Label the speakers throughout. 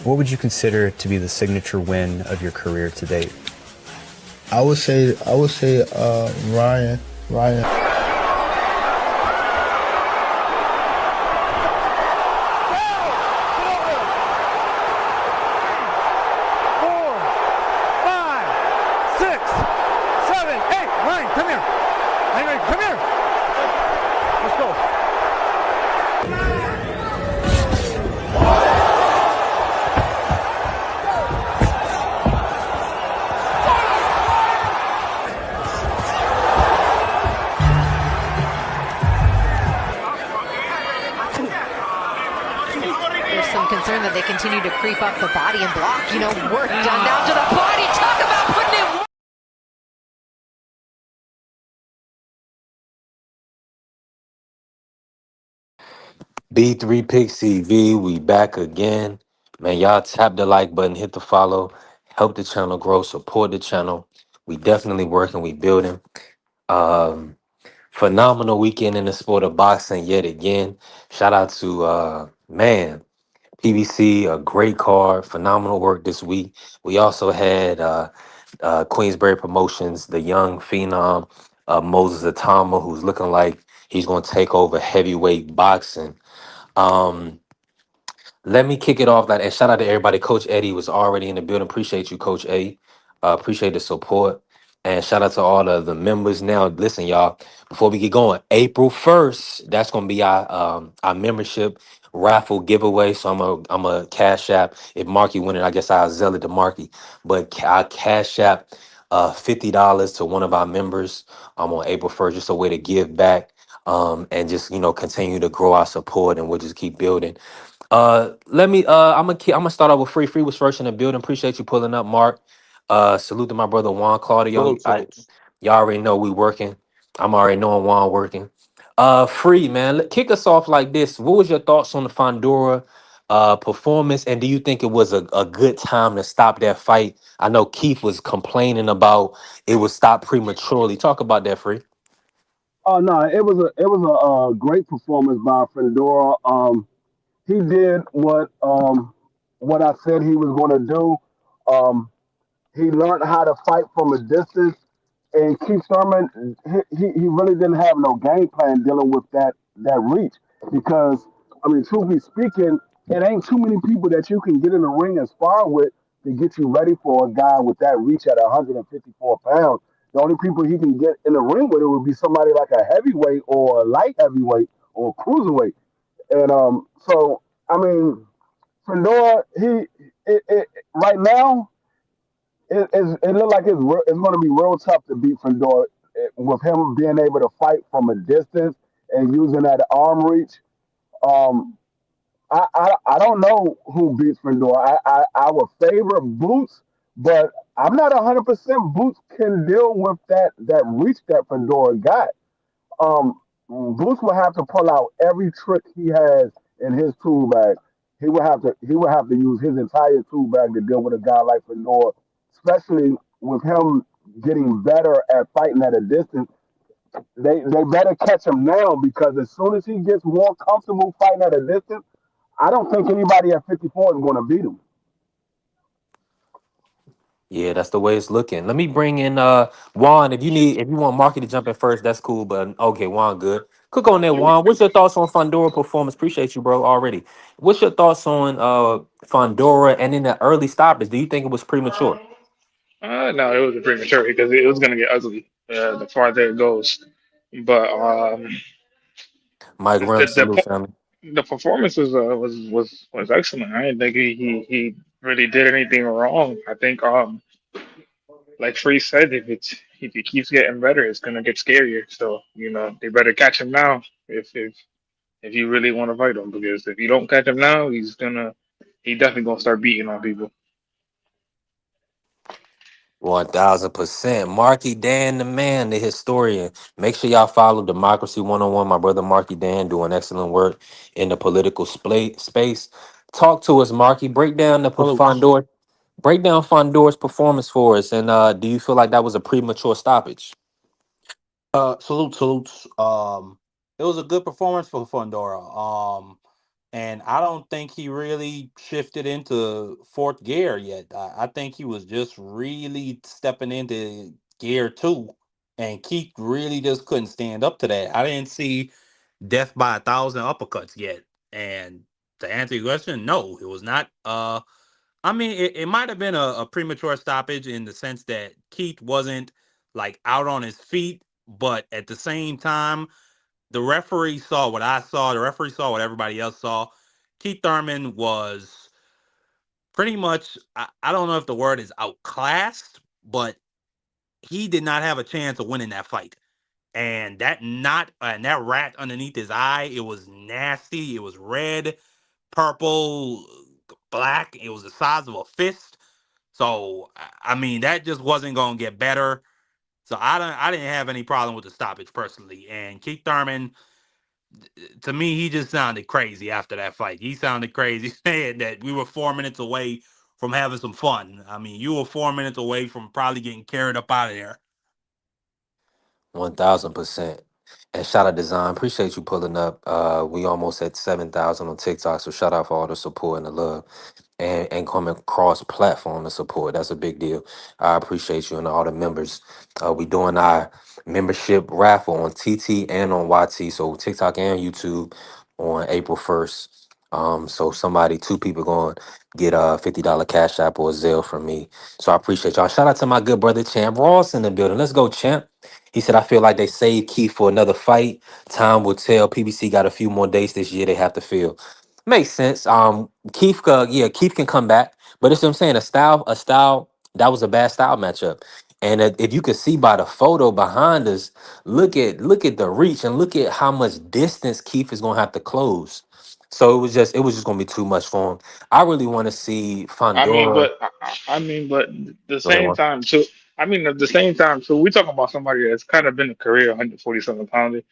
Speaker 1: What would you consider to be the signature win of your career to date?
Speaker 2: I would say Ryan. Ryan.
Speaker 3: There's some concern that they continue to creep up the body and block. Work done down to the body. Talk about putting it.
Speaker 4: B3 Pick CV, we back again. Man, y'all tap the like button, hit the follow, help the channel grow, support the channel. We definitely working, we building. Um, Phenomenal weekend in the sport of boxing yet again. Shout out to PBC, a great card, phenomenal work this week. We also had Queensberry Promotions, the young phenom Moses Atama, who's looking like he's going to take over heavyweight boxing. Um, Let me kick it off. And shout out to everybody. Coach Eddie was already in the building. Appreciate you, Coach A. Appreciate the support. And shout out to all of the members. Now, listen, y'all, before we get going, April 1st, that's gonna be our membership raffle giveaway. So I'm a cash app. If Marky win it, I guess I'll zell it to Marky. But I cash app $50 to one of our members on April 1st, just a way to give back and just continue to grow our support, and we'll just keep building. Let me. I'm gonna start out with Free. Free was first in the building. Appreciate you pulling up, Mark. Salute to my brother Juan Claudio.
Speaker 5: Salute, salute.
Speaker 4: Y'all already know we working. I'm already knowing Juan working. Free man, kick us off like this. What was your thoughts on the Fundora performance, and do you think it was a good time to stop that fight? I know Keith was complaining about it was stopped prematurely. Talk about that, Free.
Speaker 6: Oh no, it was a great performance by Fundora. He did what I said he was going to do. Um, he learned how to fight from a distance. And Keith Thurman, he really didn't have no game plan dealing with that reach because I mean, truth be speaking, it ain't too many people that you can get in the ring and spar with to get you ready for a guy with that reach at 154 pounds. The only people he can get in the ring with it would be somebody like a heavyweight or a light heavyweight or a cruiserweight. And so I mean, Fedor, right now it looked like it's going to be real tough to beat Fundora with him being able to fight from a distance and using that arm reach. Um, I don't know who beats Fundora. I would favor Boots, but I'm not 100% Boots can deal with that reach that Fundora got. Boots will have to pull out every trick he has in his tool bag. He would have to use his entire tool bag to deal with a guy like Fedor, especially with him getting better at fighting at a distance. They better catch him now because as soon as he gets more comfortable fighting at a distance, I don't think anybody at 54 is going to beat him.
Speaker 4: Yeah, that's the way it's looking. Let me bring in Juan. If you want Marky to jump in first, that's cool. But okay, Juan, good. Cook on there, Juan. What's your thoughts on Fundora performance? Appreciate you, bro, already. What's your thoughts on Fundora and in the early stoppage? Do you think it was premature?
Speaker 5: No, it was premature because it was going to get ugly the farther it goes. But
Speaker 4: Mike
Speaker 5: the
Speaker 4: Rim,
Speaker 5: the
Speaker 4: salute
Speaker 5: po-
Speaker 4: family.
Speaker 5: the performance was excellent. I didn't think he really did anything wrong. I think like Free said, if he keeps getting better, it's gonna get scarier. So they better catch him now if you really want to fight him because if you don't catch him now, he definitely gonna start beating on people.
Speaker 4: 1000%. Marky Dan, the man, the historian. Make sure y'all follow Democracy 101. My brother Marky Dan doing excellent work in the political space. Talk to us, Marky.
Speaker 7: Salute.
Speaker 4: Break down Fondora's performance for us. And do you feel like that was a premature stoppage?
Speaker 7: Salutes. It was a good performance for Fundora. and I don't think he really shifted into fourth gear yet. I think he was just really stepping into gear 2, and Keith really just couldn't stand up to that. I didn't see death by 1,000 uppercuts yet. And to answer your question, no, it was not. I mean, it might have been a premature stoppage in the sense that Keith wasn't like out on his feet, but at the same time, the referee saw what I saw. The referee saw what everybody else saw. Keith Thurman was pretty much, I don't know if the word is outclassed, but he did not have a chance of winning that fight. And that knot and that rat underneath his eye, it was nasty. It was red, purple, black. It was the size of a fist. So I mean, that just wasn't gonna get better. So I didn't have any problem with the stoppage personally. And Keith Thurman, to me, he just sounded crazy after that fight. He sounded crazy saying that we were 4 minutes away from having some fun. I mean, you were 4 minutes away from probably getting carried up out of there.
Speaker 4: 1000%. And shout out Design. Appreciate you pulling up. We almost at 7,000 on TikTok. So shout out for all the support and the love. And coming cross platform to support. That's a big deal. I appreciate you and all the members. We doing our membership raffle on TT and on YT. So TikTok and YouTube on April 1st. So two people going to get a $50 cash app or a Zelle from me. So I appreciate y'all. Shout out to my good brother Champ Ross in the building. Let's go, Champ. He said, I feel like they saved Keith for another fight. Time will tell. PBC got a few more dates this year they have to fill. Makes sense. Keith can come back, but it's what I'm saying. A style that was a bad style matchup. And if you could see by the photo behind us, look at the reach and look at how much distance Keith is gonna have to close. So it was just gonna be too much for him. I really want to see
Speaker 5: I mean,
Speaker 4: Fundora.
Speaker 5: but I mean, but the
Speaker 4: Go ahead,
Speaker 5: same
Speaker 4: Juan.
Speaker 5: time too. I mean, at the same time too, we talking about somebody that's kind of been a career 147 pounder,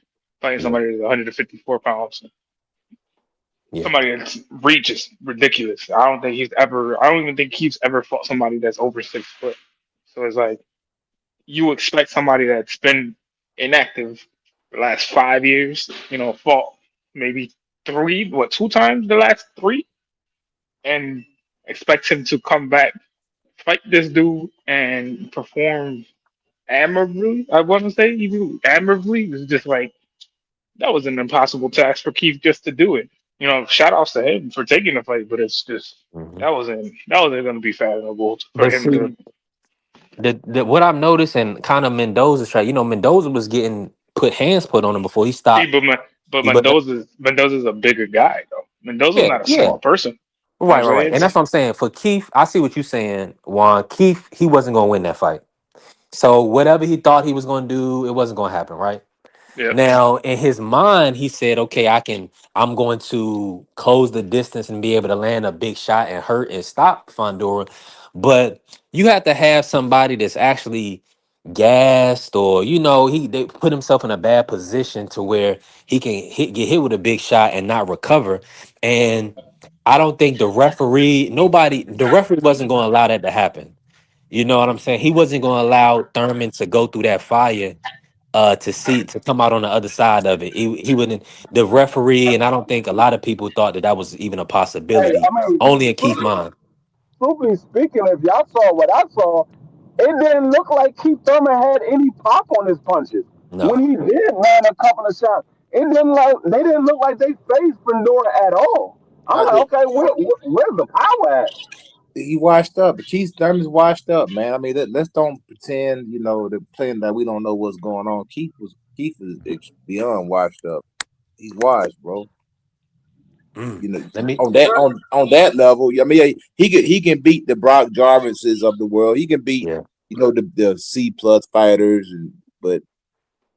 Speaker 5: fighting
Speaker 4: Yeah,
Speaker 5: somebody that's 154 pounds.
Speaker 4: yeah.
Speaker 5: Somebody that's reach is ridiculous. I don't think he's ever. I don't even think Keith's ever fought somebody that's over 6 foot. So it's like you expect somebody that's been inactive the last 5 years, fought maybe two times the last three, and expect him to come back, fight this dude, and perform admirably. I want to say even admirably. It's just like that was an impossible task for Keith just to do it. Shout outs to him for taking the fight, but it's just
Speaker 4: Hmm.
Speaker 5: that wasn't going to be fathomable for
Speaker 4: But
Speaker 5: him to.
Speaker 4: see, what I've noticed and kind of Mendoza's try, Mendoza was getting hands put on him before he
Speaker 5: See,
Speaker 4: stopped.
Speaker 5: but
Speaker 4: But
Speaker 5: Mendoza's a bigger guy though. Mendoza's
Speaker 4: yeah,
Speaker 5: not a
Speaker 4: yeah.
Speaker 5: small person. You know what I'm
Speaker 4: Right.
Speaker 5: saying?
Speaker 4: And that's what I'm saying. For Keith, I see what you're saying, Juan. Keith, he wasn't gonna win that fight. So whatever he thought he was gonna do, it wasn't gonna happen, right?
Speaker 5: Yeah.
Speaker 4: Now, in his mind, he said, okay, I'm going to close the distance and be able to land a big shot and hurt and stop Fundora. But you have to have somebody that's actually gassed, or they put himself in a bad position to where he can get hit with a big shot and not recover. And I don't think the referee wasn't going to allow that to happen. You know what I'm saying? He wasn't going to allow Thurman to go through that fire to come out on the other side of it. He wouldn't. The referee, and I don't think a lot of people thought that was even a
Speaker 6: Hey,
Speaker 4: possibility.
Speaker 6: I mean,
Speaker 4: Only in Keith's mind.
Speaker 6: truthfully speaking, if y'all saw what I saw, it didn't look like Keith Thurman had any pop on his punches.
Speaker 4: No.
Speaker 6: When he did land a couple of shots, they didn't look like they faced Fundora at all. I'm
Speaker 8: I
Speaker 6: like,
Speaker 8: did.
Speaker 6: okay, where's the power at?
Speaker 8: He washed up. Keith Thurman's washed up, man. I mean, let's don't pretend, they're playing that we don't know what's going on. Keith is beyond washed up. He's washed, bro.
Speaker 4: Mm.
Speaker 8: You know,
Speaker 4: Let me.
Speaker 8: on that level. I mean, he can beat the Brock Jarvises of the world. He can beat,
Speaker 4: Yeah.
Speaker 8: the C plus fighters, but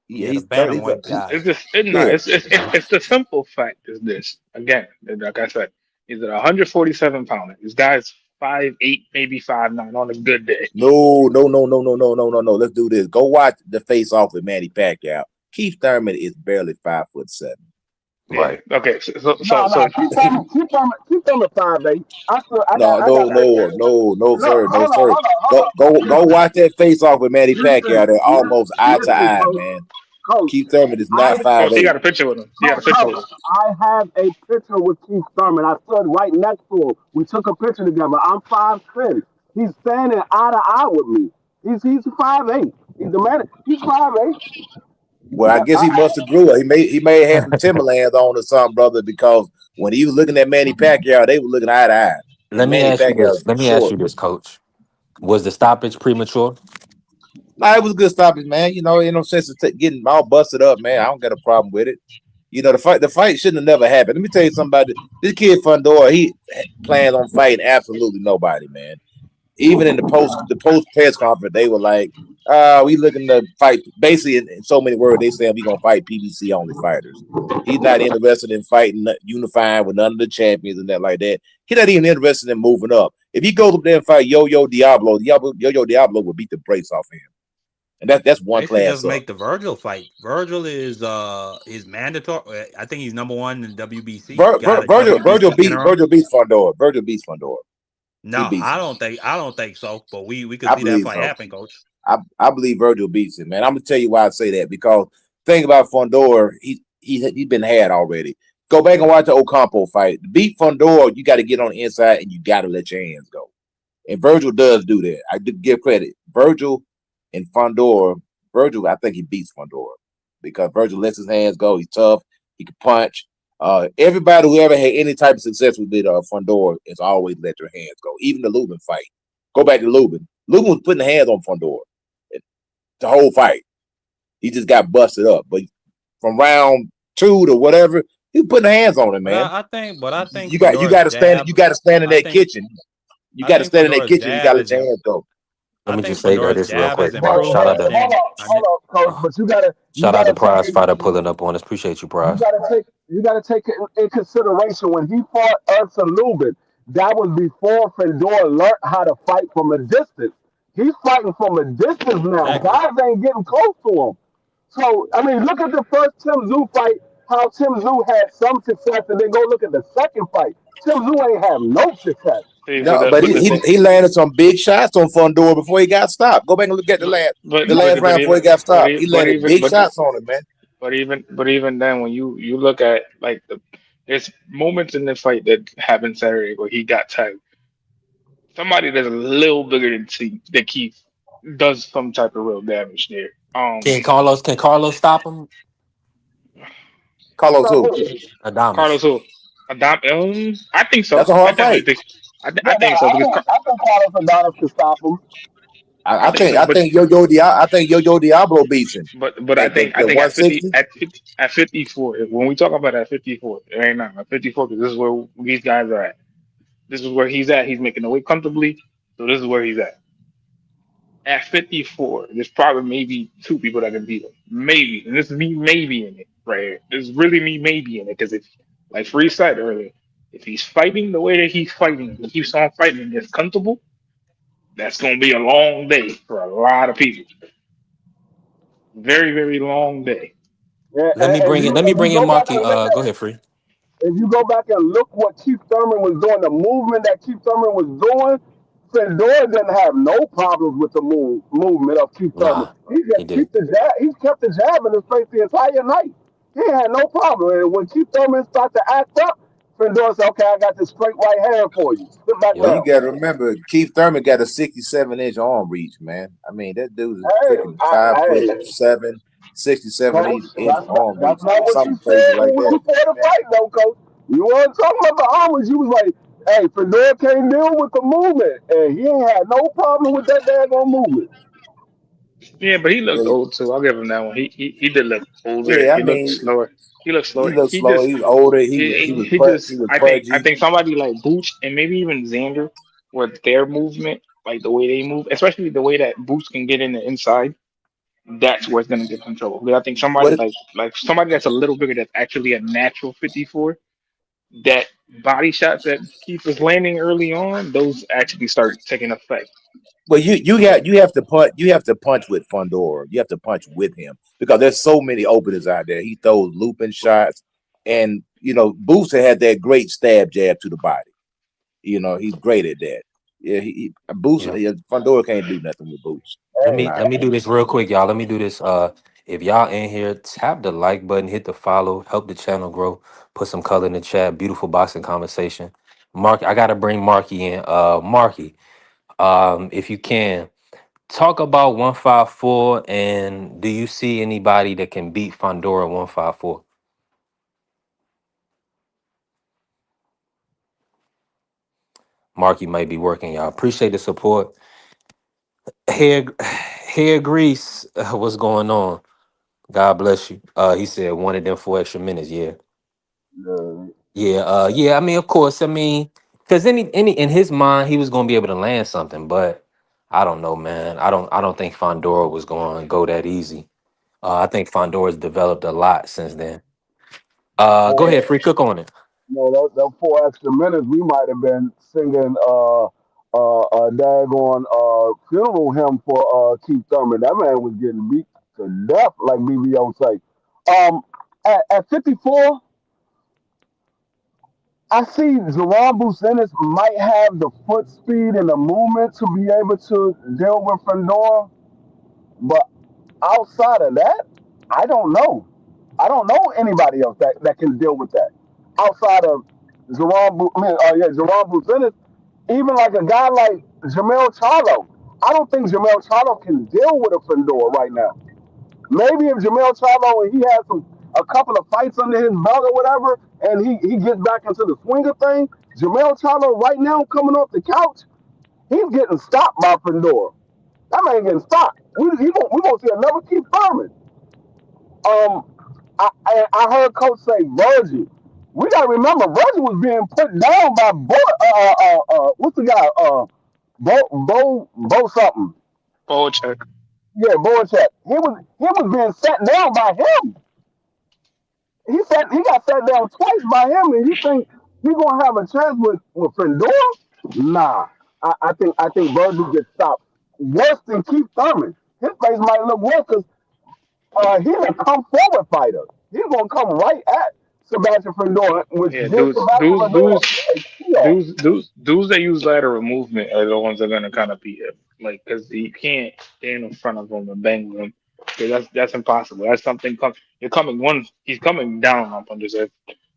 Speaker 7: Yeah, the
Speaker 8: he's he's a
Speaker 7: bantamweight
Speaker 8: he,
Speaker 7: guys.
Speaker 5: It's just it, no,
Speaker 8: yeah.
Speaker 5: it's the simple fact is this again. Like I said, he's at 147 pounder. This guy's 5'8", maybe 5'9" on a good day.
Speaker 8: No, no, no, no, no, no, no, no, no. Let's do this. Go watch the face off with Manny Pacquiao. Keith Thurman is barely 5'7".
Speaker 5: Yeah.
Speaker 4: Right.
Speaker 5: Okay.
Speaker 6: No, Keith Thurman 5'8".
Speaker 8: No,
Speaker 6: I got
Speaker 8: no, no, no, no,
Speaker 6: look,
Speaker 8: sir, no,
Speaker 6: hold on,
Speaker 8: sir.
Speaker 6: hold on, hold
Speaker 8: Go
Speaker 6: on.
Speaker 8: watch that face off with Manny
Speaker 6: Listen,
Speaker 8: Pacquiao. They're almost eye to
Speaker 6: listen,
Speaker 8: eye,
Speaker 6: coach.
Speaker 8: man.
Speaker 6: Coach,
Speaker 8: Keith Thurman is
Speaker 6: I
Speaker 8: not
Speaker 5: Oh, she
Speaker 8: 5'8".
Speaker 5: got a picture with him. She got a picture
Speaker 6: Coach,
Speaker 5: with him.
Speaker 6: I have a picture with Keith Thurman. I stood right next to him. We took a picture together. I'm 5'10". He's standing eye to eye with me. He's 5'8". He's the man. He's 5'8".
Speaker 8: Well, I guess he must have grew up. He may have had some Timberlands on or something, brother, because when he was looking at Manny Pacquiao, they were looking eye to eye.
Speaker 4: Let
Speaker 8: And
Speaker 4: me
Speaker 8: Manny
Speaker 4: ask you
Speaker 8: Pacquiao
Speaker 4: this.
Speaker 8: is
Speaker 4: Let me ask
Speaker 8: short.
Speaker 4: you this, Coach. Was the stoppage premature?
Speaker 8: Nah, it was a good stoppage, man. You know, ain't no sense of getting all busted up, man. I don't got a problem with it. You know, the fight shouldn't have never happened. Let me tell you something about this kid Fundora. He plans on fighting absolutely nobody, man. Even in the post press conference, they were like, we looking to fight. Basically, in so many words, they saying we gonna fight PBC only fighters. He's not interested in fighting, unifying with none of the champions and that like that. He's not even interested in moving up. If he goes up there and fight Yo-Yo Diablo would beat the brakes off him. And that's one
Speaker 7: They should
Speaker 8: class
Speaker 7: just
Speaker 8: up.
Speaker 7: make the Virgil fight. Virgil is mandatory. I think he's #1 in WBC. Got a
Speaker 8: Virgil
Speaker 7: WBC interim.
Speaker 8: beats Fundora. Virgil beats Fundora. He
Speaker 7: No,
Speaker 8: beats him.
Speaker 7: I don't think so. But we could
Speaker 8: I
Speaker 7: see that
Speaker 8: believe
Speaker 7: fight
Speaker 8: so.
Speaker 7: happen, Coach.
Speaker 8: I believe Virgil beats him, man. I'm gonna tell you why I say that, because thing about Fundora, he's been had already. Go back and watch the Ocampo fight. To beat Fundora, you got to get on the inside and you got to let your hands go. And Virgil does do that. I do give credit. Virgil and Fundora. Virgil, I think he beats Fundora because Virgil lets his hands go. He's tough. He can punch. Everybody who ever had any type of success with Fundora has always let their hands go. Even the Lubin fight. Go back to Lubin. Lubin was putting hands on Fundora the whole fight. He just got busted up. But from round 2 to whatever, he was putting hands on him, man.
Speaker 7: I think
Speaker 8: You got to stand. You got to stand in that kitchen. You got to stand in that kitchen. You got to let your hands go.
Speaker 4: Let me just say
Speaker 7: Fundora's
Speaker 4: this real
Speaker 7: jab has
Speaker 4: quick,
Speaker 6: But,
Speaker 4: Mark.
Speaker 7: improved.
Speaker 6: but
Speaker 7: I think
Speaker 6: hold up, Coach. But you
Speaker 4: Shout out to
Speaker 6: gotta
Speaker 4: Prize
Speaker 6: take
Speaker 4: Fighter pulling up on us. Appreciate you, Prize.
Speaker 6: you gotta take it in consideration when he fought Ursa Lubin. That was before Fedor learned how to fight from a distance. He's fighting from a distance now.
Speaker 7: exactly.
Speaker 6: Guys ain't getting close to him. So I mean, look at the first Tim Zoo fight. How Tim Zoo had some success, and then go look at the second fight. Tim Zoo ain't have no success.
Speaker 5: See,
Speaker 8: No, but
Speaker 5: but the thing,
Speaker 8: he landed some big shots on Fundora before he got stopped. Go back and look at
Speaker 5: but
Speaker 8: the last round before he got stopped. He landed big shots on him, man.
Speaker 5: but even then, when you look at like there's moments in the fight that happened Saturday where he got tagged. Somebody that's a little bigger than Keith does some type of real damage there.
Speaker 4: Can Carlos stop him?
Speaker 8: Carlos
Speaker 6: So
Speaker 8: who?
Speaker 4: Adamas.
Speaker 5: Carlos who? I think so.
Speaker 8: That's a
Speaker 5: I
Speaker 8: hard
Speaker 5: definitely
Speaker 8: fight.
Speaker 5: think. I
Speaker 6: no,
Speaker 5: think so because
Speaker 6: I think Carlos Adonis can stop him.
Speaker 5: I think so,
Speaker 8: I think Yo-Yo Diablo beats him
Speaker 5: but
Speaker 8: at
Speaker 5: I think at 50
Speaker 8: 160.
Speaker 5: at 54 when we talk about at 54 it ain't not at 54 because this is where these guys are at. This is where he's at. He's making the weight comfortably, so this is where he's at. At 54, there's probably maybe two people that can beat him. Maybe, and this is me maybe in it right here. This is really me maybe in it because if, like Free said earlier, if he's fighting the way that he's fighting, he keeps on fighting and gets comfortable, that's going to be a long day for a lot of people. Very, very long day.
Speaker 6: Yeah,
Speaker 4: Let me bring in. Let me
Speaker 6: if you
Speaker 4: bring in
Speaker 6: go back
Speaker 4: Marky.
Speaker 6: and look
Speaker 4: Go
Speaker 6: at
Speaker 4: ahead, Free.
Speaker 6: if you go back and look what Keith Thurman was doing, the movement that Keith Thurman was doing, Fedor didn't have no problems with the movement of Keith Thurman.
Speaker 4: Nah, he did.
Speaker 6: He kept the jab in his face the entire night. He had no problem. And when Keith Thurman started to act up, Fedor said, "Okay, I got this straight right hand for you. Sit back
Speaker 8: Well,
Speaker 4: Yep.
Speaker 8: you
Speaker 6: down."
Speaker 8: got to remember, Keith Thurman got a 67-inch arm reach, man. I mean, that dude is
Speaker 6: Hey,
Speaker 8: freaking 5'7",
Speaker 6: Coach,
Speaker 8: 67-inch arm reach,
Speaker 6: that's not what you
Speaker 8: something crazy
Speaker 6: said
Speaker 8: like
Speaker 6: when
Speaker 8: that.
Speaker 6: you said the fight, though, Coach. You weren't talking about the armors. You was like, "Hey, Fedor can't deal with the movement, and he ain't had no problem with that daggone movement."
Speaker 5: Yeah, but he looked
Speaker 8: Yeah,
Speaker 5: old too. I'll give him that one. He did look older.
Speaker 8: yeah. I
Speaker 5: He looked
Speaker 8: mean,
Speaker 5: slower. He looked
Speaker 8: he
Speaker 5: slower.
Speaker 8: looked slow. He was older. He was
Speaker 5: I
Speaker 8: pudgy.
Speaker 5: think somebody like Booch and maybe even Xander with their movement, like the way they move, especially the way that Booch can get in the inside, that's where it's gonna get in trouble. But I think somebody
Speaker 8: What
Speaker 5: like somebody that's a little bigger that's actually a natural 54, that body shots that Keith was landing early on, those actually start taking effect.
Speaker 8: Well, you have to punch with Fundora. You have to punch with him because there's so many openers out there. He throws looping shots, and Booster had that great stab jab to the body. He's great at that. Yeah, Booster.
Speaker 4: Yeah.
Speaker 8: Fundora can't do nothing with Boots.
Speaker 4: Let
Speaker 8: In
Speaker 4: me
Speaker 8: my
Speaker 4: let me do
Speaker 8: opinion.
Speaker 4: this real quick, y'all. Let me do this. If y'all in here, tap the like button, hit the follow, help the channel grow, put some color in the chat. Beautiful boxing conversation. Mark, I gotta bring Marky in. Marky, if you can, talk about 154 and do you see anybody that can beat Fundora 154? Marky might be working, y'all. Appreciate the support. Hair Grease, what's going on? God bless you. He said wanted them 4 extra minutes. Yeah. Yeah. I mean, of course. I mean, because any in his mind, he was gonna be able to land something, but I don't know, man. I don't think Fondora was going to go that easy. I think Fondora's developed a lot since then. Go ahead, free cook on it.
Speaker 6: Those 4 extra minutes, we might have been singing a daggone funeral hymn for Keith Thurman. That man was getting beat to death, like BBO say. At 54, I see Jerron Bucenis might have the foot speed and the movement to be able to deal with Fundora, but outside of that, I don't know. I don't know anybody else that can deal with that outside of Jerron Bucenis. Even like a guy like Jamel Charlo, I don't think Jamel Charlo can deal with a Fundora right now. Maybe if Jamel Charlo and he has a couple of fights under his belt or whatever, and he gets back into the swing of thing, Jamel Charlo right now coming off the couch, he's getting stopped by Fundora. That man getting stopped. We gonna see another Keith Thurman. I heard Coach say Virgil. We gotta remember Virgil was being put down by what's the guy? Bo something.
Speaker 5: Belichick.
Speaker 6: Yeah, Boychuk. He was being sat down by him. He got sat down twice by him, and you think he gonna have a chance with Fundora? Nah. I think Virgil gets stopped worse than Keith Thurman. His face might look worse because he's a come forward fighter. He's gonna come right at Sebastian Fundora, which
Speaker 5: Yeah,
Speaker 6: gives
Speaker 5: dudes,
Speaker 6: Sebastian
Speaker 5: dudes,
Speaker 6: Fundora
Speaker 5: dudes,
Speaker 6: a chaos.
Speaker 5: dudes that use lateral movement are the ones that are gonna kind of beat him. Like, because you can't stand in front of him and bang with him. 'Cause that's impossible. That's something. You're coming one. He's coming down on punches. If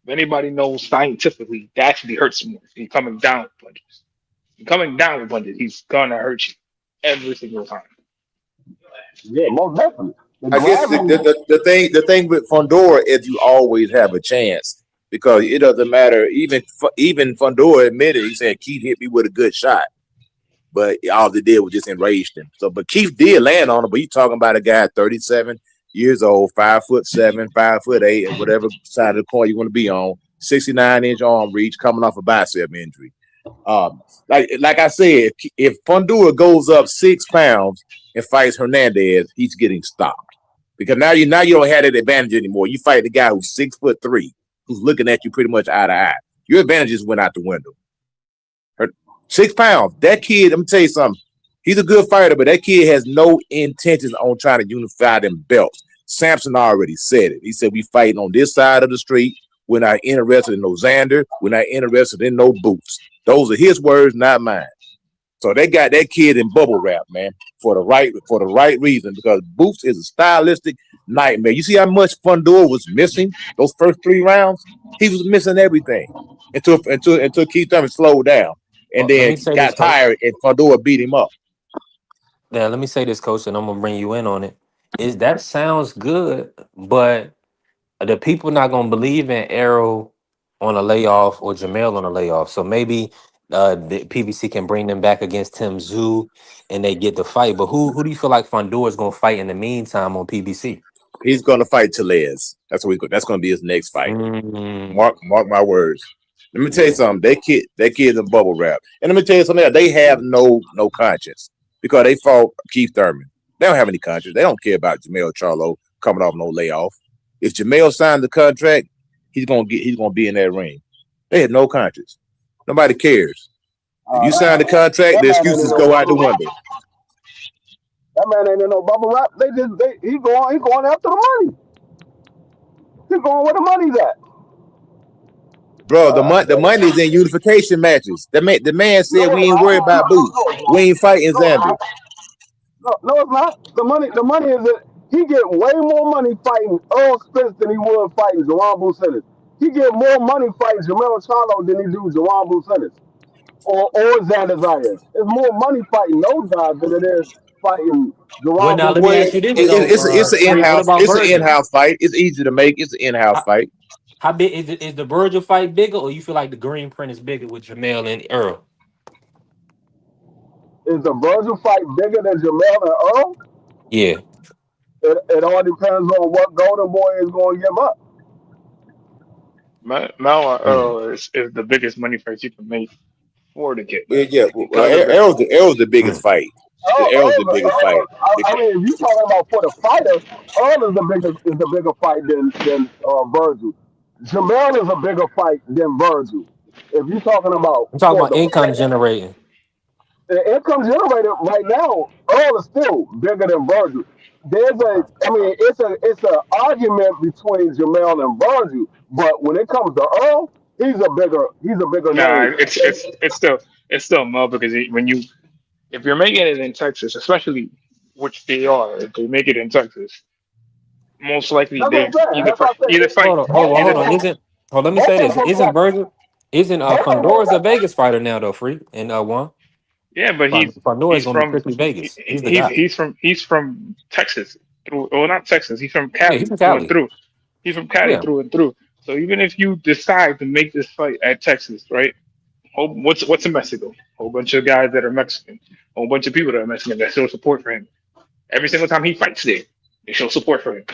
Speaker 5: anybody knows scientifically, that actually hurts more. He's coming down with punches. He's coming down with punches. He's gonna hurt you every single time.
Speaker 6: Yeah, most definitely. The
Speaker 8: I guess
Speaker 6: grab move.
Speaker 8: the thing with Fundora is you always have a chance because it doesn't matter. Even Fundora admitted he said Keith hit me with a good shot, but all they did was just enraged him. So, but Keith did land on him. But you talking about a guy 37 years old, 5'7", 5'8", and whatever side of the coin you want to be on, 69-inch arm reach, coming off a bicep injury. Like I said, if Fundora goes up 6 pounds and fights Hernandez, he's getting stopped because now you don't have that advantage anymore. You fight the guy who's 6'3", who's looking at you pretty much eye to eye. Your advantages went out the window. 6 pounds. That kid, let me tell you something. He's a good fighter, but that kid has no intentions on trying to unify them belts. Sampson already said it. He said, we fighting on this side of the street. We're not interested in no Xander. We're not interested in no boots. Those are his words, not mine. So they got that kid in bubble wrap, man, for the right reason, because Boots is a stylistic nightmare. You see how much Fundora was missing those first 3 rounds? He was missing everything until Keith Thurman slowed down and
Speaker 4: Well, let
Speaker 8: then
Speaker 4: me say this,
Speaker 8: got
Speaker 4: coach.
Speaker 8: tired and Fundora beat him up.
Speaker 4: Yeah, let me say this, coach, and I'm gonna bring you in on it. Is that sounds good, but the people not gonna believe in Arrow on a layoff or Jamel on a layoff. So maybe the PBC can bring them back against Tim Zoo and they get the fight. But who do you feel like Fundora is gonna fight in the meantime on PBC?
Speaker 8: He's gonna fight Tellez. That's gonna be his next fight.
Speaker 4: Mm,
Speaker 8: Mark my words. Let me tell you
Speaker 4: yeah.
Speaker 8: something. That kid's a bubble wrap. And let me tell you something else. They have no conscience because they fought Keith Thurman. They don't have any conscience. They don't care about Jamel Charlo coming off no layoff. If Jamel signed the contract, he's gonna be in that ring. They have no conscience. Nobody cares. If you sign the contract,
Speaker 6: That
Speaker 8: the
Speaker 6: man ain't in
Speaker 8: excuses
Speaker 6: no
Speaker 8: go out the
Speaker 6: bubble wrap.
Speaker 8: window.
Speaker 6: That man ain't in no bubble wrap. He going after the money. He going where the money's at.
Speaker 8: Bro, the money is in unification matches. The man said
Speaker 6: No,
Speaker 8: we
Speaker 6: it's
Speaker 8: ain't
Speaker 6: not.
Speaker 8: worried about boots. We ain't fighting
Speaker 6: No, it's
Speaker 8: Xander.
Speaker 6: not. No, it's not. The money is it. He get way more money fighting Earl Spence than he would fighting Jawan Bucenis. He get more money fighting Jamel Charlo than he do Jawan Bucenis or Xander Zayas. There's more money fighting those guys than it is fighting
Speaker 7: Well,
Speaker 6: Jawan
Speaker 7: now let me
Speaker 8: Well,
Speaker 6: Bucenis.
Speaker 7: ask you this though,
Speaker 8: it's an
Speaker 7: Free. What
Speaker 8: in-house
Speaker 7: about Virgil?
Speaker 8: fight. It's easy to make. It's an in-house
Speaker 7: How,
Speaker 8: fight.
Speaker 7: how big is it? Is the Virgil fight bigger, or you feel like the Green Print is bigger with Jamel and Earl?
Speaker 6: Is the Virgil fight bigger than Jamel and Earl?
Speaker 7: Yeah,
Speaker 6: It all depends on what Golden Boy is going to give up.
Speaker 5: Mel
Speaker 7: mm.
Speaker 5: Earl is the biggest money fight you can make for the get
Speaker 8: Yeah,
Speaker 5: back
Speaker 8: yeah. Well,
Speaker 5: because of the
Speaker 8: Errol's the biggest
Speaker 7: Mm.
Speaker 8: fight.
Speaker 6: Earl,
Speaker 8: Errol's the
Speaker 6: Earl,
Speaker 8: biggest fight.
Speaker 6: Earl, I mean, if you talking about for the fighter, Earl is the bigger fight than Virgil. Jamel is a bigger fight than Virgil. If you're talking about
Speaker 7: I'm talking
Speaker 6: for
Speaker 7: about
Speaker 6: the
Speaker 7: income
Speaker 6: fighter,
Speaker 7: generating.
Speaker 6: the income generator right now, Earl is still bigger than Virgil. I mean, it's a argument between Jamel and Virgil, but when it comes to Earl, he's a bigger
Speaker 5: nah.
Speaker 6: name.
Speaker 5: It's still Mel because when you if you're making it in Texas, especially which they are, if they make it in Texas, most likely
Speaker 6: That's what
Speaker 5: they
Speaker 6: I'm saying. That's what I said.
Speaker 7: Hold on. Isn't hold? Let me
Speaker 6: Both
Speaker 7: say
Speaker 6: of
Speaker 7: this.
Speaker 6: them
Speaker 7: Isn't
Speaker 6: got
Speaker 7: Virgil? Isn't
Speaker 6: both of them
Speaker 7: Fundora's a
Speaker 6: got
Speaker 7: Vegas fighter now though? Free and one.
Speaker 5: yeah, but
Speaker 7: Fundora is
Speaker 5: he's
Speaker 7: going to be
Speaker 5: from
Speaker 7: strictly Vegas. He's the
Speaker 5: he's
Speaker 7: guy.
Speaker 5: he's from Texas through well not Texas, he's from
Speaker 7: Yeah, he's
Speaker 5: Cali
Speaker 7: from
Speaker 5: through and
Speaker 7: Cali.
Speaker 5: through. He's from Cali
Speaker 7: Yeah.
Speaker 5: through and through. So even if you decide to make this fight at Texas, right? What's in Mexico? Whole bunch of guys that are Mexican, whole bunch of people that are Mexican that show support for him. Every single time he fights there, they show support for him.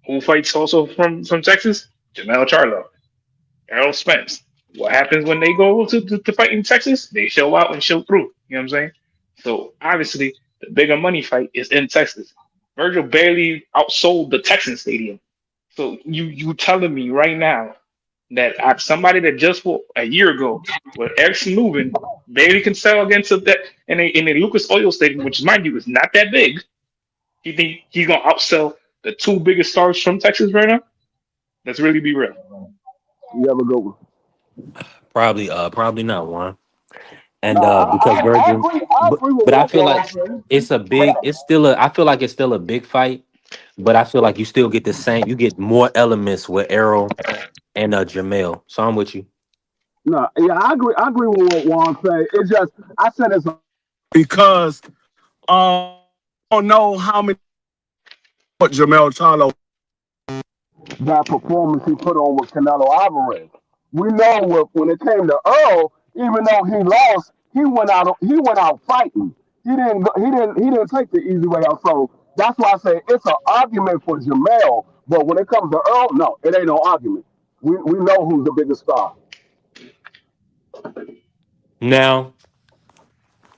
Speaker 5: Who fights also from Texas? Jamel Charlo, Errol Spence. What happens when they go to fight in Texas? They show out and show through. You know what I'm saying? So obviously, the bigger money fight is in Texas. Virgil barely outsold the Texan stadium. So you telling me right now that somebody that just fought a year ago with Erickson moving barely can sell against that in a Lucas Oil Stadium, which mind you is not that big. You think he's gonna outsell the two biggest stars from Texas right now? Let's really be real.
Speaker 6: you have a good one.
Speaker 7: Probably not one. And
Speaker 6: Nah,
Speaker 7: because
Speaker 6: I
Speaker 7: Virgil,
Speaker 6: agree. I agree with
Speaker 7: but I
Speaker 6: what
Speaker 7: feel
Speaker 6: Juan
Speaker 7: like
Speaker 6: said.
Speaker 7: it's a big. It's still a. I feel like it's still a big fight, but I feel like you still get the same. You get more elements with Errol and Jamel. So I'm with you.
Speaker 6: No, yeah, I agree. I agree with what Juan said. It just I said it's because I don't know how many what Jamel Charlo that performance he put on with Canelo Alvarez. We know when it came to Earl, even though he lost, he went out fighting. He didn't take the easy way out. So that's why I say it's an argument for Jamel. But when it comes to Earl, no, it ain't no argument. We know who's the biggest star.
Speaker 7: Now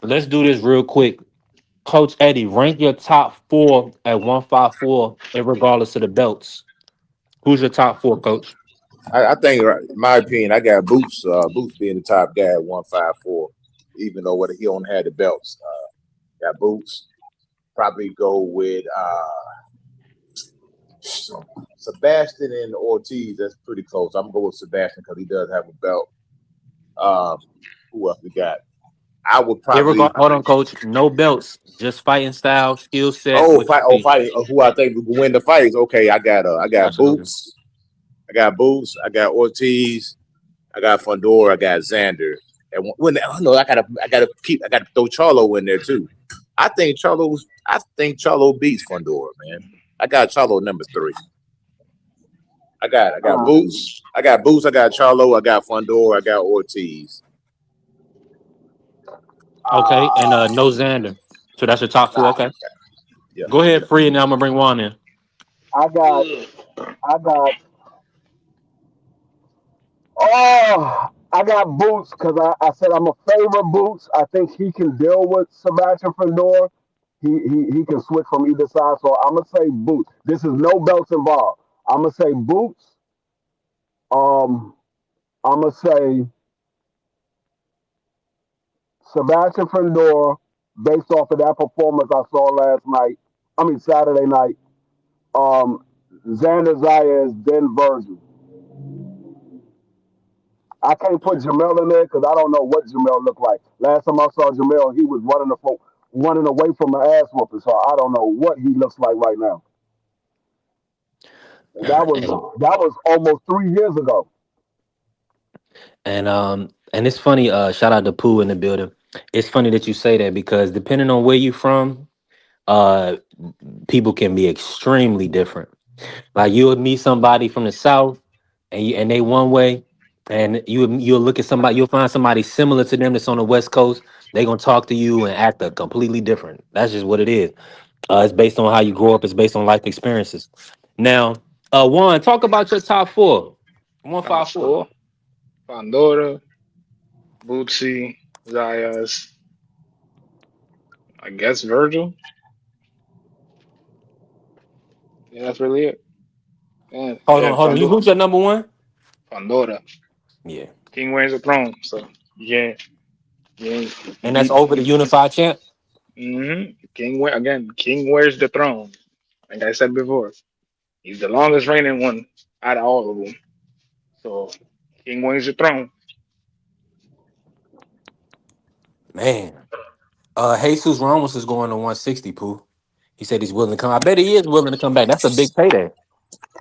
Speaker 7: let's do this real quick. Coach Eddie, rank your top four at 154, regardless of the belts. Who's your top four, Coach?
Speaker 8: I think, in my opinion, I got Boots. Boots being the top guy at 154, even though he don't have the belts. Got Boots. Probably go with Sebastian and Ortiz. That's pretty close. I'm gonna go with Sebastian because he does have a belt. Um, who else we got? I would probably
Speaker 7: Hold on, Coach. No belts, just fighting style, skill set. What you see?
Speaker 8: fight who I think will win the fights. Okay, I got
Speaker 7: Absolutely.
Speaker 8: Boots. I got Boots. I got Ortiz. I got Fundora. I got Xander. And when no, I gotta throw Charlo in there too. I think Charlo beats Fundora, man. I got Charlo number 3. I got Boots. I got Boots. I got Charlo. I got Fundora. I got Ortiz.
Speaker 7: Okay, and no Xander. So that's your top four.
Speaker 8: Nah,
Speaker 7: Okay,
Speaker 8: yeah,
Speaker 7: go
Speaker 8: yeah.
Speaker 7: ahead, free, and now I'm gonna bring Juan in.
Speaker 6: I got I got I got Boots because I said I'm a favorite Boots. I think he can deal with Sebastian Fundora. He can switch from either side. So I'm gonna say Boots. This is no belts involved. I'm gonna say Boots. Um, I'm gonna say Sebastian Fundora based off of that performance I saw last night. I mean Saturday night. Um, Xander Zayas, then Virgil. I can't put Jamel in there because I don't know what Jamel looked like. Last time I saw Jamel, he was running away from an ass whooping. So I don't know what he looks like right now.
Speaker 4: And
Speaker 6: That was almost 3 years ago.
Speaker 4: and it's funny, shout out to Pooh in the building. It's funny that you say that because depending on where you from, uh people can be extremely different. Like you'll meet somebody from the south, and they one way, and you'll look at somebody, you'll find somebody similar to them that's on the west coast. They gonna talk to you and act a completely different. That's just what it is. It's based on how you grow up. It's based on life experiences. Now, Juan, talk about your top four. One
Speaker 5: Top
Speaker 4: five four.
Speaker 5: four: Pandora, Bootsy, Zayas, I guess Virgil. Yeah, that's really it. And
Speaker 4: Hold on. You
Speaker 5: Pandora,
Speaker 4: who's your number one?
Speaker 5: Pandora.
Speaker 4: Yeah,
Speaker 5: King wears the throne. So yeah, yeah.
Speaker 4: and that's over the unified champ.
Speaker 5: King wear again. King wears the throne. Like I said before, he's the longest reigning one out of all of them. So King wears the throne.
Speaker 4: Man, Jesus Ramos is going to 160. Pooh. He said he's willing to come. I bet he is willing to come back. That's a big payday.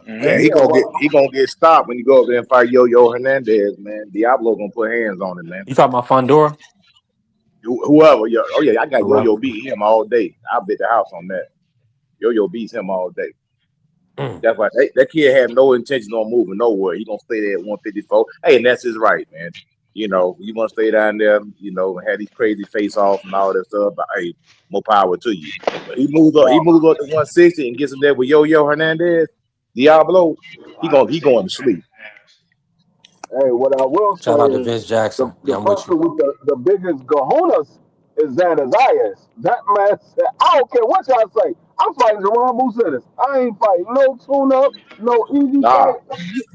Speaker 8: Man,
Speaker 5: hmm
Speaker 6: Yeah, well,
Speaker 8: he gonna get stopped when you go up there and fight Yo Hernandez, man. Diablo gonna put hands on him, man.
Speaker 4: You talking about Fundora?
Speaker 8: Whoever, yeah, oh yeah, I got
Speaker 4: Whoever.
Speaker 8: beat him all day. I bet the house on that. Beats him all day.
Speaker 4: Mm.
Speaker 8: That's why that kid had no intention on moving nowhere. He gonna stay there at 154. Hey, and that's his right, man. You want to stay down there, have these crazy face offs and all that stuff. But hey, more power to you. But he
Speaker 6: well,
Speaker 8: moves up to 160 and gets in there with Yo Hernandez, Diablo. He going to sleep.
Speaker 6: hey, what I will
Speaker 4: Shout out to
Speaker 6: say is
Speaker 4: Vince Jackson.
Speaker 6: the
Speaker 4: Yeah, I'm with you.
Speaker 6: person with the biggest kahunas is Zayas. That man said, I don't care what y'all say. I'm fighting Jerome Musetis. I ain't fighting no tune up, no easy
Speaker 8: Nah,
Speaker 6: fight.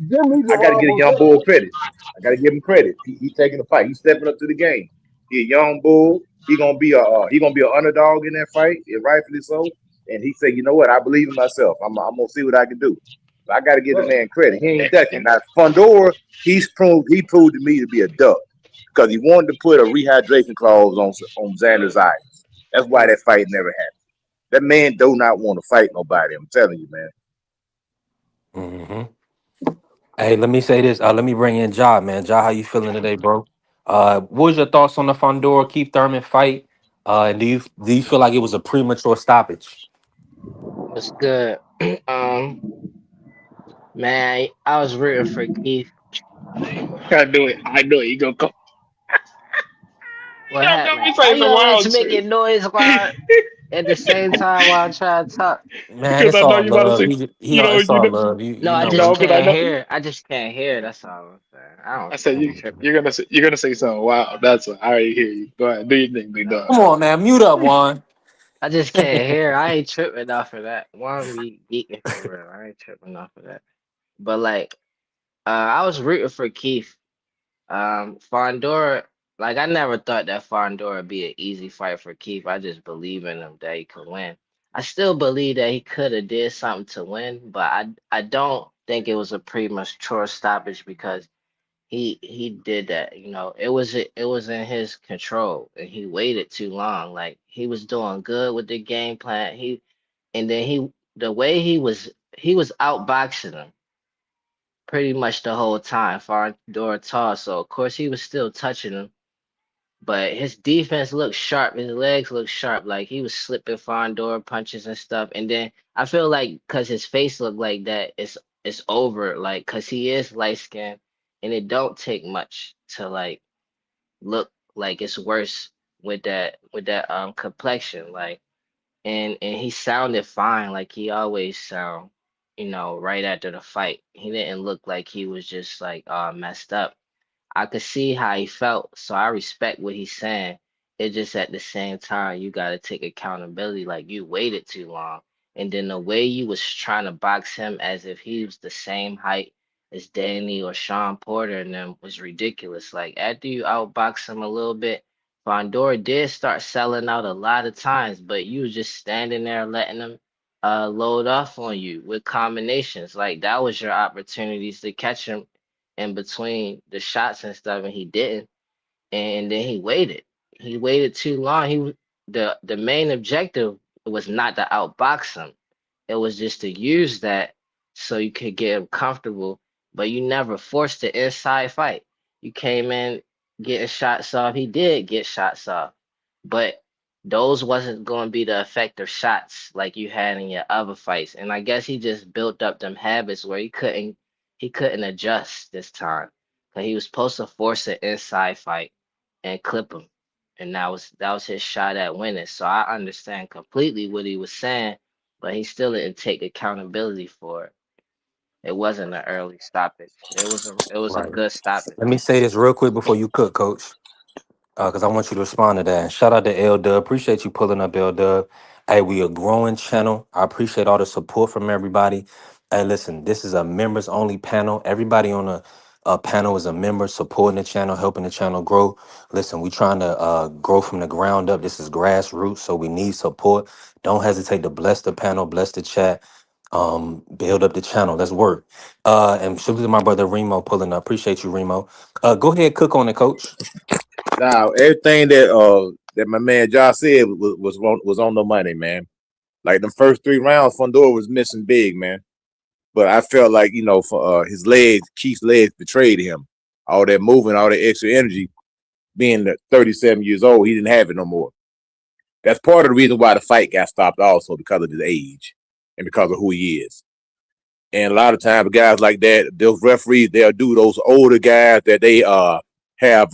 Speaker 6: Give me
Speaker 8: I got to
Speaker 6: Jerome
Speaker 8: get a young bull
Speaker 6: Musetis.
Speaker 8: credit. I got to give him credit. He taking the fight. He's stepping up to the game. He a young bull. He gonna be an underdog in that fight, and rightfully so. And he said, you know what? I believe in myself. I'm gonna see what I can do. So I got to give the
Speaker 6: Yeah,
Speaker 8: man credit. He ain't
Speaker 5: And,
Speaker 8: ducking.
Speaker 5: and
Speaker 8: Now Fundora, he proved to me to be a duck because he wanted to put a rehydration clause on Xander's eyes. That's why that fight never happened. That man do not want to fight nobody. I'm telling you, man.
Speaker 4: Hmm. Hey, let me say this. Let me bring in Ja, man. Ja, how you feeling today, bro? What was your thoughts on the Fundora Keith Thurman fight? And do you feel like it was a premature stoppage?
Speaker 9: What's good? um, man, I was rooting for Keith.
Speaker 5: I do it. I know it. You gonna come.
Speaker 9: What
Speaker 5: Yo, come
Speaker 9: happened?
Speaker 5: me
Speaker 9: Why
Speaker 5: say
Speaker 9: you
Speaker 5: some
Speaker 9: always
Speaker 5: wild shit.
Speaker 9: making noise while at the same time while I'm trying to talk?
Speaker 4: Man,
Speaker 5: Because
Speaker 4: it's
Speaker 5: I know
Speaker 4: all
Speaker 5: you about to
Speaker 4: love.
Speaker 5: say.
Speaker 4: It's
Speaker 5: You
Speaker 4: all
Speaker 5: know.
Speaker 4: love.
Speaker 9: No,
Speaker 4: You
Speaker 9: I
Speaker 4: know,
Speaker 9: just
Speaker 5: No,
Speaker 4: bro.
Speaker 5: because I
Speaker 9: can't
Speaker 5: know.
Speaker 9: hear. I just can't hear. That's all I'm saying. I
Speaker 5: I
Speaker 9: don't.
Speaker 5: said
Speaker 9: I
Speaker 5: you.
Speaker 9: ain't tripping.
Speaker 5: You're gonna say something wild. That's what I already hear you. Go ahead. Do your thing, big
Speaker 9: No,
Speaker 5: dog.
Speaker 4: Come on, man. Mute up, Juan.
Speaker 9: I just can't hear. I ain't tripping off of that. One be geeking for real. I ain't tripping off of that. But like, I was rooting for Keith. Fondora, like I never thought that Fondora would be an easy fight for Keith. I just believe in him that he could win. I still believe that he could have did something to win, but I don't think it was a premature stoppage because he did that. It was in his control and he waited too long. Like he was doing good with the game plan. And then the way he was outboxing him pretty much the whole time, Fedor toss. So of course he was still touching him, but his defense looked sharp. His legs looked sharp. Like he was slipping Fedor punches and stuff. And then I feel like because his face looked like that, it's over. Like because he is light skinned, and it don't take much to like look like it's worse with that complexion. Like and he sounded fine, like he always sound, right after the fight. He didn't look like he was just like messed up. I could see how he felt, so I respect what he's saying. It's just at the same time you gotta take accountability. Like you waited too long, and then the way you was trying to box him as if he was the same height as Danny or Sean Porter and them was ridiculous. Like after you outbox him a little bit, Fondora did start selling out a lot of times, but you was just standing there letting him load off on you with combinations. Like that was your opportunities to catch him in between the shots and stuff, and he didn't. And then he waited. He waited too long. The main objective was not to outbox him. It was just to use that. so you could get him comfortable, but you never forced the inside fight. You came in getting shots off. He did get shots off, but those wasn't going to be the effective shots like you had in your other fights. And I guess he just built up them habits where he couldn't adjust this time. 'Cause he was supposed to force an inside fight and clip him. And that was his shot at winning. So I understand completely what he was saying, but he still didn't take accountability for it. It wasn't an early stoppage. It was a
Speaker 4: Right.
Speaker 9: good stoppage.
Speaker 4: Let me say this real quick before you cook, Coach, because I want you to respond to that. And shout out to L Dub. Appreciate you pulling up, L Dub. Hey, we a growing channel. I appreciate all the support from everybody. Hey, listen, this is a members only panel. Everybody on a panel is a member supporting the channel, helping the channel grow. Listen, we trying to grow from the ground up. This is grassroots, so we need support. Don't hesitate to bless the panel, bless the chat, build up the channel. Let's work. And salute to my brother Remo pulling up. Appreciate you, Remo. Go ahead, cook on it, Coach.
Speaker 8: Now everything that my man Josh said was on the money, man. Like the first 3 rounds, Fundora was missing big, man. But I felt like, for his legs, Keith's legs betrayed him. All that moving, all that extra energy, being 37 years old, he didn't have it no more. That's part of the reason why the fight got stopped also, because of his age and because of who he is. And a lot of times guys like that, those referees, they'll do those older guys that they have,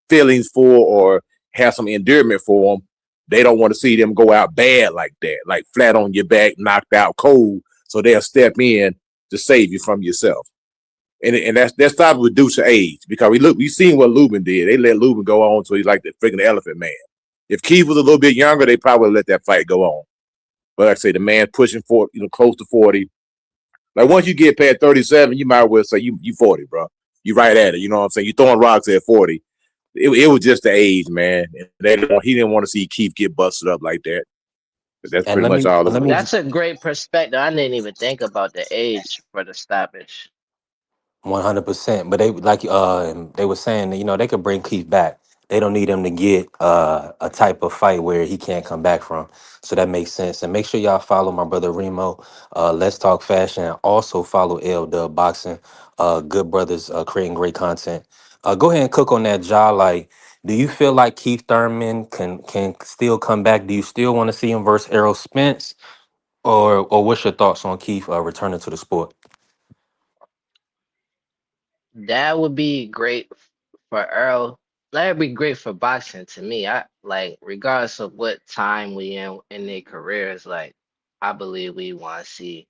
Speaker 8: feelings for or have some endearment for them. They don't want to see them go out bad like that, like flat on your back, knocked out cold. So they'll step in to save you from yourself. And that's starting to reduce your age, because we seen what Lubin did. They let Lubin go on so he's like the freaking elephant man. If Keith was a little bit younger, they probably would let that fight go on. But like I say, the man pushing for, close to 40. Like once you get past 37, you might as well say you 40, bro. You right at it. You know what I'm saying? You throwing rocks at 40. It was just the age, man. He didn't want to see Keith get busted up like that. But that's
Speaker 4: And
Speaker 8: pretty much all it
Speaker 4: let me
Speaker 8: was.
Speaker 9: That's a great perspective. I didn't even think about the age for the stoppage.
Speaker 4: 100%. But they were saying that, they could bring Keith back. They don't need him to get a type of fight where he can't come back from. So that makes sense. And make sure y'all follow my brother Remo. Let's Talk Fashion. And also follow L Dub Boxing. Good brothers creating great content. Go ahead and cook on that jaw. Like, do you feel like Keith Thurman can still come back? Do you still want to see him versus Errol Spence? Or what's your thoughts on Keith returning to the sport?
Speaker 9: That would be great for Earl. That'd be great for boxing to me. I like, regardless of what time we in their careers, like I believe we want to see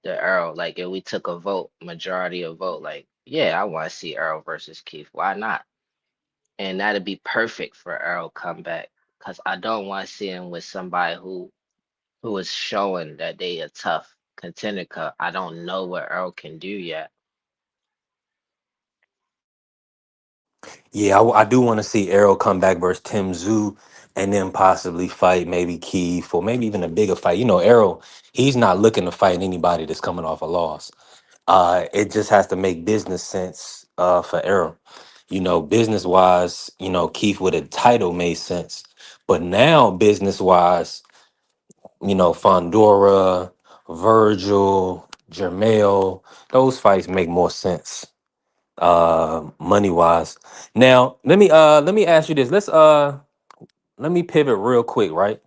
Speaker 9: the Earl. Like if we took a vote, majority of vote, like yeah, I want to see Earl versus Keith. Why not? And that'd be perfect for Earl comeback, because I don't want to see him with somebody who is showing that they a tough contender. 'Cause I don't know what Earl can do yet.
Speaker 4: Yeah, I do want to see Errol come back versus Tim Zoo, and then possibly fight maybe Keith, or maybe even a bigger fight. Errol, he's not looking to fight anybody that's coming off a loss. It just has to make business sense for Errol. Business wise, Keith with a title made sense. But now, business wise, Fundora, Virgil, Jermell, those fights make more sense money wise. Now let me ask you this. Let me pivot real quick, right?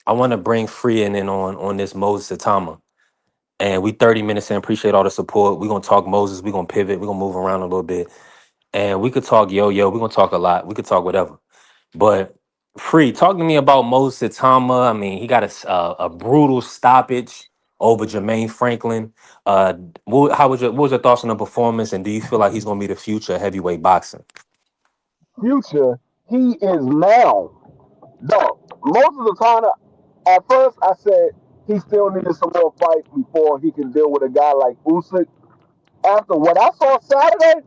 Speaker 4: I want to bring Free in on this Moses Atama. And we 30 minutes in. Appreciate all the support. We're gonna talk Moses. We're gonna pivot. We're gonna move around a little bit. And we could talk yo-yo. We're gonna talk a lot. We could talk whatever. But Free, talk to me about Moses Atama. I mean, he got a brutal stoppage over Jermaine Franklin. Uh, what was your thoughts on the performance? And do you feel like he's gonna be the future of heavyweight boxing?
Speaker 6: Future, he is now. Dog, most of the time, at first I said he still needed some more fight before he can deal with a guy like Usyk. After what I saw Saturday,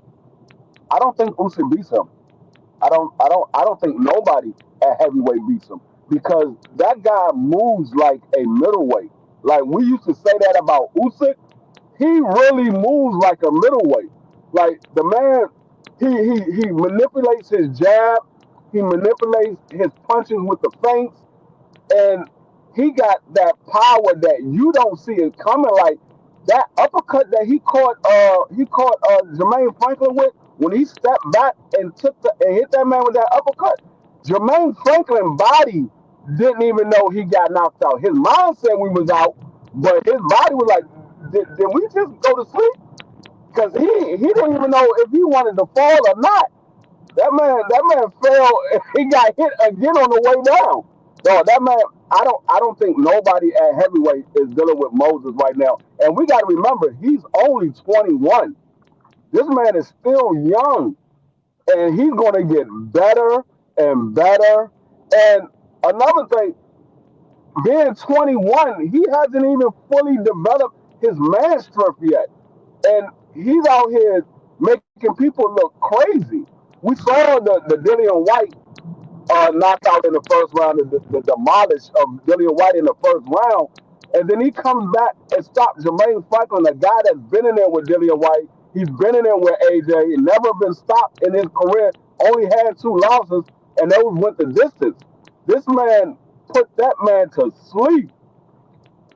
Speaker 6: I don't think Usyk beats him. I don't think nobody at heavyweight beats him, because that guy moves like a middleweight. Like we used to say that about Usyk. He really moves like a middleweight. Like the man, he manipulates his jab, he manipulates his punches with the feints, and he got that power that you don't see it coming. Like That uppercut that he caught Jermaine Franklin with when he stepped back and and hit that man with that uppercut. Jermaine Franklin body didn't even know he got knocked out. His mind said we was out, but his body was like, did we just go to sleep? Because he didn't even know if he wanted to fall or not. That man fell. He got hit again on the way down. No, that man. I don't think nobody at heavyweight is dealing with Moses right now. And we got to remember, he's only 21. This man is still young, and he's going to get better and better. And another thing, being 21, he hasn't even fully developed his man strength yet, and he's out here making people look crazy. We saw the Dillian White knockout in the first round, the demolish of Dillian White in the first round, and then he comes back and stops Jermaine Franklin, a guy that's been in there with Dillian White. He's been in there with AJ, never been stopped in his career, only had 2 losses, and those went the distance. This man put that man to sleep.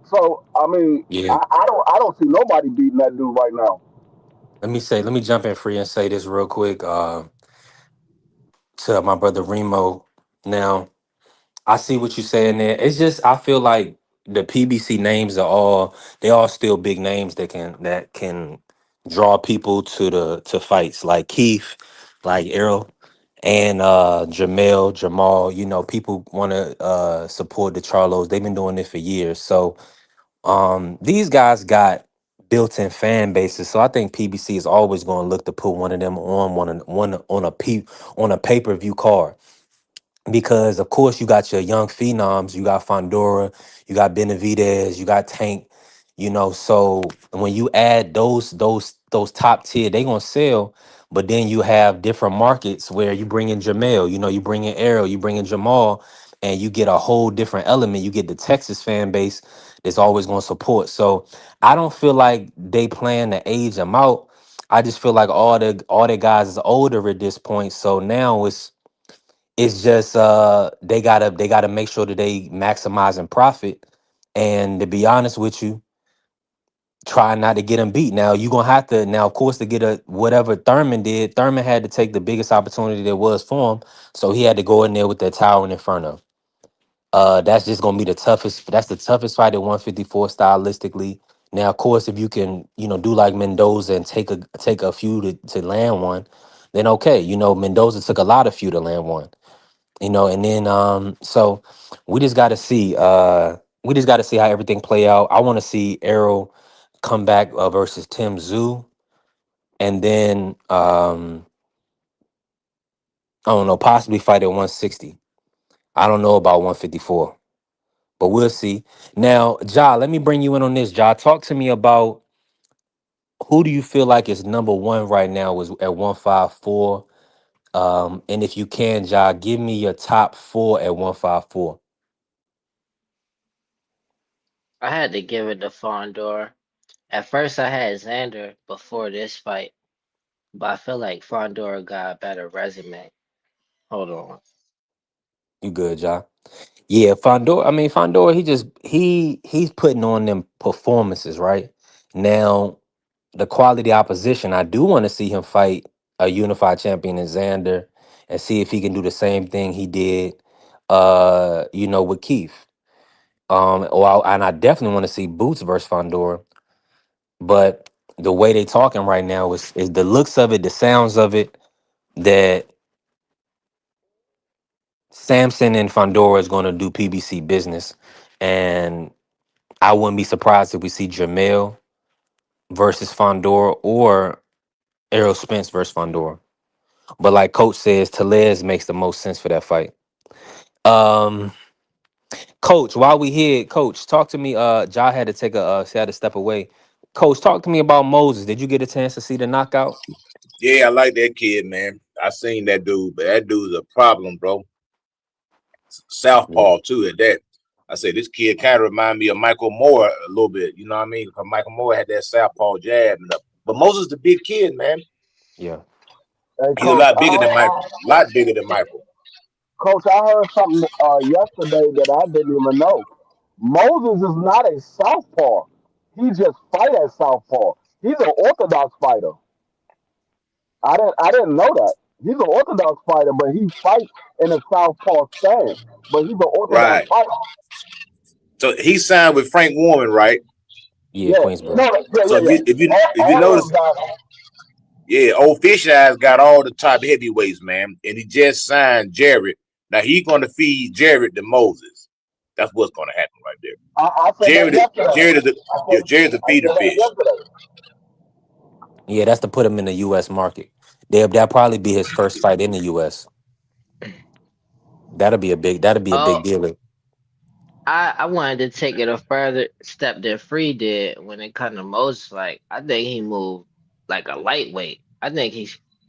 Speaker 6: So I mean,
Speaker 4: Yeah.
Speaker 6: I don't see nobody beating that dude right now.
Speaker 4: Let me jump in free and say this real quick to my brother Remo. Now, I see what you're saying there. It's just I feel like the PBC names are they all still big names that can draw people to fights like Keith, like Errol, and Jamel, Jamal. People want to support the Charlos. They've been doing it for years. So these guys got built-in fan bases. So I think PBC is always going to look to put one of them on one on a pay-per-view card because of course you got your young phenoms, you got Fundora, you got Benavidez, you got Tank, so when you add those top tier, they gonna sell, but then you have different markets where you bring in Jamel, you bring in Errol, you bring in Jamal, and you get a whole different element. You get the Texas fan base that's always gonna support. So I don't feel like they plan to age them out. I just feel like all the guys is older at this point. So now it's just they gotta make sure that they maximizing profit. And to be honest with you, try not to get them beat. Now you gonna have to now, of course, to get a whatever Thurman did. Thurman had to take the biggest opportunity there was for him, so he had to go in there with that tower in Inferno. That's just gonna be the toughest. That's the toughest fight at 154 stylistically. Now, of course, if you can, do like Mendoza and take a few to land one, then okay. Mendoza took a lot of few to land one. And then so we just got to see how everything play out. I want to see Arrow come back versus Tim Zoo, and then I don't know, possibly fight at 160. I don't know about 154, but we'll see. Now, Ja, let me bring you in on this. Ja, talk to me about who do you feel like is number one right now is at 154. And if you can, Ja, give me your top four at 154.
Speaker 9: I had to give it to Fondor. At first, I had Xander before this fight, but I feel like Fondor got a better resume. Hold on.
Speaker 4: You good, Ja? Yeah, Fondor. I mean, Fondor. He's putting on them performances right now. The quality opposition. I do want to see him fight a unified champion in Xander and see if he can do the same thing he did, with Keith. And I definitely want to see Boots versus Fondor. But the way they talking right now is the looks of it, the sounds of it, that Samson and Fondora is going to do PBC business, and I wouldn't be surprised if we see Jamel versus Fondora or Errol Spence versus Fondora. But like Coach says, Telez makes the most sense for that fight. Um, Coach, while we here, Coach, talk to me. Ja had to she had to step away. Coach, talk to me about Moses. Did you get a chance to see the knockout?
Speaker 8: Yeah, I like that kid, man. I seen that dude, but that dude's a problem, bro.
Speaker 4: Yeah,
Speaker 8: Southpaw too at that. I said this kid kind of remind me of Michael Moore a little bit. You know what I mean? Because Michael Moore had that Southpaw jab, but Moses the big kid, man.
Speaker 4: yeah.
Speaker 6: Hey,
Speaker 8: He's a
Speaker 6: coach,
Speaker 8: lot bigger than Michael. A lot bigger than Michael.
Speaker 6: coach, I heard something yesterday that I didn't even know. Moses is not a southpaw. He just fight at southpaw. He's an orthodox fighter. I didn't know that. He's an orthodox fighter, but he fights in a southpaw stance. But he's an orthodox
Speaker 8: Right.
Speaker 6: fighter.
Speaker 8: So he signed with Frank Warren, right?
Speaker 4: Yeah,
Speaker 6: Yeah,
Speaker 4: Queensboro.
Speaker 6: no, yeah,
Speaker 8: So
Speaker 6: yeah, yeah.
Speaker 8: if you
Speaker 6: All those
Speaker 8: notice,
Speaker 6: guys.
Speaker 8: yeah, old Fish Eyes got all the top heavyweights, man, and he just signed Jared. Now he's going to feed Jared to Moses. That's what's going to happen right there.
Speaker 6: I said that
Speaker 8: Jared,
Speaker 6: yesterday.
Speaker 8: Jared is a yeah, Jared's a
Speaker 6: I
Speaker 8: feeder
Speaker 6: said that
Speaker 8: fish.
Speaker 6: yesterday.
Speaker 4: Yeah, that's to put him in the U.S. market. That'll probably be his first fight in the U.S. That'll be a big
Speaker 9: Oh,
Speaker 4: deal.
Speaker 9: I wanted to take it a further step than Free did when it comes to Moses. Like I think he moved like a lightweight. I think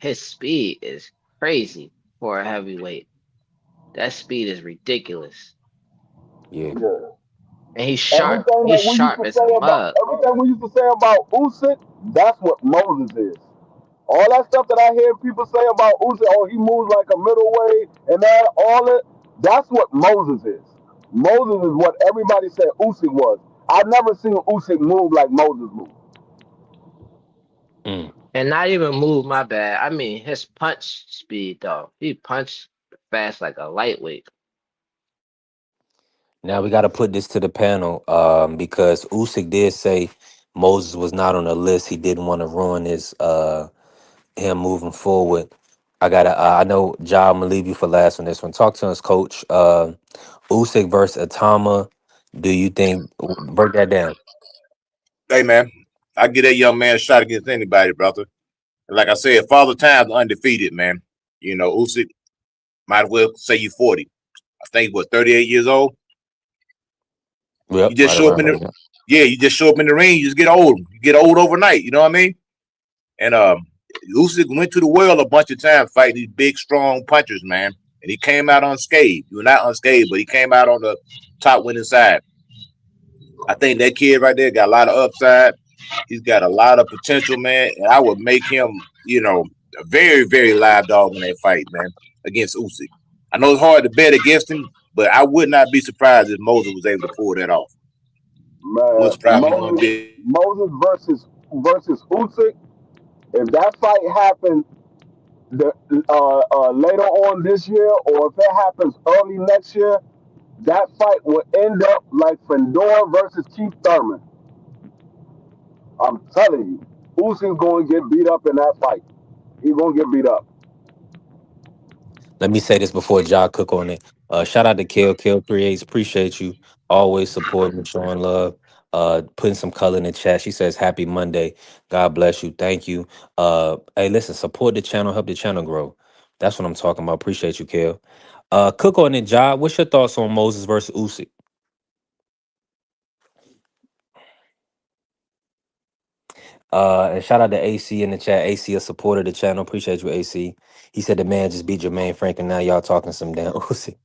Speaker 9: his speed is crazy for a heavyweight. That speed is ridiculous,
Speaker 4: Yeah.
Speaker 6: Yeah.
Speaker 9: and he's sharp.
Speaker 6: Everything
Speaker 9: He's
Speaker 6: that we used
Speaker 9: sharp
Speaker 6: to
Speaker 9: as a
Speaker 6: say about
Speaker 9: mug.
Speaker 6: everything we used to say about Usyk, that's what Moses is. All that stuff that I hear people say about Usyk, oh, he moves like a middleweight and that, all that, that's what Moses is. Moses is what everybody said Usyk was. I've never seen Usyk move like Moses moved.
Speaker 4: Mm.
Speaker 9: And not even move, my bad. I mean his punch speed though. He punched fast like a lightweight.
Speaker 4: Now we got to put this to the panel because Usyk did say Moses was not on the list. He didn't want to ruin him moving forward. I know, Ja, I'm gonna leave you for last on this one. Talk to us, Coach. Usyk versus Atama. Do you think? Break that down.
Speaker 8: Hey man, I give that young man a shot against anybody, brother. And like I said, Father Time's undefeated, man. You know, Usyk might as well say you 40. I think what 38 years old. You
Speaker 4: Yep,
Speaker 8: just
Speaker 4: right
Speaker 8: show up
Speaker 4: around
Speaker 8: in
Speaker 4: there.
Speaker 8: the
Speaker 4: Yeah.
Speaker 8: yeah, you just show up in the ring. You just get old. You get old overnight. You know what I mean? And Usyk went to the world a bunch of times fighting these big, strong punchers, man. And he came out unscathed. You were not unscathed, but he came out on the top winning side. I think that kid right there got a lot of upside. He's got a lot of potential, man. And I would make him, a very, very live dog in that fight, man, against Usyk. I know it's hard to bet against him, but I would not be surprised if Moses was able to pull that off.
Speaker 6: Man,
Speaker 8: Wouldn't surprise me one bit.
Speaker 6: Moses versus Usyk. If that fight happens later on this year, or if it happens early next year, that fight will end up like Fundora versus Keith Thurman. I'm telling you, Usyk's going to get beat up in that fight. He's going to get beat up.
Speaker 4: Let me say this before Ja cook on it. Shout out to Kill Creates. Appreciate you always supporting and showing love. Putting some color in the chat. She says happy Monday. God bless you. Thank you. Hey, listen, support the channel, help the channel grow. That's what I'm talking about. Appreciate you, Kill. Cook on it, Ja. What's your thoughts on Moses versus Usyk? And shout out to AC in the chat. AC, a supporter of the channel. Appreciate you, AC. He said the man just beat Jermaine Frank, and now y'all talking some damn Usyk.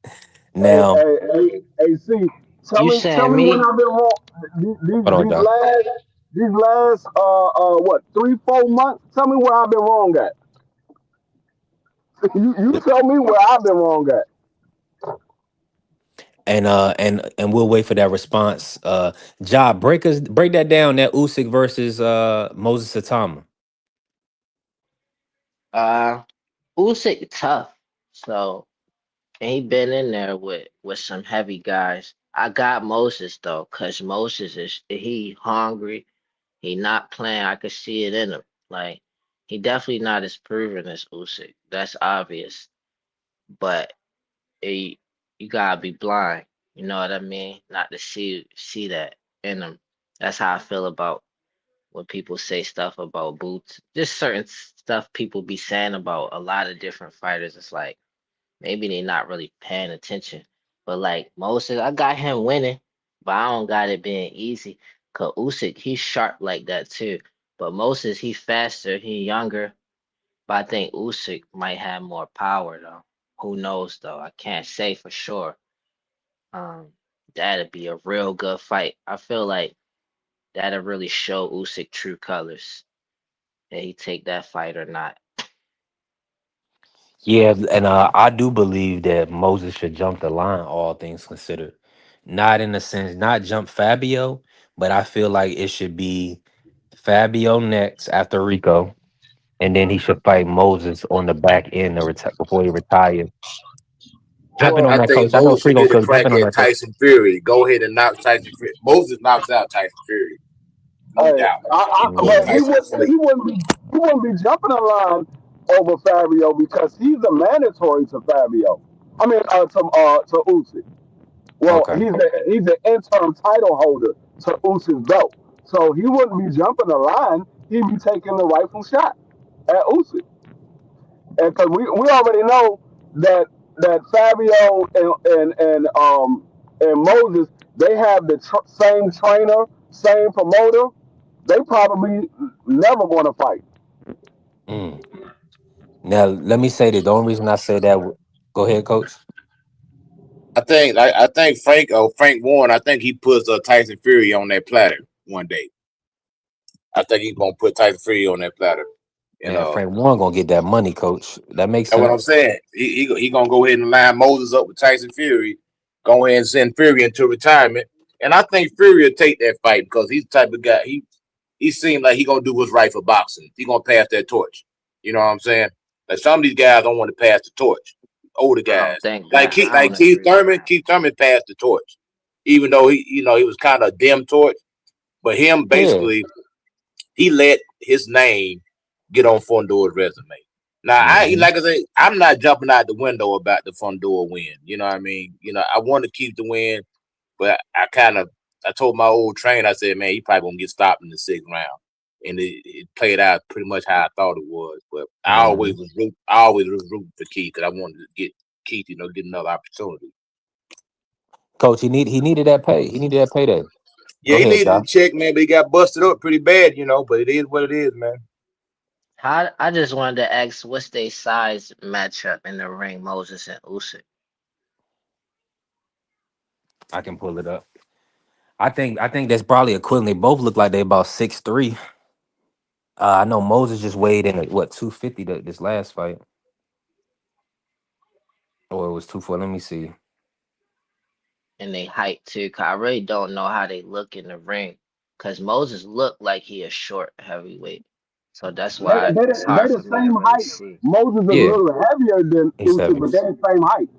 Speaker 6: Hey,
Speaker 4: Now,
Speaker 6: hey, hey, hey, see,
Speaker 9: You
Speaker 6: tell
Speaker 9: saying
Speaker 6: me when
Speaker 9: me?
Speaker 6: I've been wrong.
Speaker 4: hold on, Ja.
Speaker 6: These last, what, 3, 4 months? Tell me where I've been wrong at. You tell me where I've been wrong at.
Speaker 4: And we'll wait for that response. Ja, break that down. That Usyk versus Moses Satama.
Speaker 9: Uh, Usyk tough. So and he been in there with some heavy guys. I got Moses though, cause Moses is he hungry. He not playing. I could see it in him. Like he definitely not as proven as Usyk. That's obvious. But he, you gotta be blind. You know what I mean? Not to see that in him. That's how I feel about when people say stuff about boots. Just certain stuff people be saying about a lot of different fighters. It's like maybe they not really paying attention. But like Moses, I got him winning, but I don't got it being easy. Cause Usyk, he's sharp like that too. But Moses, he faster, he younger. But I think Usyk might have more power though. Who knows though? I can't say for sure. Um, that'd be a real good fight. I feel like that'll really show Usyk true colors. That he take that fight or not.
Speaker 4: Yeah, and I do believe that Moses should jump the line, all things considered. Not in the sense, not jump Fabio, but I feel like it should be Fabio next after Rico, and then he should fight Moses on the back end of before he retires. Jumping on
Speaker 8: I
Speaker 6: Well,
Speaker 4: that,
Speaker 8: think
Speaker 4: coach. I know
Speaker 8: Moses
Speaker 4: Free
Speaker 8: should
Speaker 4: gonna
Speaker 8: get a
Speaker 4: cook.
Speaker 8: crack
Speaker 4: Jumping on
Speaker 8: at
Speaker 4: that, coach.
Speaker 8: Tyson Fury. Go ahead and knock Tyson Fury. Moses knocks out Tyson Fury, no
Speaker 6: hey,
Speaker 8: doubt. He puts
Speaker 6: but
Speaker 4: Mhm.
Speaker 8: Tyson to sleep.
Speaker 6: he wouldn't be jumping a line over Fabio because he's a mandatory to Fabio. I mean, to Usyk. Well,
Speaker 4: Okay.
Speaker 6: he's an interim title holder to Usyk's belt, so he wouldn't be jumping the line. He'd be taking the rightful shot at Usyk, and because we already know that Fabio and Moses, they have the same trainer, same promoter. They probably never going to fight.
Speaker 4: Mm. Now let me say that the only reason I say that. Go ahead, coach.
Speaker 8: I think Frank Warren. I think he puts Tyson Fury on that platter one day. I think he's gonna put Tyson Fury on that platter. You
Speaker 4: Man,
Speaker 8: know,
Speaker 4: Frank Warren gonna get that money, coach. That makes
Speaker 8: that's what I'm
Speaker 4: sense.
Speaker 8: saying. He gonna go ahead and line Moses up with Tyson Fury. Go ahead and send Fury into retirement. And I think Fury will take that fight because he's the type of guy. He seemed like he gonna do what's right for boxing. He gonna pass that torch. You know what I'm saying? Like some of these guys don't want to pass the torch. Older
Speaker 9: I don't
Speaker 8: guys
Speaker 9: think that. I
Speaker 8: Like
Speaker 9: don't agree with that.
Speaker 8: Keith Thurman passed the torch, even though he was kind of a dim torch. But him
Speaker 4: Yeah.
Speaker 8: basically he let his name get on Fondora's resume. Now
Speaker 4: Hmm.
Speaker 8: like I say, I'm not jumping out the window about the Fundora win. You know what I mean? You know, I want to keep the win, but I told my old trainer, I said, man, he probably gonna get stopped in the 6th round. And it played out pretty much how I thought it was. But
Speaker 4: Hmm.
Speaker 8: I always was rooting for Keith because I wanted to get Keith, get another opportunity.
Speaker 4: Coach, he needed that pay. He needed that payday. Go
Speaker 8: Yeah, he
Speaker 4: ahead,
Speaker 8: needed to
Speaker 4: Doc.
Speaker 8: check, man, but he got busted up pretty bad, but it is what it is, man.
Speaker 9: How I just wanted to ask, what's their size matchup in the ring, Moses and Usyk?
Speaker 4: I can pull it up. I think that's probably equivalent. They both look like they about 6'3". I know Moses just weighed in at what 250 this last fight, or it was 240. Let me see.
Speaker 9: And they height too? 'Cause I really don't know how they look in the ring. Cause Moses looked like he a short heavyweight, so that's why it's
Speaker 6: They
Speaker 9: hard for
Speaker 6: the
Speaker 9: me to
Speaker 6: same
Speaker 9: really
Speaker 6: height.
Speaker 9: see.
Speaker 6: Moses is a
Speaker 4: Yeah,
Speaker 6: little heavier than
Speaker 4: he's
Speaker 6: Usyk,
Speaker 4: seven.
Speaker 6: but they're the same height.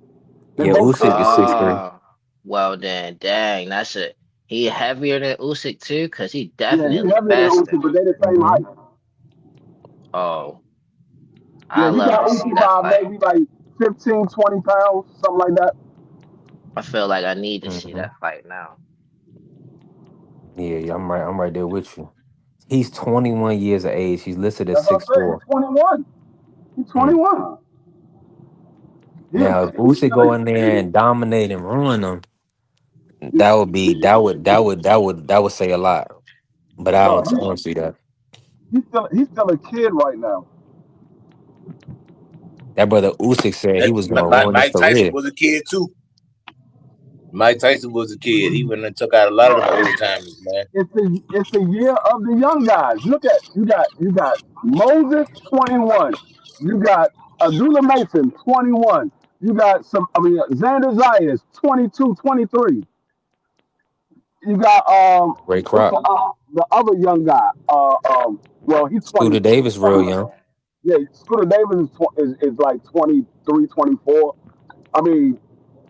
Speaker 6: They
Speaker 4: Yeah,
Speaker 6: both
Speaker 4: Usyk is
Speaker 6: 6'3".
Speaker 4: 6'3".
Speaker 9: Oh, well then, dang, that's it. He heavier than Usyk too, cause he
Speaker 6: Yeah, he's
Speaker 9: definitely
Speaker 6: heavier than
Speaker 9: faster.
Speaker 6: Usyk, but they're the same
Speaker 4: Mm-hmm.
Speaker 6: height.
Speaker 9: Oh, I
Speaker 6: Yeah, he
Speaker 9: love
Speaker 6: got
Speaker 9: to see
Speaker 6: Usyk
Speaker 9: that
Speaker 6: by
Speaker 9: fight.
Speaker 6: maybe like 15, 20 pounds, something like that.
Speaker 9: I feel like I need to see
Speaker 4: Mm-hmm.
Speaker 9: that fight now.
Speaker 4: Yeah, yeah, I'm right. I'm right there with you. He's 21 years of age. He's listed as
Speaker 6: That's what
Speaker 4: six
Speaker 6: I said.
Speaker 4: four.
Speaker 6: He's 21. He's
Speaker 4: Mm.
Speaker 6: 21.
Speaker 4: Now, if
Speaker 6: He's
Speaker 4: Usyk
Speaker 6: still
Speaker 4: go in
Speaker 6: a
Speaker 4: there
Speaker 6: kid.
Speaker 4: and dominate and ruin them,
Speaker 6: He,
Speaker 4: that would say a lot. But
Speaker 6: no,
Speaker 4: I don't see that.
Speaker 6: he's still a kid right now.
Speaker 4: That brother Usyk said he was gonna ruin his
Speaker 8: Mike Tyson
Speaker 4: career.
Speaker 8: was a kid too. Mike Tyson was a kid. He went and took out a lot of them old timers, man.
Speaker 6: It's the year of the young guys. Look at you got Moses 21. You got Abdullah Mason 21. You got Xander Zayas 22, 23. You got
Speaker 4: Ray
Speaker 6: what's
Speaker 4: Kroc.
Speaker 6: the other young guy? Well he's
Speaker 4: Scooter
Speaker 6: 20.
Speaker 4: Davis real young.
Speaker 6: Yeah, Scooter Davis is like 23, 24. I mean,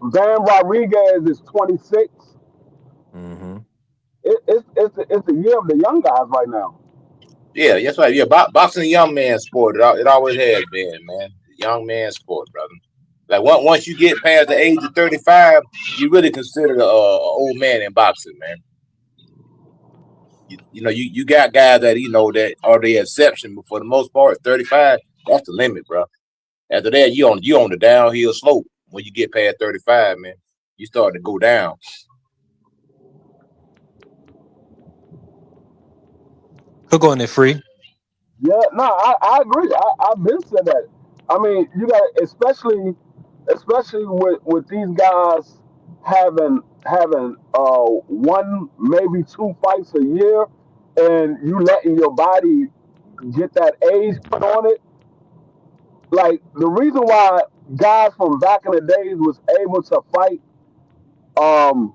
Speaker 6: Van Rodriguez is 26.
Speaker 4: Mm-hmm.
Speaker 6: It's the year of the young guys right now.
Speaker 8: Yeah, that's right. Yeah, boxing a young man sport. It always has been, man. Young man sport, brother. Like once you get past the age of 35, you really consider a old man in boxing, man. You got guys that that are the exception, but for the most part, 35, that's the limit, bro. After that, you on the downhill slope. When you get past 35, man, you start to go down.
Speaker 4: Cook on it free.
Speaker 6: Yeah, no, I agree. I've been said that. I mean, you got especially with these guys having one maybe two fights a year, and you letting your body get that age put on it. Like the reason why guys from back in the days was able to fight um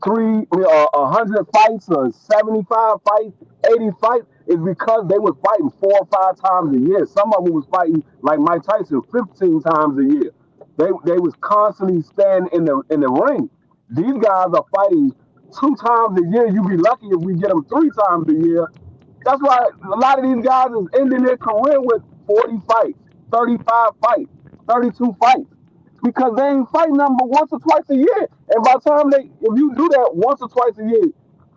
Speaker 6: 100 fights or 75 fights, 80 fights is because they was fighting 4 or 5 times a year. Some of them was fighting like Mike Tyson 15 times a year. They was constantly standing in the ring. These guys are fighting 2 times a year. You be lucky if we get them 3 times a year. That's why a lot of these guys is ending their career with 40 fights, 35 fights, 32 fights because they ain't fighting nothing but once or twice a year. And by the time if you do that once or twice a year,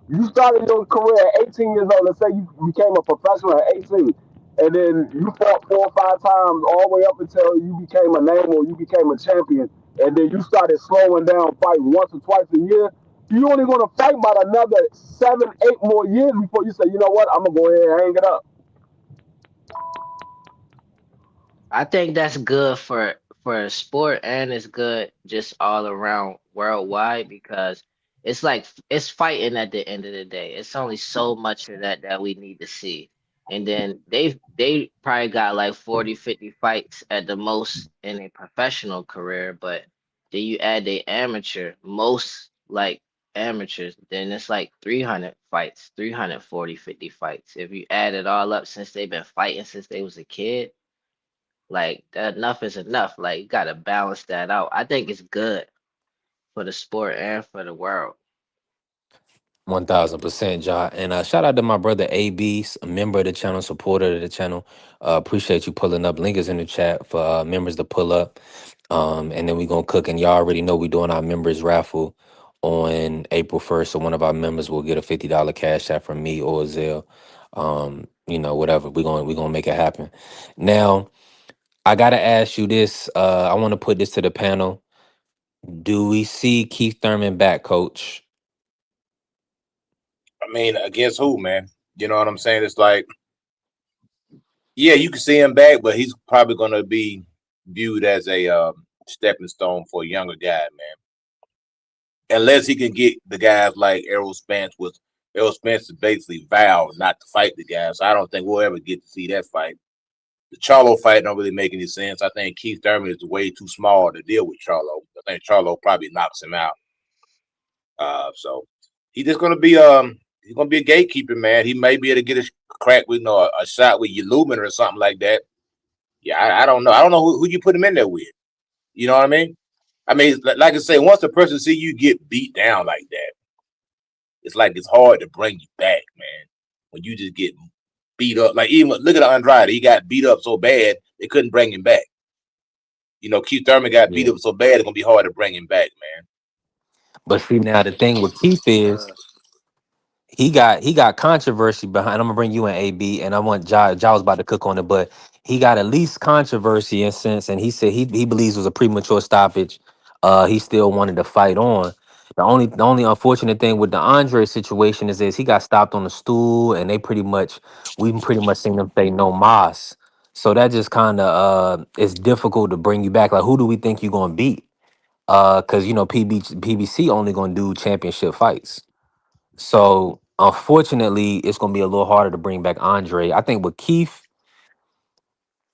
Speaker 6: you started your career at 18 years old. Let's say you became a professional at 18, and then you fought 4 or 5 times all the way up until you became a name or you became a champion, and then you started slowing down, fighting once or twice a year. You only going to fight about another 7, 8 more years before you say, you know what, I'm gonna go ahead and hang it up.
Speaker 9: I think that's good for a sport and it's good just all around worldwide because it's like it's fighting at the end of the day. It's only so much of that that we need to see. And then they probably got like 40, 50 fights at the most in a professional career, but then you add the amateur, most like amateurs, then it's like 300 fights, 340, 50 fights. If you add it all up since they've been fighting since they was a kid, like that enough is enough. Like you gotta balance that out. I think it's good for the sport and for the world.
Speaker 4: 1000%, Ja. And shout out to my brother AB, a member of the channel, supporter of the channel. Appreciate you pulling up. Link is in the chat for members to pull up. And then we gonna cook. And y'all already know we doing our members raffle on April 1st. So one of our members will get a $50 cash app from me or Zelle. Whatever. We gonna make it happen. Now, I gotta ask you this. I want to put this to the panel. Do we see Keith Thurman back, coach?
Speaker 8: I mean, against who, man? You know what I'm saying? It's like, yeah, you can see him back, but he's probably going to be viewed as a stepping stone for a younger guy, man. Unless he can get the guys like Errol Spence with Errol Spence is basically vowed not to fight the guys. So I don't think we'll ever get to see that fight. The Charlo fight don't really make any sense. I think Keith Thurman is way too small to deal with Charlo. I think Charlo probably knocks him out. So he's just gonna be he's gonna be a gatekeeper, man. He may be able to get a crack with a shot with Yuluman or something like that. Yeah, I don't know. I don't know who you put him in there with. You know what I mean? I mean, like I say, once a person see you get beat down like that, it's like it's hard to bring you back, man. When you just get beat up, like even look at Andrade, he got beat up so bad they couldn't bring him back. You know, Keith Thurman got beat
Speaker 4: Yeah.
Speaker 8: up so bad it's gonna be hard to bring him back, man.
Speaker 4: But see, now the thing with Keith is he got controversy behind. I'm gonna bring you in AB, and I want Ja was about to cook on it, but he got at least controversy in sense, and he said he believes it was a premature stoppage. He still wanted to fight on. The only unfortunate thing with the Andre situation is he got stopped on the stool, and we pretty much seen them say no mas. So that just kind of it's difficult to bring you back. Like, who do we think you're gonna beat? Because PBC only gonna do championship fights. So unfortunately, it's gonna be a little harder to bring back Andre. I think with Keith,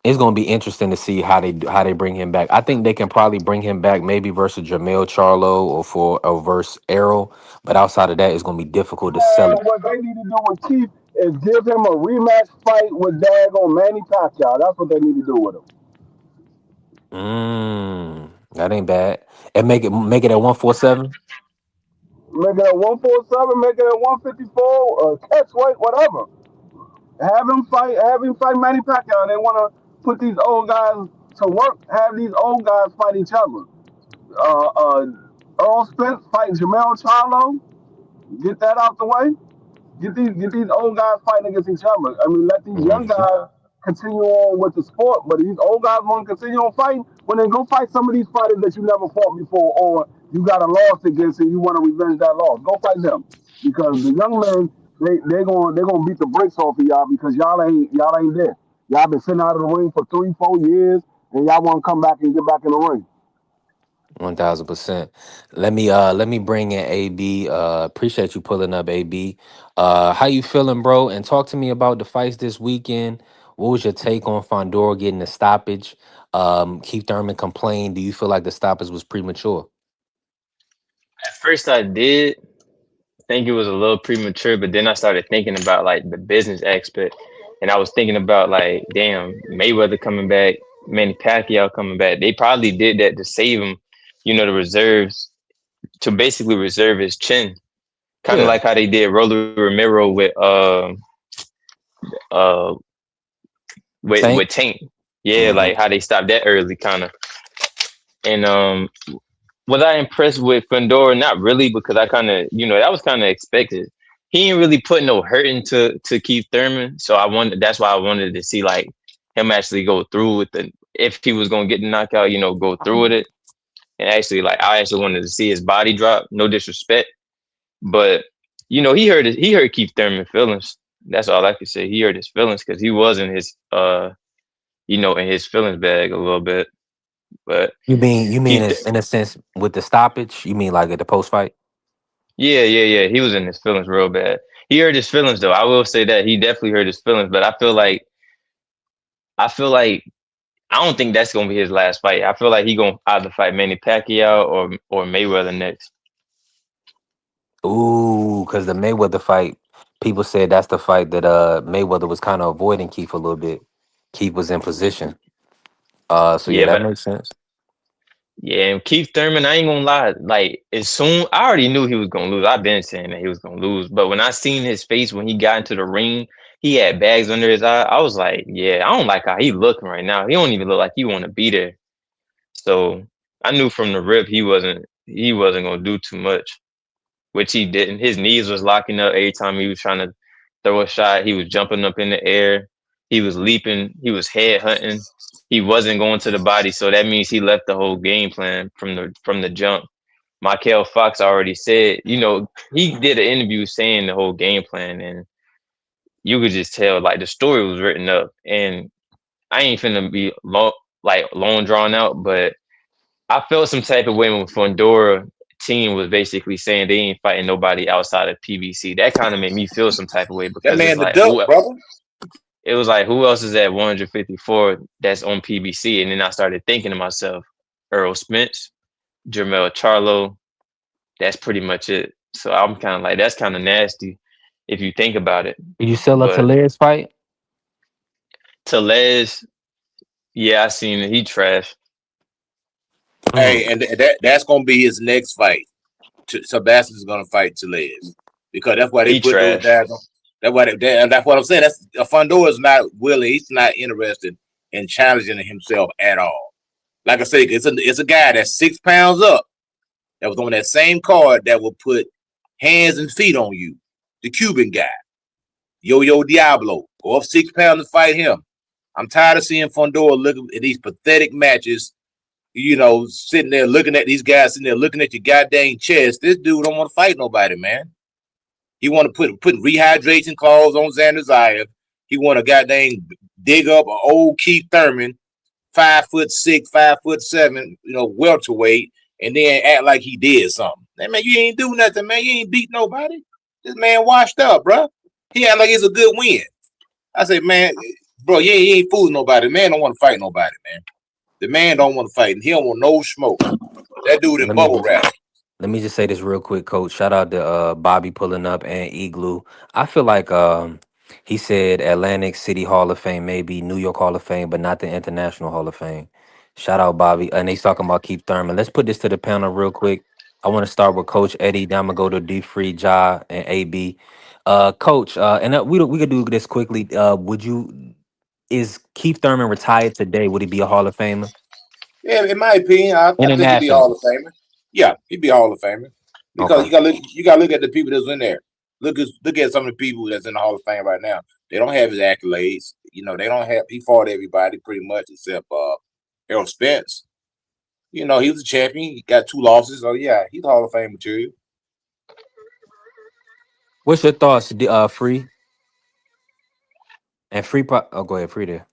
Speaker 4: it's gonna be interesting to see how they bring him back. I think they can probably bring him back maybe versus Jamel Charlo or versus Errol, but outside of that, it's gonna be difficult to sell
Speaker 6: Man,
Speaker 4: it.
Speaker 6: what they need to do with Keith is give him a rematch fight with Dagon Manny Pacquiao. That's what they need to do with him.
Speaker 4: That ain't bad. And make it at 147.
Speaker 6: Make it a 147, make it a 154, catch weight, whatever. Have him fight Manny Pacquiao. They want to put these old guys to work. Have these old guys fight each other. Uh, uh, Earl Spence fight Jamel Charlo. Get that out the way. Get these old guys fighting against each other. I mean, let these young
Speaker 4: Mhm.
Speaker 6: guys continue on with the sport, but these old guys want to continue on fighting. When they go fight some of these fighters that you never fought before, or you got a loss against and you want to revenge that loss, go fight them because the young men they're gonna beat the brakes off of y'all because y'all ain't there. Y'all been sitting out of the ring for 3, 4 years, and y'all want to come back and get back in the ring.
Speaker 4: 1000%. Let me bring in AB. Appreciate you pulling up, AB. How you feeling, bro? And talk to me about the fights this weekend. What was your take on Fundora getting the stoppage? Keith Thurman complained. Do you feel like the stoppage was premature?
Speaker 10: At first, I did, think it was a little premature, but then I started thinking about like the business aspect, and I was thinking about like, damn, Mayweather coming back, Manny Pacquiao coming back. They probably did that to save him, the reserves to basically reserve his chin, kind of
Speaker 1: Yeah.
Speaker 10: like how they did Rolly Romero uh with
Speaker 1: Tank.
Speaker 10: Tank. Yeah,
Speaker 1: Hmm.
Speaker 10: like how they stopped that early, kind of. And was I impressed with Fundora? Not really, because I kind of, that was kind of expected. He ain't really put no hurt into Keith Thurman, so I wanted. That's why I wanted to see like him actually go through with the if he was gonna get the knockout, go through with it. And actually, like I actually wanted to see his body drop. No disrespect, but he hurt Keith Thurman feelings. That's all I could say. He hurt his feelings because he was in his in his feelings bag a little bit. But
Speaker 4: You mean
Speaker 10: Keith,
Speaker 4: in a sense with the stoppage? You mean like at the post fight?
Speaker 10: yeah, yeah, yeah. He was in his feelings real bad. He hurt his feelings though. I will say that he definitely hurt his feelings. But I feel like I don't think that's gonna be his last fight. I feel like he gonna either fight Manny Pacquiao or Mayweather next.
Speaker 4: Ooh, because the Mayweather fight, people said that's the fight that Mayweather was kind of avoiding Keith a little bit. Keith was in position. So yeah,
Speaker 10: Yeah,
Speaker 4: that
Speaker 10: but
Speaker 4: makes sense.
Speaker 10: yeah, and Keith Thurman, I ain't gonna lie. Like as soon I already knew he was gonna lose. I've been saying that he was gonna lose. But when I seen his face when he got into the ring, he had bags under his eye. I was like, yeah, I don't like how he looking right now. He don't even look like he want to be there. So I knew from the rip he wasn't gonna do too much, which he didn't. His knees was locking up every time he was trying to throw a shot. He was jumping up in the air. He was leaping. He was head hunting. He wasn't going to the body, so that means he left the whole game plan from the jump. Michael Fox already said, he did an interview saying the whole game plan, and you could just tell like the story was written up. And I ain't finna be long drawn out, but I felt some type of way when Fundora team was basically saying they ain't fighting nobody outside of PBC. That kind of made me feel some type of way
Speaker 8: That
Speaker 10: because it's
Speaker 8: man the
Speaker 10: like
Speaker 8: duck, brother.
Speaker 10: it was like who else is at 154 that's on PBC? And then I started thinking to myself, Earl Spence, Jermel Charlo, that's pretty much it. So I'm kind of like that's kind of nasty if you think about it.
Speaker 4: Did you sell a
Speaker 10: But
Speaker 4: Tellez fight?
Speaker 10: Telez, yeah, I seen it. He trash.
Speaker 4: Mm.
Speaker 8: Hey, and that's gonna be his next fight. Sebastian's gonna fight Tellez because that's why they
Speaker 10: He
Speaker 8: put those
Speaker 10: trash.
Speaker 8: guys on. That's why and that's what I'm saying. That's Fundora is not willing. He's not interested in challenging himself at all. Like I say, it's a guy that's 6 pounds up that was on that same card that will put hands and feet on you. The Cuban guy, Yo Diablo, go up 6 pounds to fight him. I'm tired of seeing Fundora looking at these pathetic matches. Sitting there looking at these guys, sitting there looking at your goddamn chest. This dude don't want to fight nobody, man. He want to put rehydration clause on Xander Zayas. He want to goddamn dig up an old Keith Thurman, 5'6", 5'7", welterweight, and then act like he did something. Hey, man, you ain't do nothing, man. You ain't beat nobody. This man washed up, bro. He act like it's a good win. I say, man, bro, you ain't fooling nobody. The man don't want to fight nobody, man. The man don't want to fight, and he don't want no smoke. That dude in
Speaker 4: Let me
Speaker 8: bubble
Speaker 4: just
Speaker 8: wrap.
Speaker 4: let me just say this real quick, Coach. Shout out to Bobby pulling up and Igloo. I feel like he said Atlantic City Hall of Fame, maybe New York Hall of Fame, but not the International Hall of Fame. Shout out Bobby. And he's talking about Keith Thurman. Let's put this to the panel real quick. I want to start with Coach Eddie. Then I'm gonna go to D Free, Ja, and AB. Coach, and we could do this quickly. Is Keith Thurman retired today? Would he be a Hall of Famer?
Speaker 8: Yeah, in my opinion, I think he'd be a
Speaker 4: International.
Speaker 8: Hall of Famer. Yeah, he'd be a Hall of Famer because
Speaker 4: Okay.
Speaker 8: you gotta look at the people that's in there. Look at some of the people that's in the Hall of Fame right now. They don't have his accolades. They don't have. He fought everybody pretty much except Errol Spence. He was a champion. He got 2 losses. So yeah, he's Hall of Fame material.
Speaker 4: What's your thoughts, Free? And Free, oh, go ahead, Free there.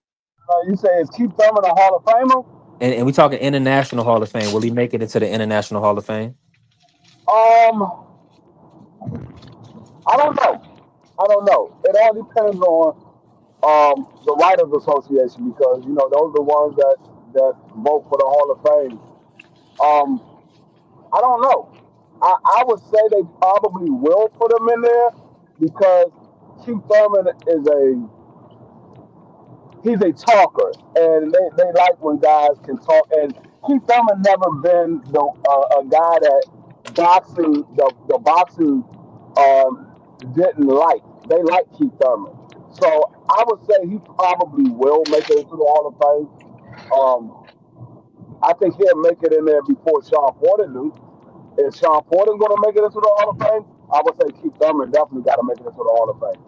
Speaker 6: You say is Keith Thurman a Hall of Famer?
Speaker 4: And we talking International Hall of Fame. Will he make it into the International Hall of Fame?
Speaker 6: Um, I don't know. I don't know. It all depends on the Writers Association because those are the ones that vote for the Hall of Fame. Um, I don't know. I would say they probably will put him in there because Keith Thurman is a he's a talker, and they like when guys can talk. And Keith Thurman never been a guy that the boxing didn't like. They like Keith Thurman, so I would say he probably will make it into the Hall of Fame. I think he'll make it in there before Sean Porter do. Is Sean Porter going to make it into the Hall of Fame? I would say Keith Thurman definitely got to make it into the Hall of Fame.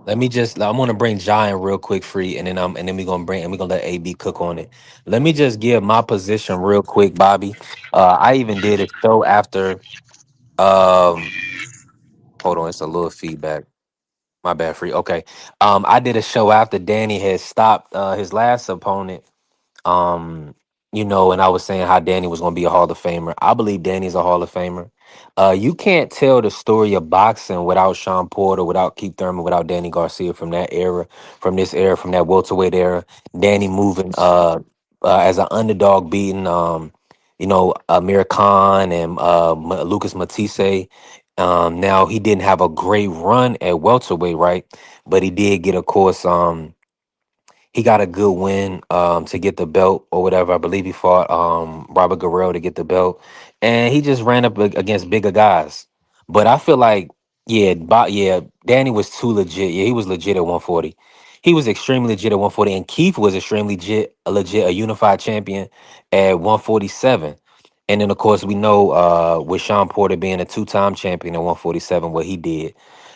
Speaker 4: Let me just I'm gonna bring Giant real quick free and then we're gonna let AB cook on it. Let me just give my position real quick, Bobby. I even did a show after um hold on, it's a little feedback. My bad, free. Okay. I did a show after Danny had stopped his last opponent. Um, and I was saying how Danny was going to be a Hall of Famer. I believe Danny's a Hall of Famer. You can't tell the story of boxing without Sean Porter, without Keith Thurman, without Danny Garcia from that era, from this era, from that welterweight era. Danny moving as an underdog, beating Amir Khan and Lucas Matisse. Now he didn't have a great run at welterweight, right? But he did get, of course. He got a good win to get the belt or whatever. I believe he fought Robert Guerrero to get the belt, and he just ran up against bigger guys. But I feel like, yeah, Danny was too legit. Yeah, he was legit at 140. He was extremely legit at 140, and Keith was extremely legit, a unified champion at 147. And then, of course, we know with Sean Porter being a two-time champion at 147, what he did.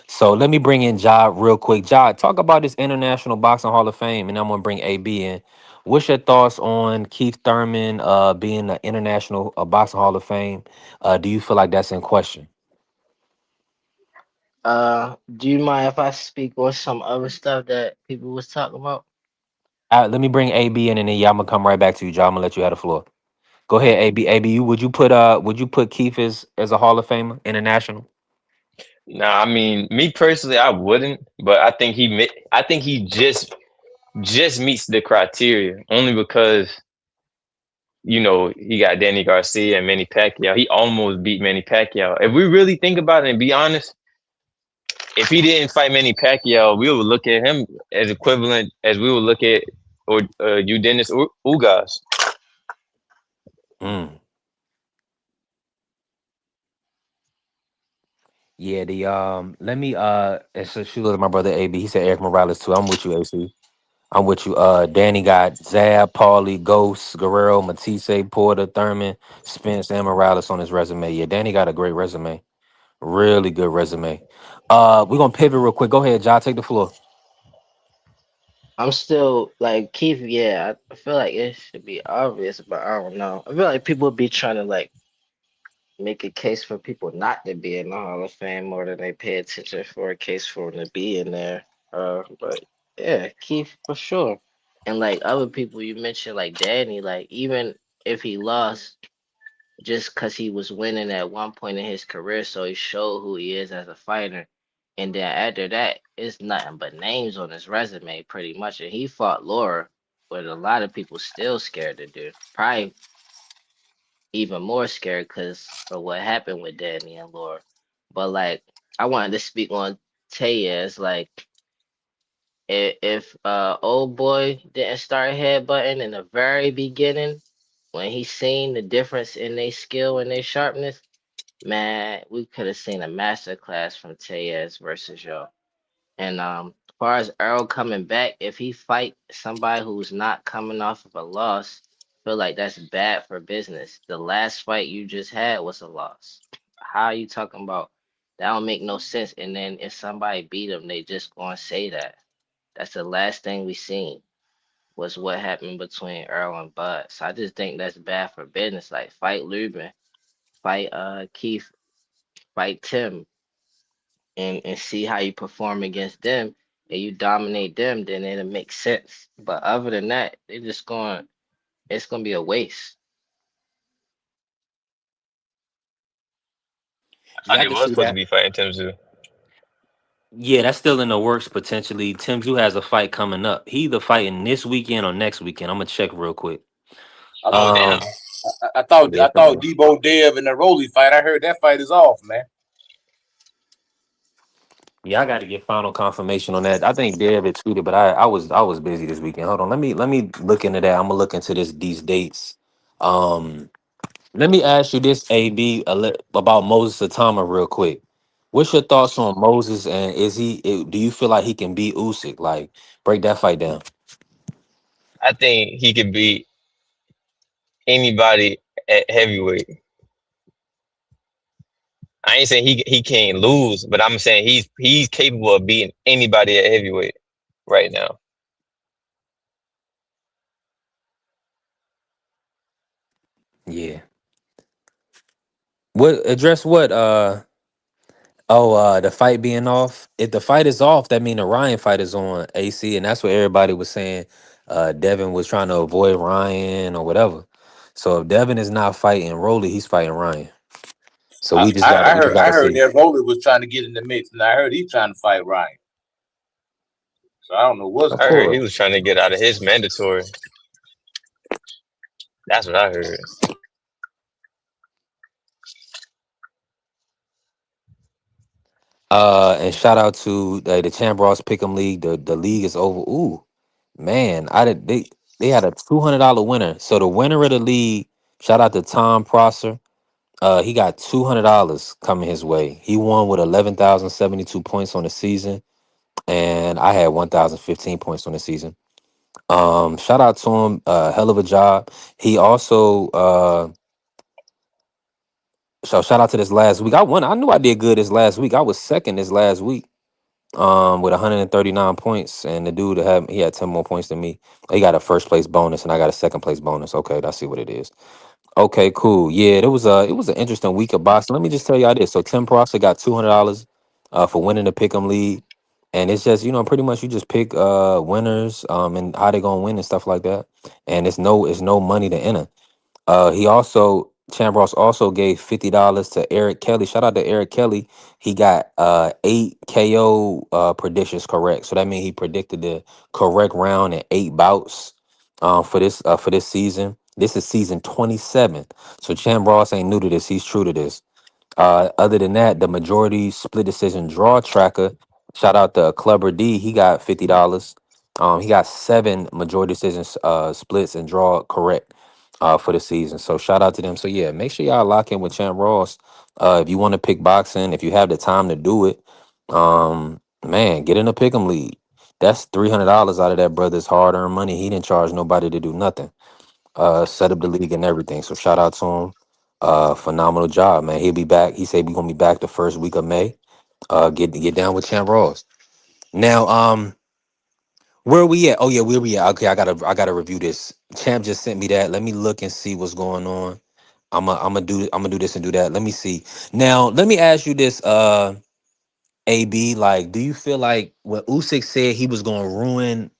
Speaker 4: So let me bring in Jod real quick. Jod, talk about this International Boxing Hall of Fame, and I'm gonna bring AB in. What's your thoughts on Keith Thurman being the International Boxing Hall of Fame? Do you feel like that's in question?
Speaker 9: Do you mind if I speak on some other stuff that people was talking about?
Speaker 4: Let me bring AB in, and then I'm gonna come right back to you, Jod. I'm gonna let you have the floor. Go ahead, AB. AB, would you put Keith as a Hall of Famer, international?
Speaker 10: Nah, I mean, me personally, I wouldn't, but I think he just meets the criteria only because he got Danny Garcia and Manny Pacquiao. He almost beat Manny Pacquiao. If we really think about it and be honest, if he didn't fight Manny Pacquiao, we would look at him as equivalent as we would look at or Dennis Ugas.
Speaker 4: Mm. Yeah, the let me it's a shoot my brother AB. He said Eric Morales too. I'm with you, AC. I'm with you. Danny got Zab, Paulie, Ghost, Guerrero, Matisse, Porter, Thurman, Spence, and Morales on his resume. Yeah, Danny got a great resume. Really good resume. We're gonna pivot real quick. Go ahead, John. Take the floor.
Speaker 9: I'm still like Keith. Yeah, I feel like it should be obvious, but I don't know. I feel like people be trying to like make a case for people not to be in the Hall of Fame more than they pay attention for a case for them to be in there. But yeah, Keith for sure. And like other people you mentioned, like Danny, like even if he lost, just because he was winning at one point in his career, so he showed who he is as a fighter. And then after that, it's nothing but names on his resume, pretty much. And he fought Laura, what a lot of people still scared to do. Probably even more scared because of what happened with Danny and Laura. But like, I wanted to speak on Tellez. Like, if old boy didn't start headbutting in the very beginning, when he seen the difference in their skill and their sharpness, man, we could have seen a master class from Tellez versus y'all. And as far as Earl coming back, if he fight somebody who's not coming off of a loss, I feel like that's bad for business. The last fight you just had was a loss. How are you talking about? That don't make no sense. And then if somebody beat him, they just gonna say that. That's the last thing we seen was what happened between Earl and Bud. So I just think that's bad for business. Like fight Lubin, fight Keith, fight Tim, and see how you perform against them and you dominate them, then it'll make sense. But other than that, they're just going it's gonna be a waste.
Speaker 10: I
Speaker 4: Yeah,
Speaker 10: thought
Speaker 4: I
Speaker 10: he
Speaker 4: can
Speaker 10: was
Speaker 4: see
Speaker 10: supposed to
Speaker 4: that.
Speaker 10: be fighting Tim Tszyu.
Speaker 4: Yeah, that's still in the works potentially. Tim Zoo has a fight coming up. He either fighting this weekend or next weekend. I'm gonna check real quick.
Speaker 10: Oh
Speaker 4: Um,
Speaker 10: damn.
Speaker 4: Yeah,
Speaker 8: I
Speaker 4: for
Speaker 8: thought
Speaker 4: real.
Speaker 8: Debo Dev in the Rolly fight. I heard that fight is off, man.
Speaker 4: Yeah, I got to get final confirmation on that. I think David tweeted, but I was busy this weekend. Hold on, let me look into that. I'm gonna look into these dates. Um, Let me ask you this, AB, about Moses Atama real quick. What's your thoughts on Moses, and do you feel like he can beat Usyk? Like, break that fight down.
Speaker 10: I think he could beat anybody at heavyweight. I ain't saying he can't lose, but I'm saying he's capable of beating anybody at heavyweight right now.
Speaker 4: Yeah. What address? What? The fight being off. If the fight is off, that mean the Ryan fight is on AC, and that's what everybody was saying. Devin was trying to avoid Ryan or whatever. So if Devin is not fighting Rolly, he's fighting Ryan. So we just
Speaker 8: I
Speaker 4: gotta
Speaker 8: heard
Speaker 4: see.
Speaker 8: that Rolly was trying to get in the mix, and I heard he trying to fight Ryan. So I don't know what's
Speaker 4: Of
Speaker 10: I
Speaker 8: going
Speaker 10: heard
Speaker 4: course.
Speaker 10: he
Speaker 8: on.
Speaker 10: was trying to get out of his mandatory. That's what I heard.
Speaker 4: And shout out to the Champ Ross Pick'em League. The league is over. Ooh, man, they had a $200 winner. So the winner of the league, shout out to Tom Prosser. He got $200 coming his way. He won with 11,072 points on the season, and I had 1,015 points on the season. Shout out to him. Hell of a job. He also so shout out to this last week. I won. I knew I did good this last week. I was second this last week. With 139 points, and the dude he had 10 more points than me. He got a first place bonus, and I got a second place bonus. Okay, I see what it is. Okay, cool. Yeah, it was an interesting week of boxing. Let me just tell y'all this. So Tim Prosser got $200 for winning the Pick'em League, and it's just pretty much you just pick winners and how they gonna win and stuff like that, and it's no money to enter. He also Champ Ross also gave $50 to Eric Kelly. Shout out to Eric Kelly. He got 8 KO predictions correct. So that means he predicted the correct round in 8 bouts for this season. This is season 27. So Champ Ross ain't new to this. He's true to this. Other than that, the majority split decision draw tracker. Shout out to Clubber D. He got $50. He got 7 majority decisions splits and draw correct for the season. So shout out to them. So yeah, make sure y'all lock in with Champ Ross. If you want to pick boxing, if you have the time to do it, man, get in a pick'em league. That's $300 out of that brother's hard earned money. He didn't charge nobody to do nothing. Set up the league and everything. So shout out to him. Phenomenal job, man. He'll be back. He said we're gonna be back the first week of May. Get down with Champ Ross. Now, where are we at? Oh yeah, where we at? Okay, I gotta review this. Champ just sent me that. Let me look and see what's going on. I'm gonna do this and do that. Let me see. Now, let me ask you this, AB. Like, do you feel like when Usyk said he was gonna ruin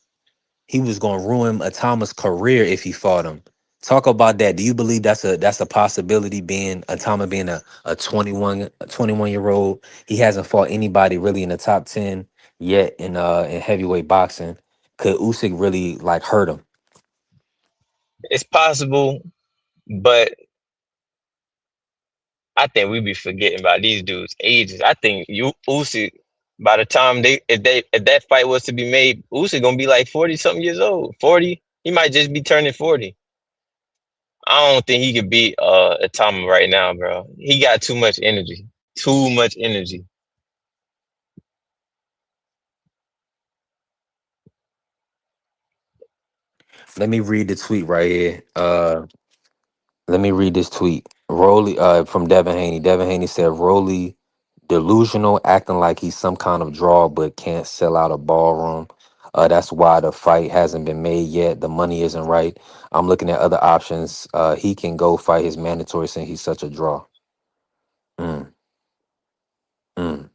Speaker 4: Atama's career if he fought him? Talk about that. Do you believe that's a possibility, being Atama being a 21 year old? He hasn't fought anybody really in the top 10 yet in heavyweight boxing. Could Usyk really like hurt him?
Speaker 10: It's possible, but I think we be forgetting about these dudes' ages. I think you Usyk, by the time if that fight was to be made, Usyk gonna be like 40 something years old. 40. He might just be turning 40. I don't think he could beat Atama right now, bro. He got too much energy. Too much energy.
Speaker 4: Let me read the tweet right here. Let me read this tweet. Rolly from Devin Haney. Devin Haney said Rolly delusional, acting like he's some kind of draw but can't sell out a ballroom. That's why the fight hasn't been made yet. The money isn't right. I'm looking at other options. He can go fight his mandatory since he's such a draw. Mm, mm.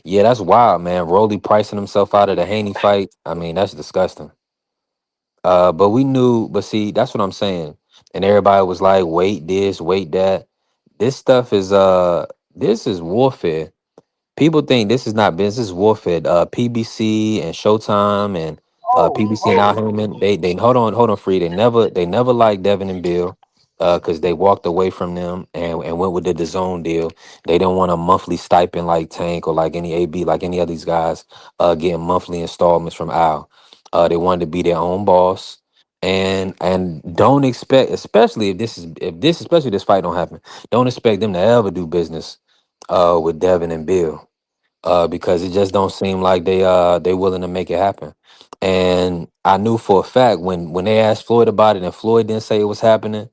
Speaker 4: Yeah, that's wild, man. Rolly pricing himself out of the Haney fight. I mean, that's disgusting. But we knew, but see, that's what I'm saying. And everybody was like, wait this, wait that. This stuff is this is warfare. People think this is not business, this is warfare. PBC and Showtime and
Speaker 6: Oh,
Speaker 4: PBC and Al
Speaker 6: oh,
Speaker 4: Heyman, they hold on, free. They never liked Devin and Bill. because they walked away from them and went with the DAZN deal. They didn't want a monthly stipend like Tank or like any AB, like any of these guys, getting monthly installments from Al. They wanted to be their own boss. And don't expect, especially if this especially this fight don't happen, don't expect them to ever do business with Devin and Bill. Because it just don't seem like they willing to make it happen. And I knew for a fact when they asked Floyd about it and Floyd didn't say it was happening,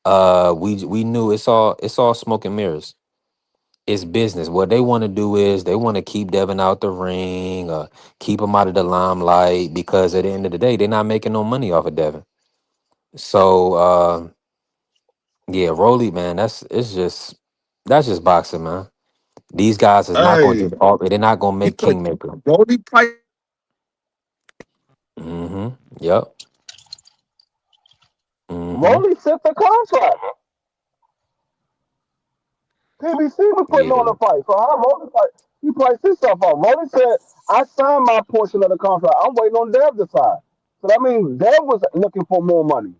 Speaker 4: we knew it's all smoke and mirrors. It's business. What they want to do is they want to keep Devin out the ring, keep him out of the limelight, because at the end of the day, they're not making no money off of Devin. So yeah, Rolly, man, that's just boxing, man. These guys is not going to
Speaker 8: Hey,
Speaker 4: just all, they're not going to
Speaker 8: he
Speaker 4: make
Speaker 8: put
Speaker 4: Kingmaker.
Speaker 8: Brody Price.
Speaker 4: Mm-hmm. Yep. Mm-hmm.
Speaker 6: Rolly sent the contract. PBC was putting on
Speaker 4: Yeah.
Speaker 6: the fight. So how Rolly fight? He priced himself out. Rolly said, I signed my portion of the contract. I'm waiting on Dev to sign. So that means Dev was looking for more money.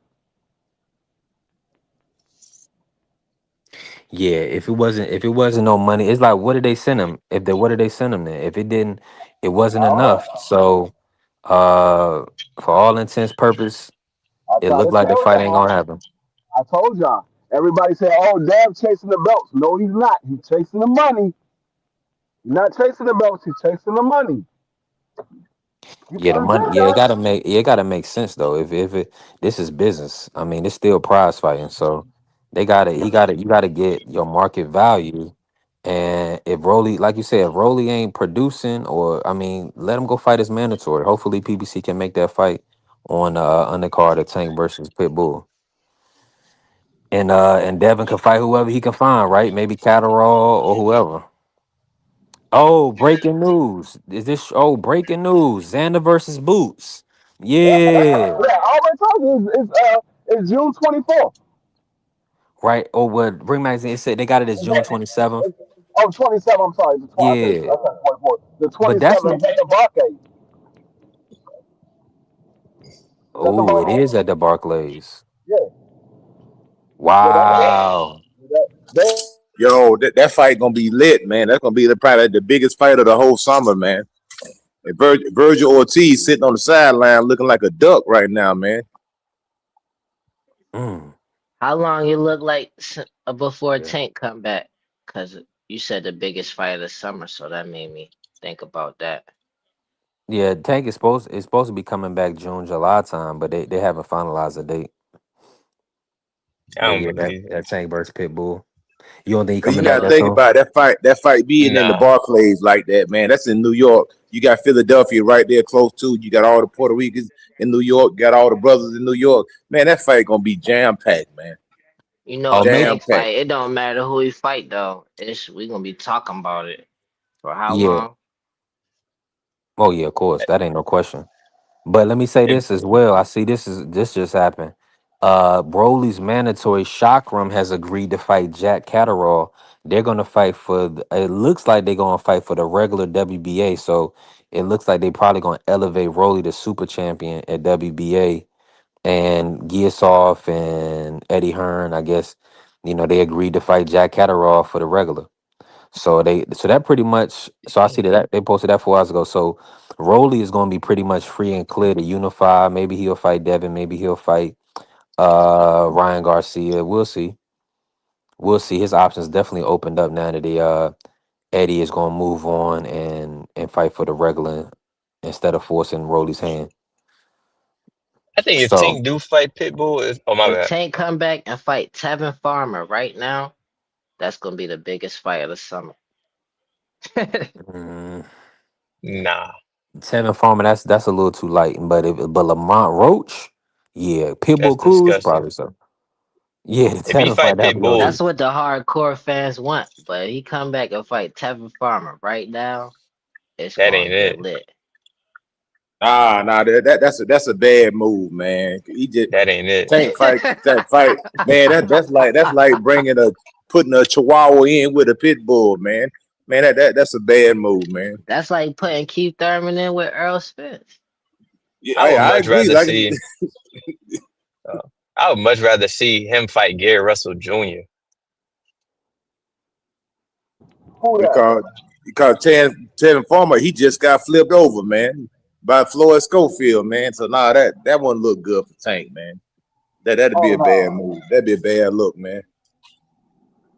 Speaker 4: Yeah. If it wasn't no money, it's like what did they send him? What did they send him then? If it didn't, it wasn't enough. So for all intents purpose,
Speaker 6: I
Speaker 4: it
Speaker 6: tried
Speaker 4: looked
Speaker 6: to
Speaker 4: like the
Speaker 6: tell
Speaker 4: fight ain't
Speaker 6: y'all.
Speaker 4: gonna happen.
Speaker 6: I told y'all. Everybody said, oh, Dev chasing the belts. No, he's not. He's chasing the money. He's not chasing the belts. He's chasing the money. You
Speaker 4: Yeah,
Speaker 6: put
Speaker 4: the
Speaker 6: his
Speaker 4: money.
Speaker 6: head
Speaker 4: Yeah,
Speaker 6: down.
Speaker 4: it gotta make sense though. If it this is business. I mean, it's still prize fighting. So you gotta get your market value. And if Rolly, like you said, if Rolly ain't producing, or I mean, let him go fight his mandatory. Hopefully, PBC can make that fight on undercard of Tank versus Pitbull. And Devin can fight whoever he can find, right? Maybe Catterall or whoever. Oh, breaking news. Breaking news. Xander versus Boots. Yeah.
Speaker 6: Yeah, I already told you it's June 24th.
Speaker 4: Right. Oh, what Ring Magazine, it said they got it as June 27th.
Speaker 6: Oh, 27. I'm sorry.
Speaker 4: Yeah.
Speaker 6: I said 24. The
Speaker 4: But that's
Speaker 6: 27th at the Barcade. It's at the
Speaker 4: it
Speaker 6: Barcade.
Speaker 4: is at the Barclays.
Speaker 6: Yeah. Yeah,
Speaker 4: Wow.
Speaker 6: they,
Speaker 8: Yo, that fight gonna be lit, man. That's gonna be probably the biggest fight of the whole summer, man. And Virgil Ortiz sitting on the sideline looking like a duck right now, man.
Speaker 4: Mm.
Speaker 9: How long you look like before
Speaker 4: Yeah.
Speaker 9: Tank come back? Cause you said the biggest fight of the summer, so that made me think about that.
Speaker 4: Yeah, Tank is supposed to be coming back June, July time, but they haven't finalized a date.
Speaker 10: I
Speaker 4: But
Speaker 10: don't
Speaker 4: yeah,
Speaker 10: believe it.
Speaker 4: that Tank versus Pitbull. You don't think he
Speaker 8: But you
Speaker 4: coming back
Speaker 8: gotta
Speaker 4: that
Speaker 8: think
Speaker 9: No,
Speaker 4: soon?
Speaker 8: about it, that fight being in the
Speaker 10: Nah,
Speaker 8: Barclays like that, man. That's in New York. You got Philadelphia right there close to. You got all the Puerto Ricans in New York. Got all the brothers in New York. Man, that fight gonna be jam packed, man.
Speaker 9: you know
Speaker 4: Oh,
Speaker 8: Jam
Speaker 9: Tank
Speaker 4: maybe.
Speaker 8: packed.
Speaker 9: fight. It don't matter who he fight though. We gonna be talking about it for how
Speaker 4: Yeah.
Speaker 9: long?
Speaker 4: Oh yeah, of course. That ain't no question. But let me say
Speaker 10: if
Speaker 4: this as well. I see this just happened. Broly's mandatory Chakram has agreed to fight Jack Catterall. They're gonna fight it looks like they're gonna fight for the regular WBA. So it looks like they probably gonna elevate Broly to super champion at WBA, and Giasoff and Eddie Hearn, I guess, they agreed to fight Jack Catterall for the regular. So that pretty much, so I see that they posted that 4 hours ago. So Rolly is going to be pretty much free and clear to unify. Maybe he'll fight Devin. Maybe he'll fight Ryan Garcia. We'll see. We'll see. His options definitely opened up now that Eddie is going to move on and fight for the regular instead of forcing Rolly's hand.
Speaker 10: I think if
Speaker 4: So
Speaker 10: Tank do fight Pitbull, is oh my
Speaker 9: If
Speaker 10: bad.
Speaker 9: Tank come back and fight Tevin Farmer right now, that's gonna be the biggest fight of the summer.
Speaker 4: mm,
Speaker 10: Nah,
Speaker 4: Tevin Farmer, that's a little too light. But Lamont Roach, yeah,
Speaker 10: that's
Speaker 4: Pitbull Cruz
Speaker 10: disgusting.
Speaker 4: probably so. Yeah, the
Speaker 10: If he
Speaker 4: Tevin fight
Speaker 10: fight
Speaker 4: that'd be OD.
Speaker 9: That's
Speaker 10: Pitbull,
Speaker 9: what the hardcore fans want. But he come back and fight Tevin Farmer right now, it's
Speaker 10: that
Speaker 9: gonna
Speaker 10: ain't
Speaker 9: get
Speaker 10: it.
Speaker 9: lit.
Speaker 8: Nah, that's a bad move, man. He just
Speaker 10: That ain't it.
Speaker 8: Tank fight, man. That's like putting a Chihuahua in with a pit bull, man. Man, that's a bad move, man.
Speaker 9: That's like putting Keith Thurman in with Earl Spence.
Speaker 8: Yeah,
Speaker 10: I would
Speaker 8: I
Speaker 10: much
Speaker 8: agree.
Speaker 10: rather
Speaker 8: Like
Speaker 10: see. I would much rather see him fight Gary Russell Jr.
Speaker 6: Who that?
Speaker 8: because Tevin Farmer, he just got flipped over, man, by Floyd Schofield, man. So nah, that wouldn't look good for Tank, man. That'd be
Speaker 6: Oh
Speaker 8: a bad
Speaker 6: no,
Speaker 8: move. That'd be a bad look, man.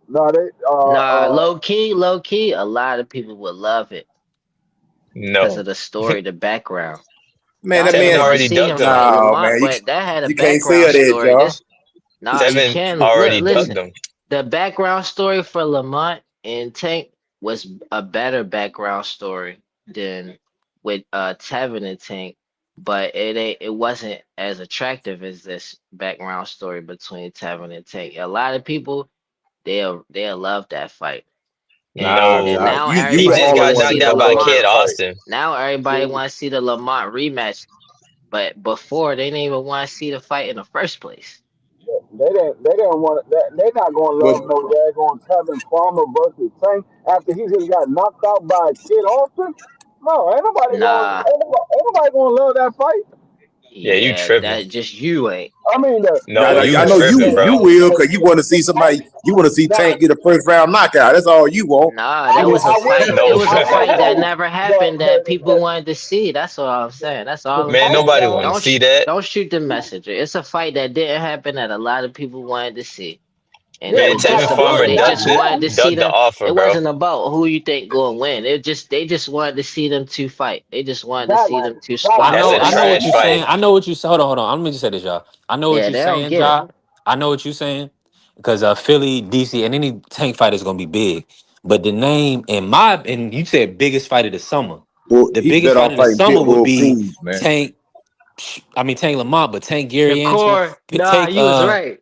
Speaker 6: no, they
Speaker 9: Nah, low key, a lot of people would love it because
Speaker 10: No.
Speaker 9: of the story, the background.
Speaker 8: Man,
Speaker 9: Y'all
Speaker 8: that
Speaker 9: didn't
Speaker 10: Tevin
Speaker 8: man,
Speaker 9: want to
Speaker 10: already
Speaker 9: see
Speaker 10: ducked
Speaker 9: him
Speaker 10: him.
Speaker 9: fight
Speaker 8: no,
Speaker 9: Lamont,
Speaker 8: man,
Speaker 9: but that had a
Speaker 8: you can't say
Speaker 9: background
Speaker 8: that,
Speaker 9: story.
Speaker 8: y'all.
Speaker 9: Nah, you
Speaker 10: Tevin
Speaker 9: can look.
Speaker 10: already ducked
Speaker 9: Listen,
Speaker 10: him.
Speaker 9: the background story for Lamont and Tank was a better background story than with Tevin and Tank, but it wasn't as attractive as this background story between Tevin and Tank. A lot of people they'll love that fight.
Speaker 8: Nah,
Speaker 9: And
Speaker 10: No.
Speaker 8: Josh,
Speaker 9: now
Speaker 8: you
Speaker 10: He
Speaker 8: the
Speaker 9: everybody
Speaker 10: just
Speaker 8: only
Speaker 9: want
Speaker 10: got
Speaker 9: to
Speaker 8: one
Speaker 9: see
Speaker 10: knocked
Speaker 8: that
Speaker 9: the
Speaker 10: out
Speaker 8: don't
Speaker 10: by
Speaker 8: love
Speaker 9: Lamont.
Speaker 10: Kid
Speaker 8: that fight.
Speaker 10: Austin.
Speaker 9: Now everybody
Speaker 6: see,
Speaker 9: want to see the Lamont rematch, but before they didn't even want to see the fight in the first place.
Speaker 6: they didn't want they not gonna
Speaker 8: But
Speaker 6: love no daggone Tevin Farmer versus Tank after he just got knocked out by Kid Austin. No,
Speaker 9: Nah,
Speaker 6: ain't nobody gonna love that fight.
Speaker 10: Yeah, you
Speaker 9: yeah,
Speaker 10: tripping.
Speaker 9: that just you ain't.
Speaker 6: I mean
Speaker 10: No, you
Speaker 8: I know
Speaker 10: tripping,
Speaker 8: you
Speaker 10: bro.
Speaker 8: will, because you want to see somebody. You want to see
Speaker 6: now
Speaker 8: Tank get a first round knockout. That's all you want.
Speaker 9: Nah,
Speaker 6: I
Speaker 9: that
Speaker 6: will
Speaker 9: was a
Speaker 6: I will
Speaker 9: fight.
Speaker 6: say
Speaker 9: It
Speaker 10: No.
Speaker 9: was a
Speaker 6: I will
Speaker 9: fight that
Speaker 6: say
Speaker 9: never
Speaker 6: the
Speaker 9: happened that
Speaker 6: the
Speaker 9: people
Speaker 6: the,
Speaker 9: wanted to see. That's all I'm saying. That's all
Speaker 6: the
Speaker 9: I'm
Speaker 10: Man,
Speaker 9: saying.
Speaker 10: nobody want to
Speaker 6: background.
Speaker 10: see that.
Speaker 9: Don't shoot the messenger. It's a fight that didn't happen that a lot of people wanted to see. And it
Speaker 6: Yeah,
Speaker 10: Man,
Speaker 9: was just
Speaker 10: Tevin
Speaker 6: exactly.
Speaker 10: Farmer
Speaker 9: they just wanted to see
Speaker 10: ducked the
Speaker 9: them.
Speaker 10: offer,
Speaker 9: It
Speaker 10: bro.
Speaker 9: wasn't about who you think going to win. They just wanted to see them two fight. They just wanted to see
Speaker 6: Exactly.
Speaker 9: them two
Speaker 1: I
Speaker 9: squash.
Speaker 10: That's
Speaker 1: know,
Speaker 10: a
Speaker 1: I
Speaker 9: That's
Speaker 1: know what
Speaker 9: it.
Speaker 10: trash
Speaker 1: you're
Speaker 10: fight.
Speaker 1: saying. I know what you say. Hold on. Let me just say this, y'all. I know what
Speaker 9: Yeah,
Speaker 1: you're
Speaker 9: they don't
Speaker 1: saying,
Speaker 9: get it.
Speaker 1: Ja. I know what you're saying because Philly, DC, and any tank fight is gonna be big. But the name and you said biggest fight of the summer.
Speaker 8: Well,
Speaker 1: The
Speaker 8: he
Speaker 1: biggest
Speaker 8: bet
Speaker 1: fight
Speaker 8: on
Speaker 1: of the
Speaker 8: fighting
Speaker 1: summer would
Speaker 8: Pitbull
Speaker 1: be
Speaker 8: Cruz, man.
Speaker 1: Tank. I mean Tank Lamont, but Tank Gary Anderson.
Speaker 9: Shakur, nah,
Speaker 1: Take
Speaker 9: you was right.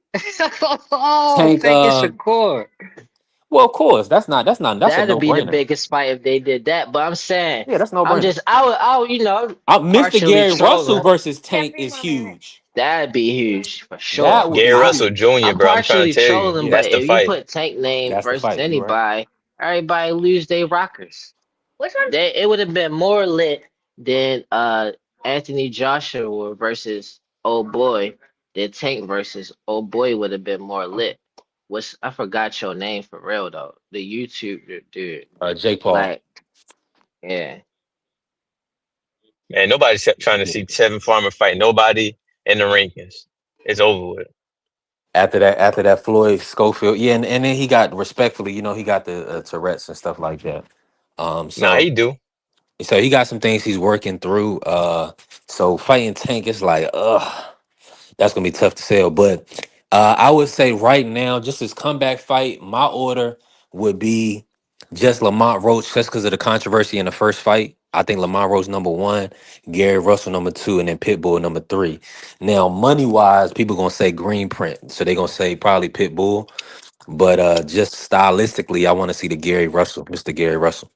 Speaker 9: Oh,
Speaker 1: Tank.
Speaker 9: take it, Shakur.
Speaker 1: Well, of course, that's a
Speaker 9: That'd
Speaker 1: no
Speaker 9: be the
Speaker 1: brainer.
Speaker 9: biggest fight if they did that. But I'm saying,
Speaker 1: Yeah, that's no
Speaker 9: I'm
Speaker 1: brainer.
Speaker 9: just, I would,
Speaker 1: Mr.
Speaker 9: partially
Speaker 1: Gary Russell
Speaker 9: trolling.
Speaker 1: versus Tank is huge.
Speaker 9: That'd be huge for
Speaker 1: That
Speaker 9: sure.
Speaker 1: would
Speaker 10: Gary
Speaker 1: be
Speaker 9: I,
Speaker 10: Russell
Speaker 1: huge.
Speaker 10: Jr.,
Speaker 9: I'm
Speaker 10: bro. I'm trying
Speaker 9: partially
Speaker 10: to tell you.
Speaker 9: trolling,
Speaker 1: Yeah,
Speaker 9: but
Speaker 10: That's the
Speaker 9: if you
Speaker 10: fight.
Speaker 9: put Tank name
Speaker 1: that's the
Speaker 9: versus
Speaker 1: fight. You right.
Speaker 9: anybody, everybody lose their rockers. It would have been more lit than Anthony Joshua versus old boy. Than Tank versus old boy would have been more lit. What's I forgot your name for real though. The YouTube dude.
Speaker 1: Jake Paul.
Speaker 9: Like, yeah.
Speaker 10: Man, nobody's trying to see Tevin Farmer fight nobody in the rankings. It's over with.
Speaker 1: After that Floyd Schofield, yeah, and then he got respectfully, he got the Tourette's and stuff like that.
Speaker 10: Nah,
Speaker 1: So
Speaker 10: he do.
Speaker 1: he got some things he's working through. So fighting Tank is like, that's gonna be tough to sell. But I would say right now, just his comeback fight, my order would be just Lamont Roach, just because of the controversy in the first fight. I think Lamont Roach number 1, Gary Russell number 2, and then Pitbull number 3. Now, money wise, people gonna say green print, so they gonna say probably Pitbull. But just stylistically, I want to see the Gary Russell, Mr. Gary Russell.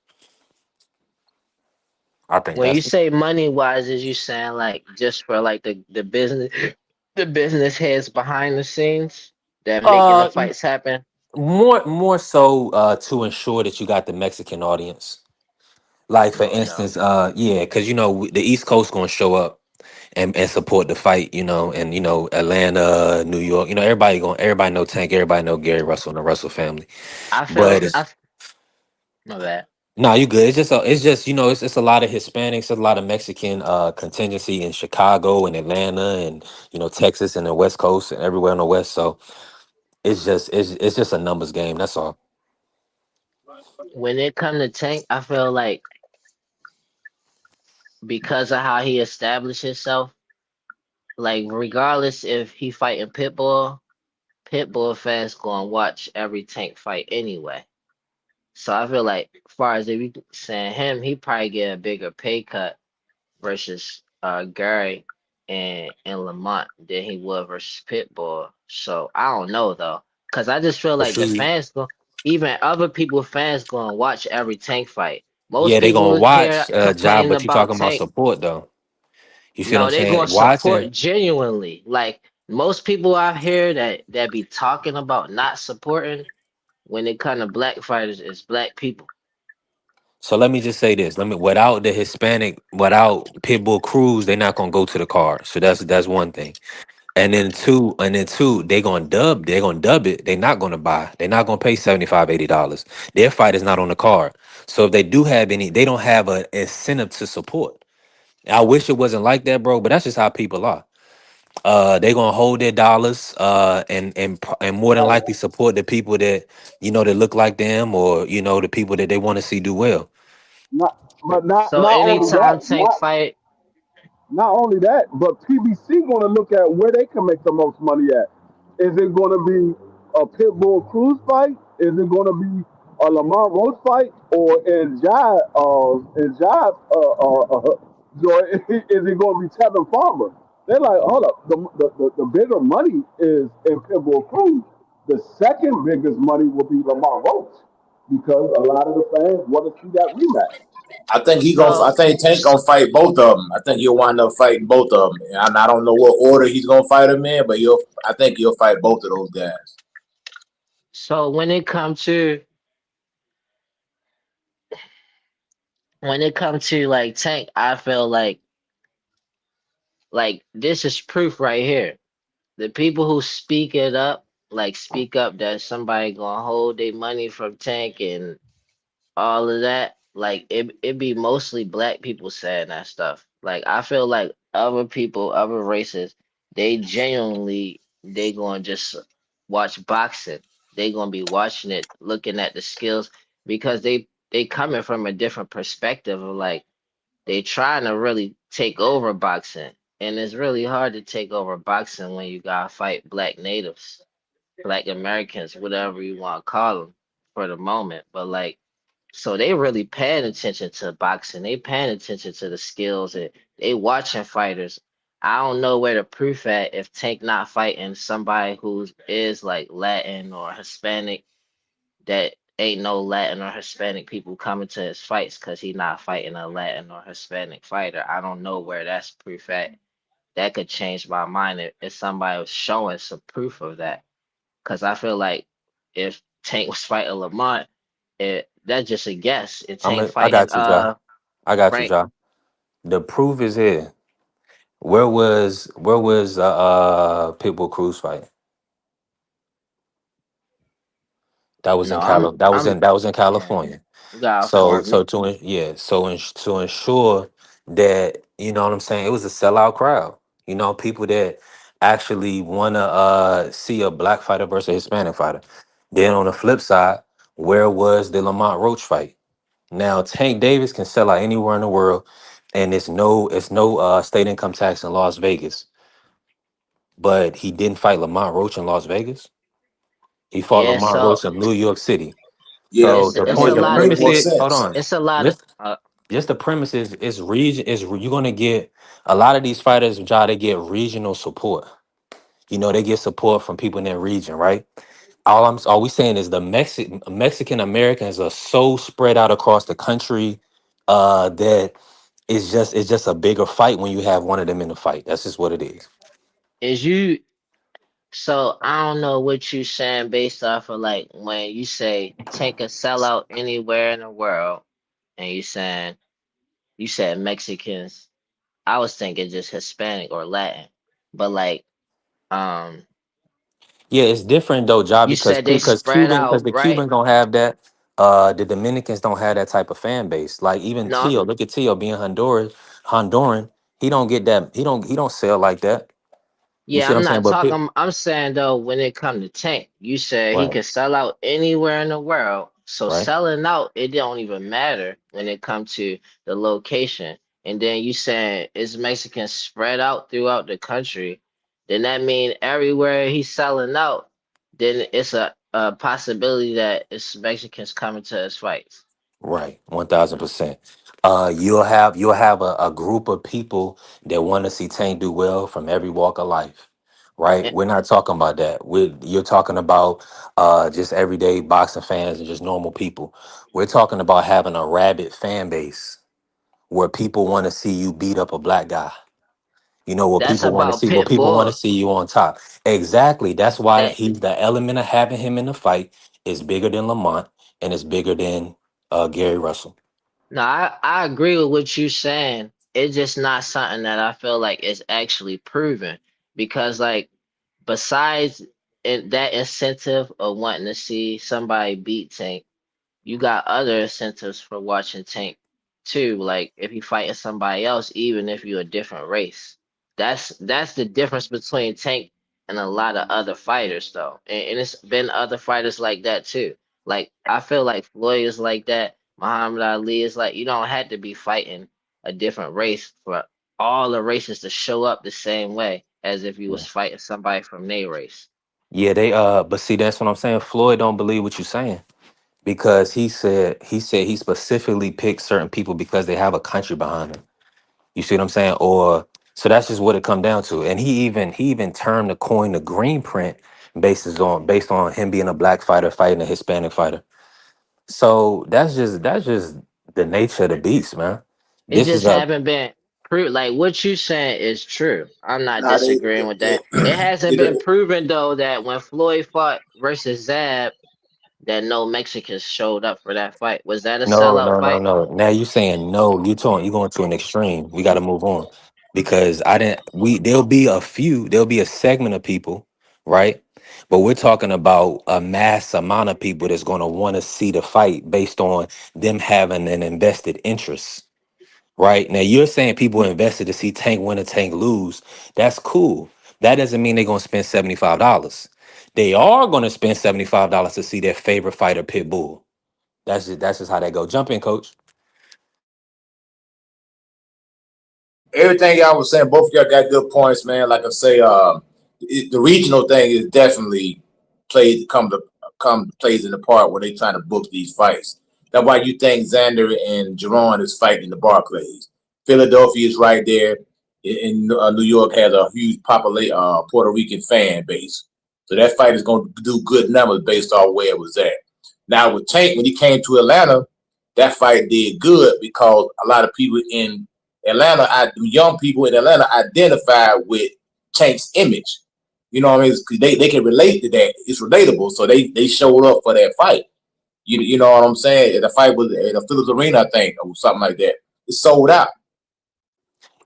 Speaker 1: I think
Speaker 9: When you
Speaker 1: that's
Speaker 9: say money wise, is you saying like just for like the business heads behind the scenes that making the
Speaker 1: uh
Speaker 9: fights happen?
Speaker 1: more so to ensure that you got the Mexican audience. Like for
Speaker 9: No doubt.
Speaker 1: instance, yeah, because the East Coast gonna show up and support the fight, and Atlanta, New York, everybody know Tank, everybody know Gary Russell and the Russell family.
Speaker 9: I
Speaker 1: But
Speaker 9: feel I my bad.
Speaker 1: no, you good. It's a lot of Hispanics, a lot of Mexican contingency in Chicago and Atlanta and Texas and the West Coast and everywhere on the West. So it's just a numbers game. That's all.
Speaker 9: When it come to Tank, I feel like because of how he established himself, like regardless if he fighting Pitbull fans gonna watch every Tank fight anyway. So I feel like, as far as if you saying him, he probably get a bigger pay cut versus Gary and Lamont than he would versus Pitbull. So I don't know though, cause I just feel
Speaker 1: But
Speaker 9: like the
Speaker 1: see,
Speaker 9: fans go, even other people fans gonna watch every Tank fight.
Speaker 1: yeah,
Speaker 9: Most
Speaker 1: they
Speaker 9: people
Speaker 1: gonna
Speaker 9: who care
Speaker 1: watch job,
Speaker 9: complaining
Speaker 1: but you
Speaker 9: about
Speaker 1: talking about
Speaker 9: Tank,
Speaker 1: support though. You see what I'm
Speaker 9: no, they
Speaker 1: saying?
Speaker 9: gonna
Speaker 1: Watching.
Speaker 9: support genuinely. Like most people out here that be talking about not supporting when it come to black fighters is black people.
Speaker 1: So let me just say this. Without the Pitbull Cruz, they're not gonna go to the card. So that's one thing.
Speaker 4: and then two, they're gonna dub it. They're not gonna buy. They're not gonna pay 75, $80. Their fight is not on the card. So if they do have any, they don't have an incentive to support. I wish it wasn't like that, bro, but that's just how people are. They gonna hold their dollars, and more than likely support the people that that look like them, or the people that they want to see do well.
Speaker 6: Not, but not
Speaker 9: So
Speaker 6: not only
Speaker 9: anytime
Speaker 6: that,
Speaker 9: Tank fight,
Speaker 6: not only that, but PBC going to look at where they can make the most money at. Is it going to be a Pitbull Cruz fight? Is it going to be a Lamar Roach fight? Or Joy, is it going to be Tevin Farmer? They're like, hold up, the bigger money is in Pitbull Cruz. The second biggest money will be Lamar Roach because a lot of the fans want to see that rematch.
Speaker 8: I think he gonna. I
Speaker 9: so
Speaker 8: think Tank gonna fight both of them. I think he'll wind up fighting both of them. And I don't know what order he's gonna fight them in, but he'll. I think he'll fight both of those guys.
Speaker 9: so when it comes to like Tank, I feel like this is proof right here. The people who speak it up, like speak up that somebody gonna hold their money from Tank and all of that, like it be mostly black people saying that stuff. Like I feel like other people, other races, they genuinely they gonna just watch boxing. They gonna be watching it, looking at the skills because they coming from a different perspective of like they trying to really take over boxing. And it's really hard to take over boxing when you gotta fight black natives, black Americans, whatever you want to call them for the moment. But like so they really paying attention to boxing. They paying attention to the skills and they watching fighters. I don't know where the proof at if Tank not fighting somebody who is like Latin or Hispanic that ain't no Latin or Hispanic people coming to his fights because he not fighting a Latin or Hispanic fighter. I don't know where that's proof at. That could change my mind if somebody was showing some proof of that. Because I feel like if Tank was fighting Lamont, that's just a guess. If Tank
Speaker 4: I
Speaker 9: fighting
Speaker 4: got you, Ja. I got you,
Speaker 9: Frank,
Speaker 4: Ja. The proof is here. Where was Pitbull Cruz fight? That was in
Speaker 9: no,
Speaker 4: Cali- that was in
Speaker 9: yeah,
Speaker 4: California. So
Speaker 9: California.
Speaker 4: so to ensure that, what I'm saying, it was a sellout crowd. People that actually want to see a black fighter versus a Hispanic fighter. Then on the flip side, where was the Lamont Roach fight? Now Tank Davis can sell out anywhere in the world, and it's no state income tax in Las Vegas. But he didn't fight Lamont Roach in Las Vegas. He fought
Speaker 9: Yeah,
Speaker 4: Lamont
Speaker 9: so
Speaker 4: Roach in New York City.
Speaker 8: Yeah,
Speaker 4: So
Speaker 9: it's
Speaker 4: the
Speaker 8: that
Speaker 9: it's a
Speaker 4: point,
Speaker 8: make
Speaker 4: the
Speaker 8: that
Speaker 9: lot of
Speaker 8: make
Speaker 4: premise
Speaker 8: more
Speaker 9: it,
Speaker 4: is, hold
Speaker 8: sense.
Speaker 4: on,
Speaker 9: it's a lot of
Speaker 4: just just the premise is region is you're gonna get a lot of these fighters try to get regional support. They get support from people in their region, right? All we saying is the Mexican Americans are so spread out across the country, that it's just a bigger fight when you have one of them in the fight. That's just what it is.
Speaker 9: is you. So I don't know what you saying based off of like when you say Tank a sellout anywhere in the world, and you said Mexicans. I was thinking just Hispanic or Latin, but like um
Speaker 4: Yeah, it's different though, job,
Speaker 9: you
Speaker 4: because
Speaker 9: said they spread
Speaker 4: Because
Speaker 9: out,
Speaker 4: the
Speaker 9: right?
Speaker 4: Cubans don't have that. The Dominicans don't have that type of fan base. Like even
Speaker 9: No,
Speaker 4: Tio, look at Tio being Honduran. He don't get that. He don't sell like that. You
Speaker 9: yeah,
Speaker 4: see what I'm
Speaker 9: I'm
Speaker 4: saying?
Speaker 9: not
Speaker 4: But
Speaker 9: talking. I'm saying though, when it come to Tank, you said he
Speaker 4: right,
Speaker 9: could sell out anywhere in the world. So
Speaker 4: right,
Speaker 9: selling out, it don't even matter when it come to the location. And then you saying is Mexicans spread out throughout the country, then that mean everywhere he's selling out, then it's a possibility that it's Mexicans coming to his fights.
Speaker 4: right, 1,000%. You'll have a group of people that want to see Tank do well from every walk of life. Right,
Speaker 9: And
Speaker 4: we're not talking about that. You're talking about just everyday boxing fans and just normal people. We're talking about having a rabid fan base where people want to see you beat up a black guy. Where
Speaker 9: that's
Speaker 4: people want to
Speaker 9: about
Speaker 4: see where
Speaker 9: pit
Speaker 4: people want to
Speaker 9: bull.
Speaker 4: see you on top. Exactly. That's why
Speaker 9: That
Speaker 4: he's the element of having him in the fight is bigger than Lamont, and it's bigger than Gary Russell.
Speaker 9: No, I agree with what you're saying. It's just not something that I feel like is actually proven because like besides that incentive of wanting to see somebody beat Tank, you got other incentives for watching Tank too. Like if you fighting somebody else, even if you're a different race. That's the difference between Tank and a lot of other fighters though. And it's been other fighters like that too. Like I feel like Floyd is like that. Muhammad Ali is like you don't have to be fighting a different race for all the races to show up the same way as if you
Speaker 4: Yeah.
Speaker 9: was fighting somebody from their race.
Speaker 4: Yeah, they but see that's what I'm saying. Floyd don't believe what you're saying because he specifically picked certain people because they have a country behind them. You see what I'm saying? Or so that's just what it come down to. And he even termed the coin the green print based on him being a black fighter fighting a Hispanic fighter. So that's just the nature of the beast, man.
Speaker 9: It
Speaker 4: This is
Speaker 9: just
Speaker 4: a
Speaker 9: haven't been proved. Like what you saying is true. I'm not
Speaker 8: Nah,
Speaker 9: disagreeing with that. It hasn't been proven though that when Floyd fought versus Zab, that no Mexicans showed up for that fight. Was that a
Speaker 4: no,
Speaker 9: sellout
Speaker 4: no, no,
Speaker 9: fight?
Speaker 4: no. Now you saying no, you going to an extreme. We got to move on because I didn't. There'll be a segment of people, right? But we're talking about a mass amount of people that's going to want to see the fight based on them having an invested interest. Right now, you're saying people invested to see Tank win or Tank lose. That's cool. That doesn't mean they're gonna spend $75. They are gonna spend $75 to see their favorite fighter, Pitbull. That's just how that go. Jump in, coach.
Speaker 8: everything y'all was saying, both of y'all got good points, man. Like I say, the regional thing is definitely plays in the part where they trying to book these fights. That's why you think Xander and Jerron is fighting in the Barclays. Philadelphia is right there, in New York has a huge Puerto Rican fan base, so that fight is going to do good numbers based on where it was at. Now with Tank, when he came to Atlanta, that fight did good because a lot of people in Atlanta, young people in Atlanta identify with Tank's image. You know what I mean? Because they can relate to that. It's relatable. So they showed up for that fight. You know what I'm saying? The fight was at the Phillips Arena, I think, or something like that. It sold out.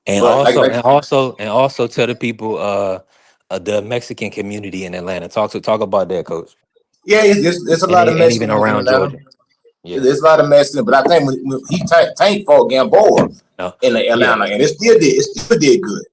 Speaker 4: And
Speaker 8: But
Speaker 4: also, and also, and also tell the people, the Mexican community in Atlanta. Talk about that, coach.
Speaker 8: yeah, it's a
Speaker 4: And
Speaker 8: lot of
Speaker 4: and even
Speaker 8: Mexicans in
Speaker 4: around
Speaker 8: Atlanta.
Speaker 4: Georgia. Yeah.
Speaker 8: There's a lot of Mexicans, but I think when Tank fought Gamboa
Speaker 4: No.
Speaker 8: in the
Speaker 4: Yeah.
Speaker 8: Atlanta, and it still did good.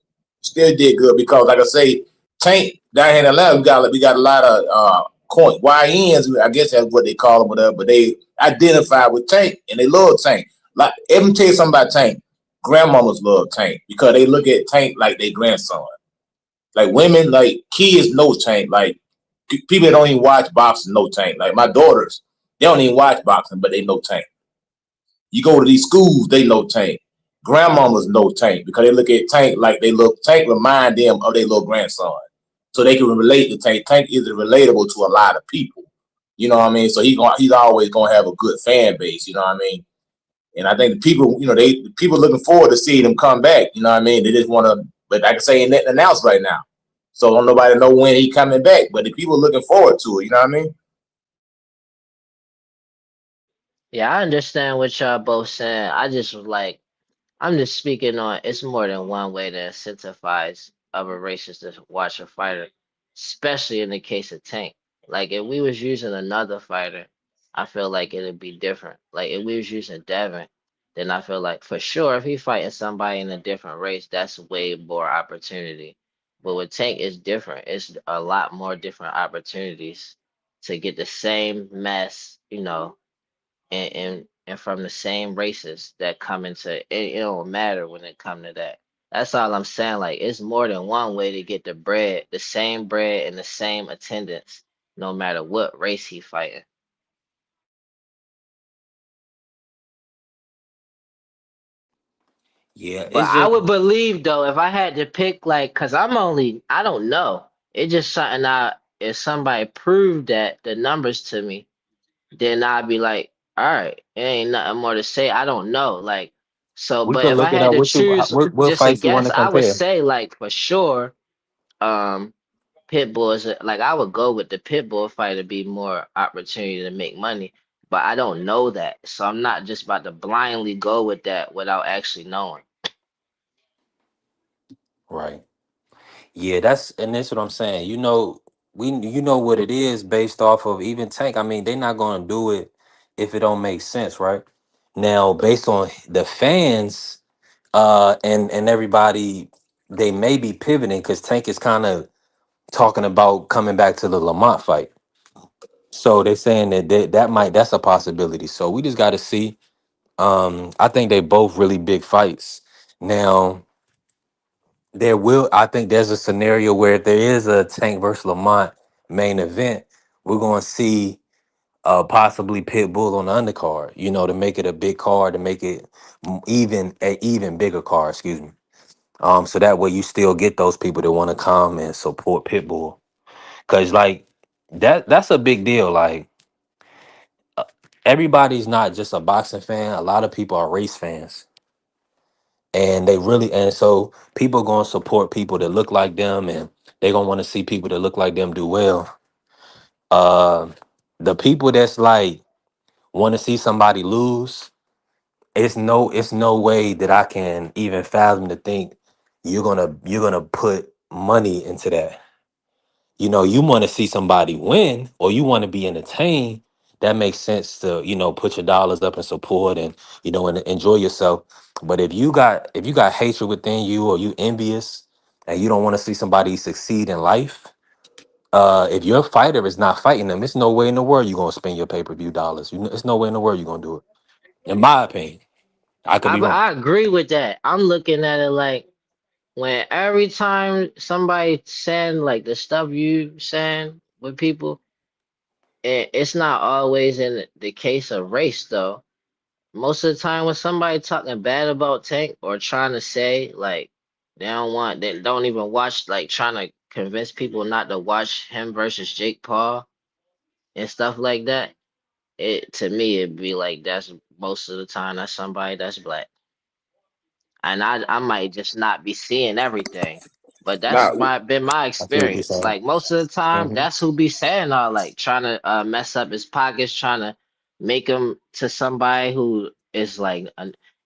Speaker 8: Still did good because, like I say, Tank down here in Atlanta, we got a lot of YNs. I guess that's what they call them, whatever. But they identify with Tank and they love Tank. Like, let me tell you something about Tank. Grandmamas love Tank because they look at Tank like their grandson. Like women, like kids know Tank. Like people that don't even watch boxing know Tank. Like my daughters, they don't even watch boxing, but they know Tank. You go to these schools, they know Tank. Grandmamas know Tank because they look at Tank like Tank remind them of their little grandson. So they can relate to Tank. Tank is relatable to a lot of people. You know what I mean? So he's always gonna have a good fan base, you know what I mean? And I think the people, the people looking forward to seeing him come back, you know what I mean? They just wanna, but I can say ain't nothing announced right now. So don't nobody know when he coming back. But the people looking forward to it, you know what I mean?
Speaker 9: Yeah, I understand what y'all both saying. I just was like, I'm just speaking on it's more than one way to incentivize other races to watch a fighter, especially in the case of Tank. Like if we was using another fighter, I feel like it'd be different. Like if we was using Devin, then I feel like for sure if he fighting somebody in a different race, that's way more opportunity. But with Tank, it's different. It's a lot more different opportunities to get the same mess, and from the same races that come into it don't matter when it come to that. That's all I'm saying. Like it's more than one way to get the bread, the same bread and the same attendance, no matter what race he fighting.
Speaker 4: Yeah.
Speaker 9: But
Speaker 4: It's
Speaker 9: I
Speaker 4: just
Speaker 9: would believe though, if I had to pick, like, cause I don't know. It's just something if somebody proved that the numbers to me, then I'd be like, all right, it ain't nothing more to say. I don't know. Like, so,
Speaker 4: we
Speaker 9: but
Speaker 4: could
Speaker 9: if I
Speaker 4: look it
Speaker 9: had
Speaker 4: up.
Speaker 9: to choose
Speaker 4: What
Speaker 9: just a
Speaker 4: fights you want
Speaker 9: guess,
Speaker 4: to
Speaker 9: I would
Speaker 4: compare?
Speaker 9: say like for sure, um, Pitbull is like I would go with the Pitbull fight to be more opportunity to make money. But I don't know that. So I'm not just about to blindly go with that without actually knowing.
Speaker 4: Right. Yeah, that's what I'm saying. You know what it is based off of even Tank. I mean, they're not gonna do it if it don't make sense, right? Now, based on the fans, and everybody, they may be pivoting because Tank is kind of talking about coming back to the Lamont fight. So they're saying that's a possibility. So we just gotta see. I think they both really big fights. Now, I think there's a scenario where if there is a Tank versus Lamont main event, we're gonna see possibly Pitbull on the undercard, to make it a big card, to make it even bigger card, excuse me. So that way you still get those people that want to come and support Pitbull. Cause like that's a big deal. Like uh, everybody's not just a boxing fan. A lot of people are race fans. And so people gonna support people that look like them, and they gonna want to see people that look like them do well. Uh, the people that's like want to see somebody lose, it's no way that I can even fathom to think you're gonna put money into that. You want to see somebody win, or you want to be entertained. That makes sense to put your dollars up and support, and and enjoy yourself. But if you got hatred within you, or you envious, and you don't want to see somebody succeed in life, if your fighter is not fighting them, it's no way in the world you're gonna spend your pay-per-view dollars. It's no way in the world you're gonna do it, in my opinion. I could
Speaker 9: I
Speaker 4: be wrong.
Speaker 9: I agree with that. I'm looking at it like when every time somebody saying like the stuff you saying with people, it's not always in the case of race though. Most of the time when somebody talking bad about Tank or trying to say like they don't even watch, like trying to convince people not to watch him versus Jake Paul and stuff like that, it to me it'd be like that's most of the time that's somebody that's black. And I might just not be seeing everything, but that's
Speaker 8: Now,
Speaker 9: my
Speaker 4: I see what you're
Speaker 9: experience.
Speaker 4: saying.
Speaker 9: Like most of the time,
Speaker 4: Hmm.
Speaker 9: that's who be saying all like trying to mess up his pockets, trying to make him to somebody who is like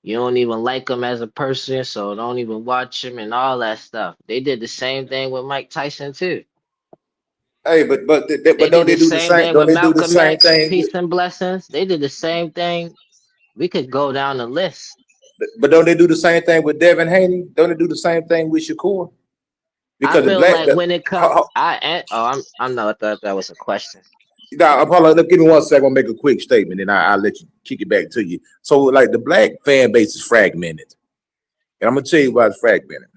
Speaker 9: you don't even like him as a person, so don't even watch him and all that stuff. They did the same thing with Mike Tyson too.
Speaker 8: hey,
Speaker 9: They
Speaker 8: but don't
Speaker 9: did
Speaker 8: they
Speaker 9: the
Speaker 8: do the
Speaker 9: same
Speaker 8: same?
Speaker 9: thing
Speaker 8: Don't
Speaker 9: with
Speaker 8: they do the
Speaker 9: Malcolm
Speaker 8: same
Speaker 9: X,
Speaker 8: thing?
Speaker 9: peace and blessings. They did the same thing. We could go down the list.
Speaker 8: But don't they do the same thing with Devin Haney? Don't they do the same thing with Shakur?
Speaker 9: I
Speaker 8: Because the
Speaker 9: feel
Speaker 8: black,
Speaker 9: like when it
Speaker 8: ho-
Speaker 9: comes,
Speaker 8: ho-
Speaker 9: I'm not. I thought that was a question.
Speaker 8: now, Apollo, give me 1 second. I'll make a quick statement, and I'll let you kick it back to you. So, like, the black fan base is fragmented, and I'm gonna tell you why it's fragmented.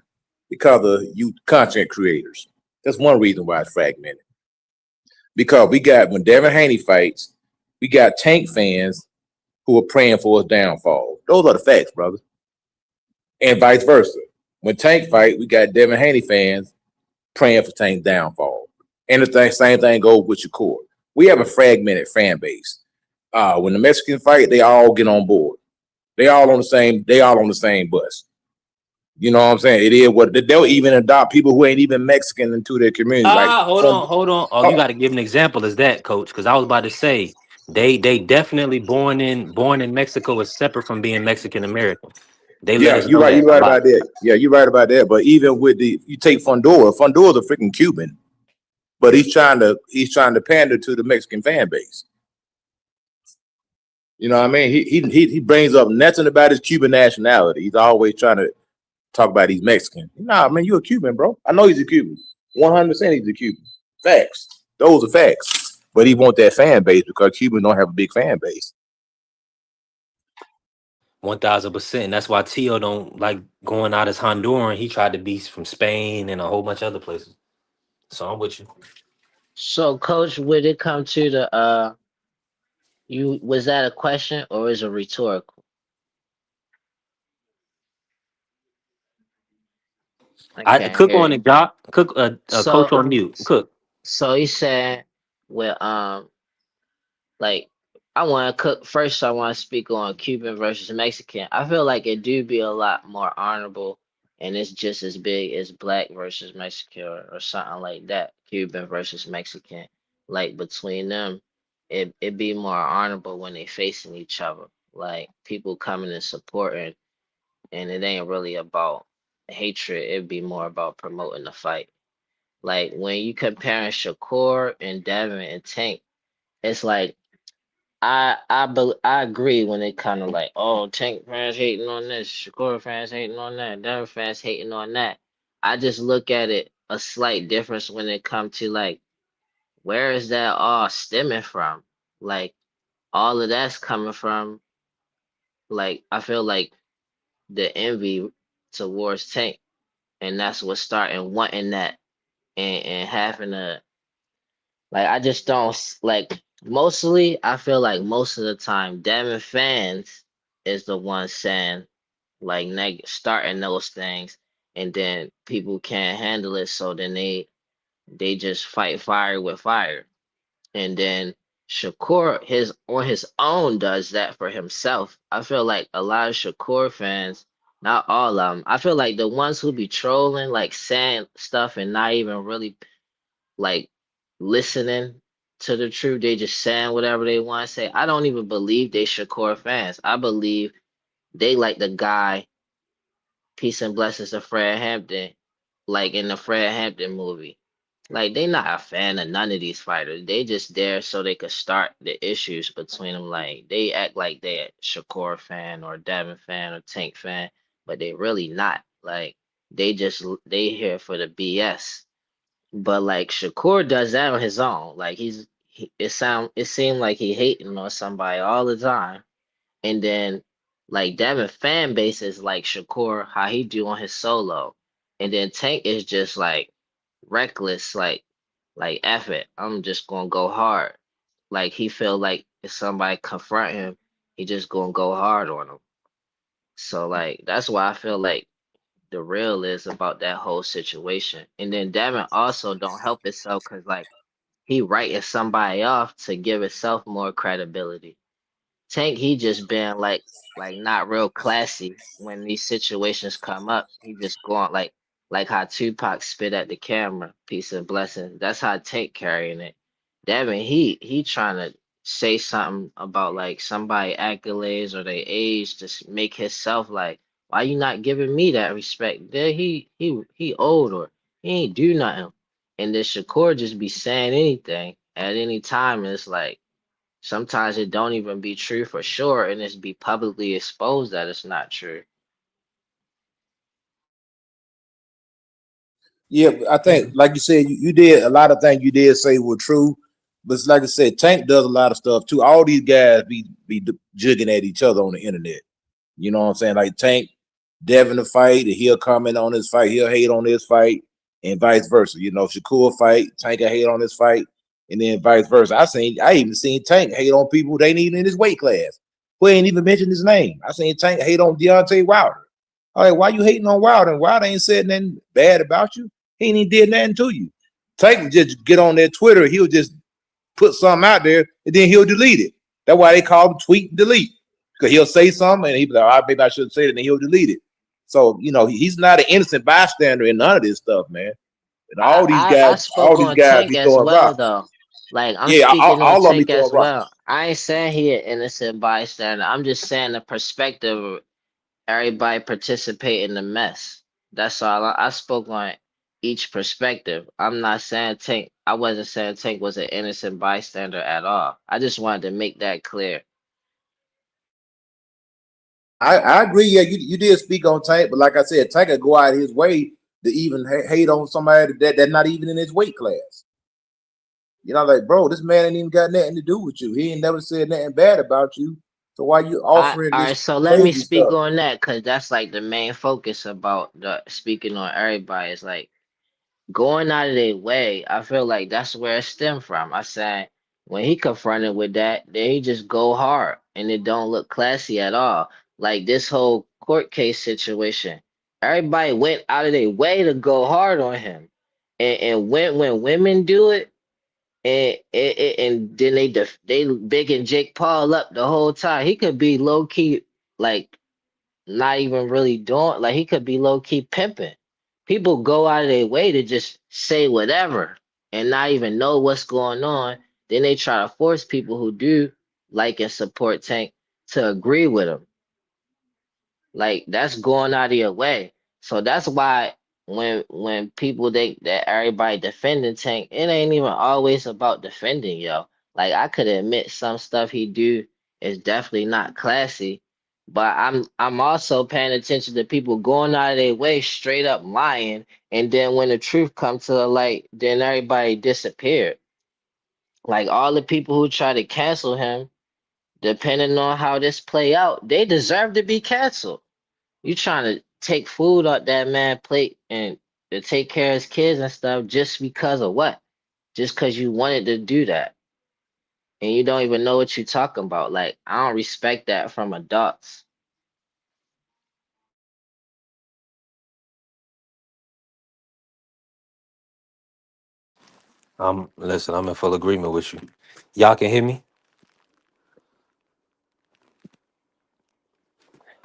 Speaker 8: Because of you content creators. That's one reason why it's fragmented. Because we got when Devin Haney fights, we got Tank fans who are praying for his downfall. Those are the facts, brother, and vice versa. When Tank fight, we got Devin Haney fans praying for Tank's downfall. And same thing goes with your court. We have a fragmented fan base. When the Mexicans fight, they all get on board. They all on the same. They all on the same bus. You know what I'm saying? It is what they'll even adopt people who ain't even Mexican into their community. Like
Speaker 4: Hold
Speaker 8: from
Speaker 4: on, hold on. Oh, you got to give an example as that, coach, because I was about to say they definitely born in Mexico is separate from being Mexican American. They let
Speaker 8: yeah,
Speaker 4: us know that
Speaker 8: you're
Speaker 4: a
Speaker 8: right
Speaker 4: lot.
Speaker 8: about that. Yeah, you're right about that. But even with you take Fundora's a freaking Cuban, but he's trying to pander to the Mexican fan base. You know what I mean? He brings up nothing about his Cuban nationality. He's always trying to talk about he's Mexican. Nah, man, you a Cuban, bro. I know he's a Cuban. 100% he's a Cuban. Facts. Those are facts. But he want that fan base because Cubans don't have a big fan base.
Speaker 4: 1,000%. That's why Tio don't like going out as Honduran. He tried to be from Spain and a whole bunch of other places. So I'm with you.
Speaker 9: So, Coach, would it come to the you was that a question or is it rhetorical? I
Speaker 4: I
Speaker 9: can't
Speaker 4: cook
Speaker 9: hear
Speaker 4: on
Speaker 9: you.
Speaker 4: it, Doc. Cook. Coach
Speaker 9: So,
Speaker 4: on mute. Cook.
Speaker 9: so he said, well, like I want to cook first. I want to speak on Cuban versus Mexican. I feel like it do be a lot more honorable, and it's just as big as black versus Mexican or something like that. Cuban versus Mexican, like between them, it be more honorable when they facing each other. Like people coming and supporting, and it ain't really about hatred. It'd be more about promoting the fight. Like when you comparing Shakur and Devin and Tank, it's like I agree when it kind of like, oh, Tank fans hating on this, Shakur fans hating on that, Devin fans hating on that. I just look at it a slight difference when it comes to like where is that all stemming from? Like all of that's coming from like I feel like the envy towards Tank, and that's what's starting wanting that and having a like I just don't like mostly I feel like most of the time Devin fans is the one saying like starting those things, and then people can't handle it, so then they just fight fire with fire. And then Shakur his on his own does that for himself. I feel like a lot of Shakur fans, not all of them, I feel like the ones who be trolling, like saying stuff and not even really like listening to the truth, they just saying whatever they want to say. I don't even believe they Shakur fans. I believe they like the guy, peace and blessings to Fred Hampton, like in the Fred Hampton movie. Like they not a fan of none of these fighters. They just there so they could start the issues between them. Like they act like they a Shakur fan or Devin fan or Tank fan, but they really not. Like they here for the BS. But like Shakur does that on his own. Like it seemed like he hating on somebody all the time. And then like Devin fan base is like Shakur, how he do on his solo. And then Tank is just like reckless, like F it. I'm just gonna go hard. Like he feel like if somebody confront him, he just gonna go hard on them. So like that's why I feel like the real is about that whole situation. And then Devin also don't help himself because like he writing somebody off to give himself more credibility. Tank, he just been like not real classy when these situations come up. He just going like how Tupac spit at the camera, peace and blessings. That's how Tank carrying it. Devin, he trying to say something about like somebody accolades or their age to make himself like, why you not giving me that respect? There he old or he ain't do nothing. And then Shakur just be saying anything at any time, and it's like sometimes it don't even be true for sure, and it's be publicly exposed that it's not true.
Speaker 8: Yeah, I think, like you said, you did a lot of things you did say were true, but it's like I said, Tank does a lot of stuff too. All these guys be jigging at each other on the internet. You know what I'm saying? Like Tank, Devin the fight, and he'll comment on his fight, he'll hate on his fight, and vice versa. You know, Shakur fight, Tank will hate on his fight, and then vice versa. I even seen Tank hate on people they need in his weight class. Who ain't even mentioned his name. I seen Tank hate on Deontay Wilder. All right, why you hating on Wilder? And Wilder ain't said nothing bad about you. He ain't even did nothing to you. Tank just get on their Twitter, he'll just put something out there, and then he'll delete it. That's why they call him tweet and delete. Because he'll say something and he'll be like, all right, maybe I shouldn't say it, and then he'll delete it. So, you know, he's not an innocent bystander in none of this stuff, man. And
Speaker 9: I spoke
Speaker 8: all these
Speaker 9: on
Speaker 8: guys
Speaker 9: Tank
Speaker 8: be
Speaker 9: as
Speaker 8: throwing
Speaker 9: well
Speaker 8: rocks.
Speaker 9: though. Like I'm
Speaker 8: Yeah,
Speaker 9: speaking on
Speaker 8: all of them be
Speaker 9: Tank
Speaker 8: throwing
Speaker 9: as
Speaker 8: rocks.
Speaker 9: well. I ain't saying he an innocent bystander. I'm just saying the perspective of everybody participate in the mess. That's all. I spoke on each perspective. I'm not saying Tank. I wasn't saying Tank was an innocent bystander at all. I just wanted to make that clear.
Speaker 8: I agree. Yeah, you did speak on Tank, but like I said, Tank could go out his way to even hate on somebody that's not even in his weight class. You know, like, bro, this man ain't even got nothing to do with you. He ain't never said nothing bad about you. So why you offering
Speaker 9: All
Speaker 8: this
Speaker 9: right, so let me
Speaker 8: crazy
Speaker 9: speak
Speaker 8: stuff?
Speaker 9: on that because that's like the main focus about the speaking on everybody is like going out of their way. I feel like that's where it stemmed from. I said when he confronted with that, then he just go hard and it don't look classy at all. Like this whole court case situation, everybody went out of their way to go hard on him, and when women do it. And then they bigging Jake Paul up the whole time. He could be low key like not even really doing like he could be low key pimping. People go out of their way to just say whatever and not even know what's going on. Then they try to force people who do like and support Tank to agree with him. Like that's going out of your way. So that's why. when people think that everybody defending Tank, it ain't even always about defending, yo. Like I could admit some stuff he do is definitely not classy, but I'm also paying attention to people going out of their way, straight up lying, and then when the truth comes to the light, then everybody disappeared. Like all the people who try to cancel him, depending on how this play out, they deserve to be canceled. You trying to take food off that man plate and to take care of his kids and stuff just because of what? Just because you wanted to do that and you don't even know what you're talking about. Like I don't respect that from adults.
Speaker 4: Listen, I'm in full agreement with you. Y'all can hear me?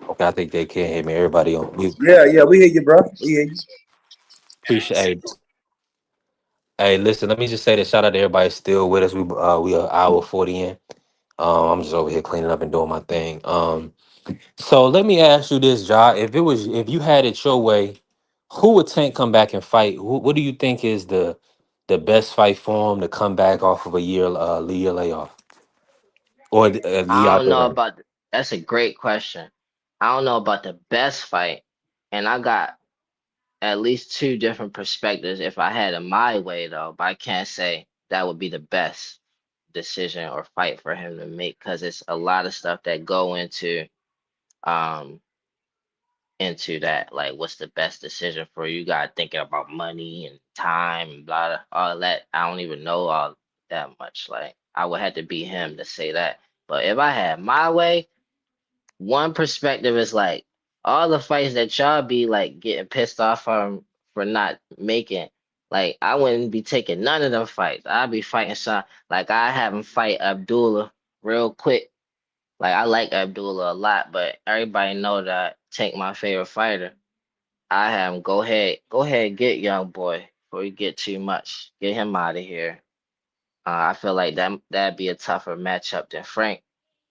Speaker 4: Okay, I think they can hear me. Everybody on mute.
Speaker 8: Yeah, yeah, we hear you, bro. We hear you.
Speaker 4: Appreciate. Hey, listen, let me just say that shout out to everybody still with us. We are hour 40 in. I'm just over here cleaning up and doing my thing. So let me ask you this, Ja. If you had it your way, who would Tank come back and fight? What do you think is the best fight for him to come back off of a year layoff or a year
Speaker 9: I
Speaker 4: out
Speaker 9: don't
Speaker 4: the
Speaker 9: know
Speaker 4: way?
Speaker 9: about that's a great question. I don't know about the best fight, and I got at least two different perspectives if I had it my way though, but I can't say that would be the best decision or fight for him to make because it's a lot of stuff that go um into that. Like what's the best decision for you? You gotta thinking about money and time and blah, blah all that. I don't even know all that much. Like I would have to be him to say that. But if I had my way, one perspective is like all the fights that y'all be like getting pissed off for not making. Like I wouldn't be taking none of them fights. I'd be fighting some like I have him fight Abdullah real quick. Like I like Abdullah a lot, but everybody know that Tank my favorite fighter. I have him go ahead, get young boy before you get too much. Get him out of here. I feel like that'd be a tougher matchup than Frank,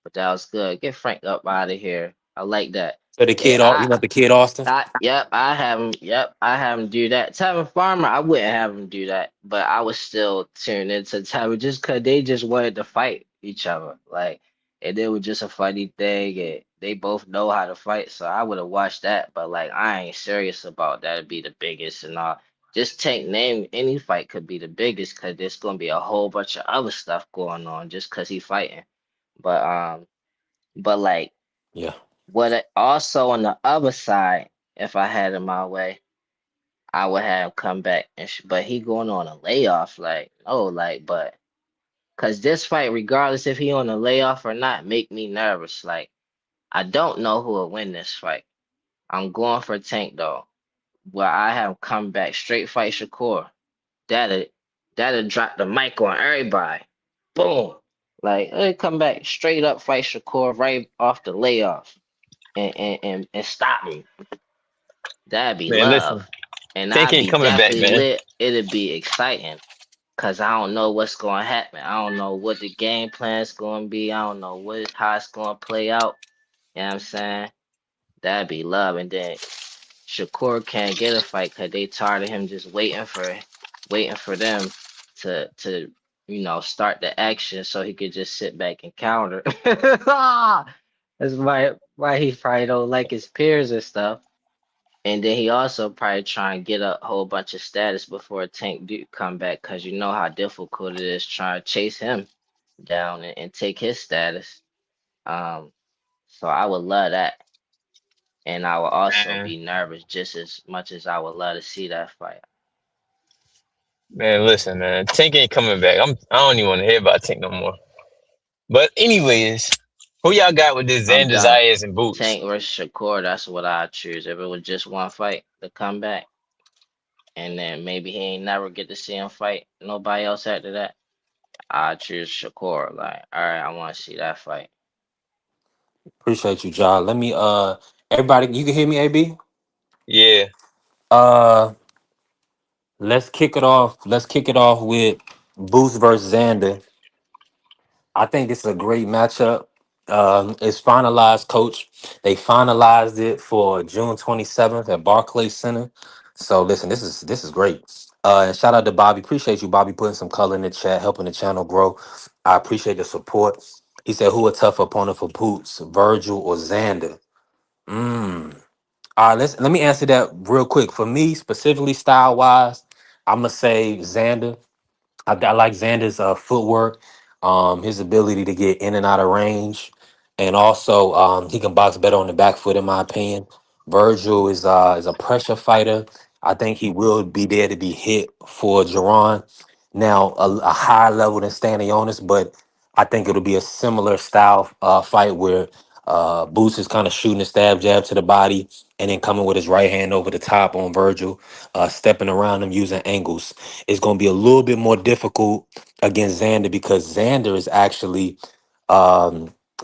Speaker 9: but that was good. Get Frank up out of here. I like that.
Speaker 4: So the
Speaker 9: Yeah,
Speaker 4: kid, you want the kid Austin?
Speaker 9: yep, I have him. Yep, I have him do that. Tevin Farmer, I wouldn't have him do that, but I was still tuned into Tevin just because they just wanted to fight each other. Like, and it was just a funny thing, and they both know how to fight, so I would have watched that. But like, I ain't serious about that. It'd be the biggest and all. Just take name any fight could be the biggest because there's gonna be a whole bunch of other stuff going on just because he fighting. But like
Speaker 4: Yeah.
Speaker 9: also on the other side, if I had it my way, I would have him come back and but he going on a layoff, like oh, like but because this fight, regardless if he on a layoff or not, make me nervous. Like I don't know who will win this fight. I'm going for Tank though, where I have him come back straight fight Shakur. That'll that'll drop the mic on everybody. Boom. Like come back straight up fight Shakur right off the layoff and stop him. That'd be
Speaker 10: Man, listen,
Speaker 9: love. And
Speaker 10: Tank
Speaker 9: I'd
Speaker 10: ain't
Speaker 9: be
Speaker 10: coming back,
Speaker 9: definitely
Speaker 10: man.
Speaker 9: lit. It'd be exciting. Cause I don't know what's gonna happen. I don't know what the game plan's gonna be. I don't know how it's gonna play out. You know what I'm saying? That'd be love. And then Shakur can't get a fight because they tired of him just waiting for them to start the action so he could just sit back and counter. That's why he probably don't like his peers and stuff. And then he also probably try and get a whole bunch of status before Tank do come back, cause you know how difficult it is trying to chase him down and take his status. Um, so I would love that, and I would also
Speaker 10: Man,
Speaker 9: be nervous just as much as I would love to see that fight.
Speaker 10: man, listen, man. Tank ain't coming back. I don't even want to hear about Tank no more. But anyways, who y'all got with this
Speaker 9: I'm
Speaker 10: Xander
Speaker 9: done.
Speaker 10: Zayas and Boots?
Speaker 9: Tank versus Shakur, that's what I choose. If it was just one fight to come back, and then maybe he ain't never get to see him fight nobody else after that, I choose Shakur. Like, all right, I want to see that fight.
Speaker 4: Appreciate you, John. Let me everybody, you can hear me, AB?
Speaker 10: Yeah,
Speaker 4: Uh let's kick it off. Let's kick it off with Boost versus Xander. I think it's a great matchup. It's finalized, coach. They finalized it for June 27th at Barclays Center. So listen, this is great. And shout out to Bobby. Appreciate you, Bobby, putting some color in the chat, helping the channel grow. I appreciate the support. He said, "Who a tougher opponent for Boots, Virgil or Xander?" Mm. All right, let me answer that real quick. For me, specifically style wise, I'm gonna say Xander. I like Xander's footwork, his ability to get in and out of range, and also he can box better on the back foot, in my opinion. Virgil is a pressure fighter. I think he will be there to be hit for Jerron. Now a higher level than Stanionis, but I think it'll be a similar style fight where Boots is kind of shooting a stab jab to the body and then coming with his right hand over the top on Virgil, stepping around him using angles. It's going to be a little bit more difficult against Xander because Xander is actually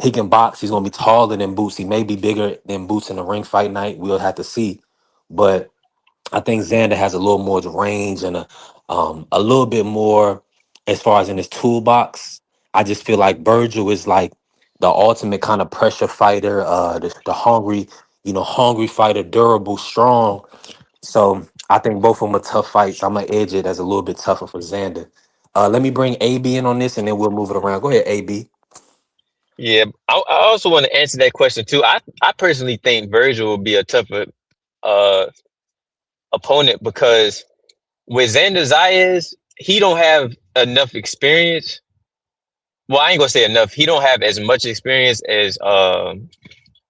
Speaker 4: he can box. He's going to be taller than Boots. He may be bigger than Boots in the ring fight night. We'll have to see, but I think Xander has a little more range and a little bit more as far as in his toolbox. I just feel like Virgil is like the ultimate kind of pressure fighter, the hungry, hungry fighter, durable, strong. So I think both of them are tough fights. I'm gonna edge it as a little bit tougher for Xander. Let me bring AB in on this, and then we'll move it around. Go ahead, AB.
Speaker 10: Yeah, I also want to answer that question too. I personally think Virgil will be a tougher uh opponent because with Xander Zayas, he don't have enough experience. Well, I ain't gonna say enough. He don't have as much experience as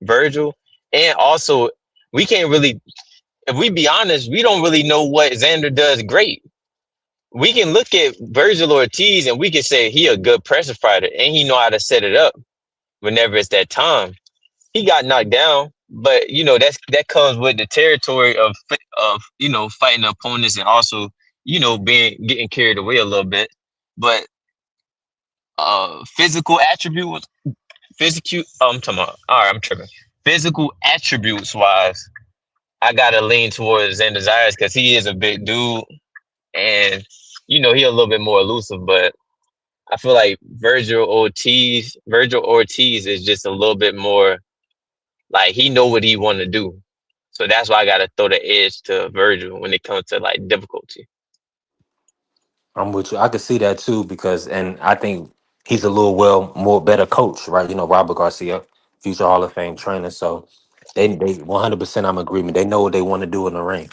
Speaker 10: Virgil, and also we can't really, if we be honest, we don't really know what Xander does great. We can look at Virgil Ortiz and we can say he a good pressure fighter and he know how to set it up whenever it's that time. He got knocked down, but that comes with the territory of fighting opponents and also being getting carried away a little bit. But physical attributes, physical. I'm talking about. All right, I'm tripping. Physical attributes wise, I gotta lean towards Xander Zayas because he is a big dude and he a little bit more elusive, but I feel like Virgil Ortiz is just a little bit more like he know what he want to do. So that's why I gotta throw the edge to Virgil when it comes to like difficulty.
Speaker 4: I'm with you. I could see that too because, and I think he's a little well more better coach, right? Robert Garcia, future Hall of Fame trainer. So they 100%. I'm agreement. They know what they want to do in the ring,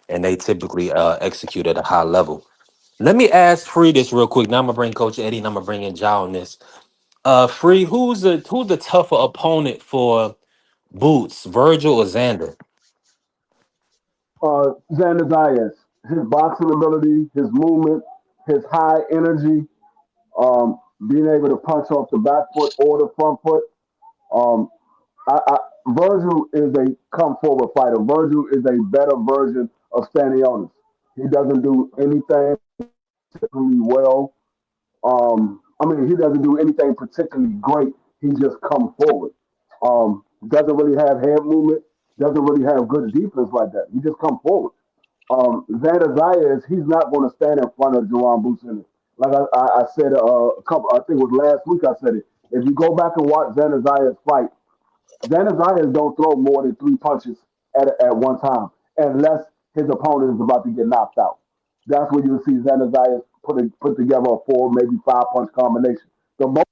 Speaker 4: and they typically execute at a high level. Let me ask Free this real quick. Now I'm gonna bring Coach Eddie, and I'm gonna bring in Ja on this. Free, who's the tougher opponent for Boots, Virgil or Xander?
Speaker 6: Xander Zayas, his boxing ability, his movement, his high energy, being able to punch off the back foot or the front foot. Um, Virgil is a come forward fighter. Virgil is a better version of Stanionis. He doesn't do anything particularly well. I mean, he doesn't do anything particularly great. He just comes forward. Doesn't really have head movement. Doesn't really have good defense like that. He just comes forward. Xander Zayas, he's not going to stand in front of Jerron Boots in it. Like I said a couple, I think it was last week I said it. If you go back and watch Xander Zayas fight, Xander Zayas don't throw more than three punches at one time, unless his opponent is about to get knocked out. That's when you'll see Xander Zayas put together a four, maybe five punch combination. The most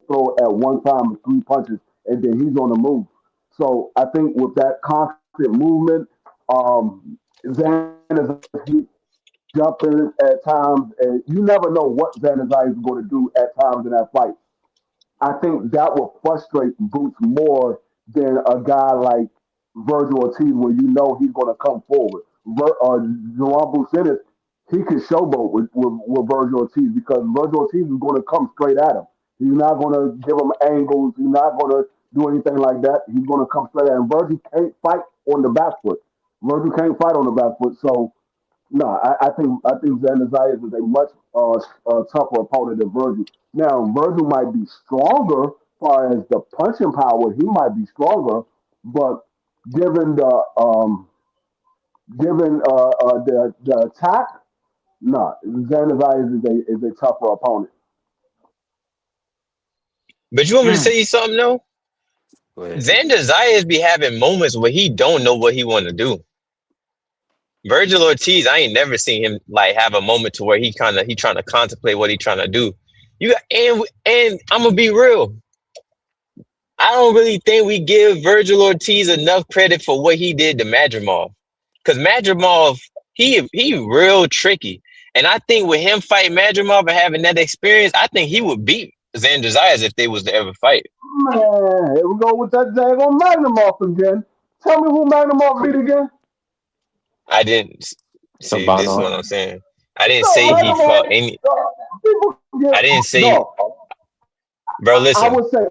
Speaker 6: throw at one time is three punches, and then he's on the move. So I think with that constant movement, Xander Zayas, he jumping at times, and you never know what Xander Zayas is going to do at times in that fight. I think that will frustrate Boots more than a guy like Virgil Ortiz, where you know he's going to come forward. Joao Bucenis, he can showboat with Virgil Ortiz because Virgil Ortiz is going to come straight at him. He's not going to give him angles. He's not going to do anything like that. He's going to come straight at him. Virgil can't fight on the back foot. Virgil can't fight on the back foot. So no, I think Xander Zayas is a much tougher opponent than Virgil. Now Virgil might be stronger as far as the punching power. He might be stronger, but given the attack, no, Xander Zayas is a tougher opponent.
Speaker 10: But you want me to
Speaker 4: Mm.
Speaker 10: say you something though?
Speaker 4: Go ahead.
Speaker 10: Xander Zayas be having moments where he don't know what he want to do. Virgil Ortiz, I ain't never seen him like have a moment to where he trying to contemplate what he trying to do. You got, and I'm gonna be real. I don't really think we give Virgil Ortiz enough credit for what he did to Madrimov. Because Madrimov, he real tricky. And I think with him fighting Madrimov and having that experience, I think he would beat Xander Zayas if they was to ever fight.
Speaker 6: Man, here we go with that daggone Magnum again. Tell me who Magnum beat again?
Speaker 10: I didn't see. This is
Speaker 1: Sabanov.
Speaker 10: what I'm saying. I didn't
Speaker 6: No,
Speaker 10: say he
Speaker 6: Magnum.
Speaker 10: fought any.
Speaker 6: People get
Speaker 10: I didn't say,
Speaker 6: no.
Speaker 10: bro.
Speaker 6: I
Speaker 10: Listen,
Speaker 6: would say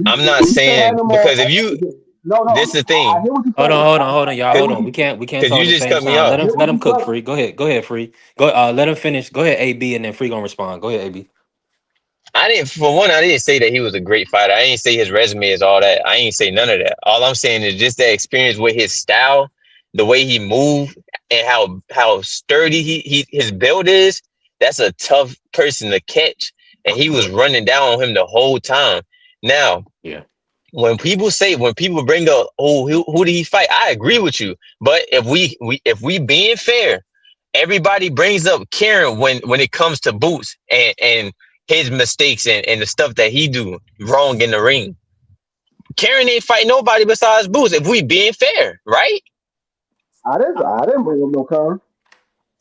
Speaker 10: I'm not
Speaker 6: you say
Speaker 10: saying
Speaker 6: Magnum.
Speaker 10: because if you,
Speaker 6: No,
Speaker 10: this is
Speaker 6: no.
Speaker 10: the
Speaker 6: I
Speaker 10: thing.
Speaker 6: hear what you're
Speaker 1: Hold on,
Speaker 6: saying.
Speaker 1: hold on, y'all.
Speaker 6: I hear
Speaker 1: Hold
Speaker 6: what
Speaker 1: on.
Speaker 6: you.
Speaker 1: We can't
Speaker 10: Because
Speaker 1: talk
Speaker 10: you
Speaker 1: at the
Speaker 10: just
Speaker 1: same
Speaker 10: cut me
Speaker 1: time.
Speaker 6: I
Speaker 10: off.
Speaker 6: hear
Speaker 1: Let
Speaker 6: what
Speaker 1: him
Speaker 6: you're
Speaker 1: cook.
Speaker 6: saying.
Speaker 1: Free. Go ahead, Free. Go. Let him finish. Go ahead, AB, and then Free gonna respond. Go ahead, AB.
Speaker 10: I didn't, for one, I didn't say that he was a great fighter. I didn't say his resume is all that. I ain't say none of that. All I'm saying is just that experience with his style, the way he moved, and how sturdy his build is. That's a tough person to catch, and he was running down on him the whole time. Now,
Speaker 1: Yeah.
Speaker 10: when people bring up, oh, who did he fight? I agree with you, but if we being fair, everybody brings up Karen when it comes to Boots and his mistakes and the stuff that he do wrong in the ring. Karen ain't fight nobody besides Boots. If we being fair, right?
Speaker 6: I didn't bring up no car.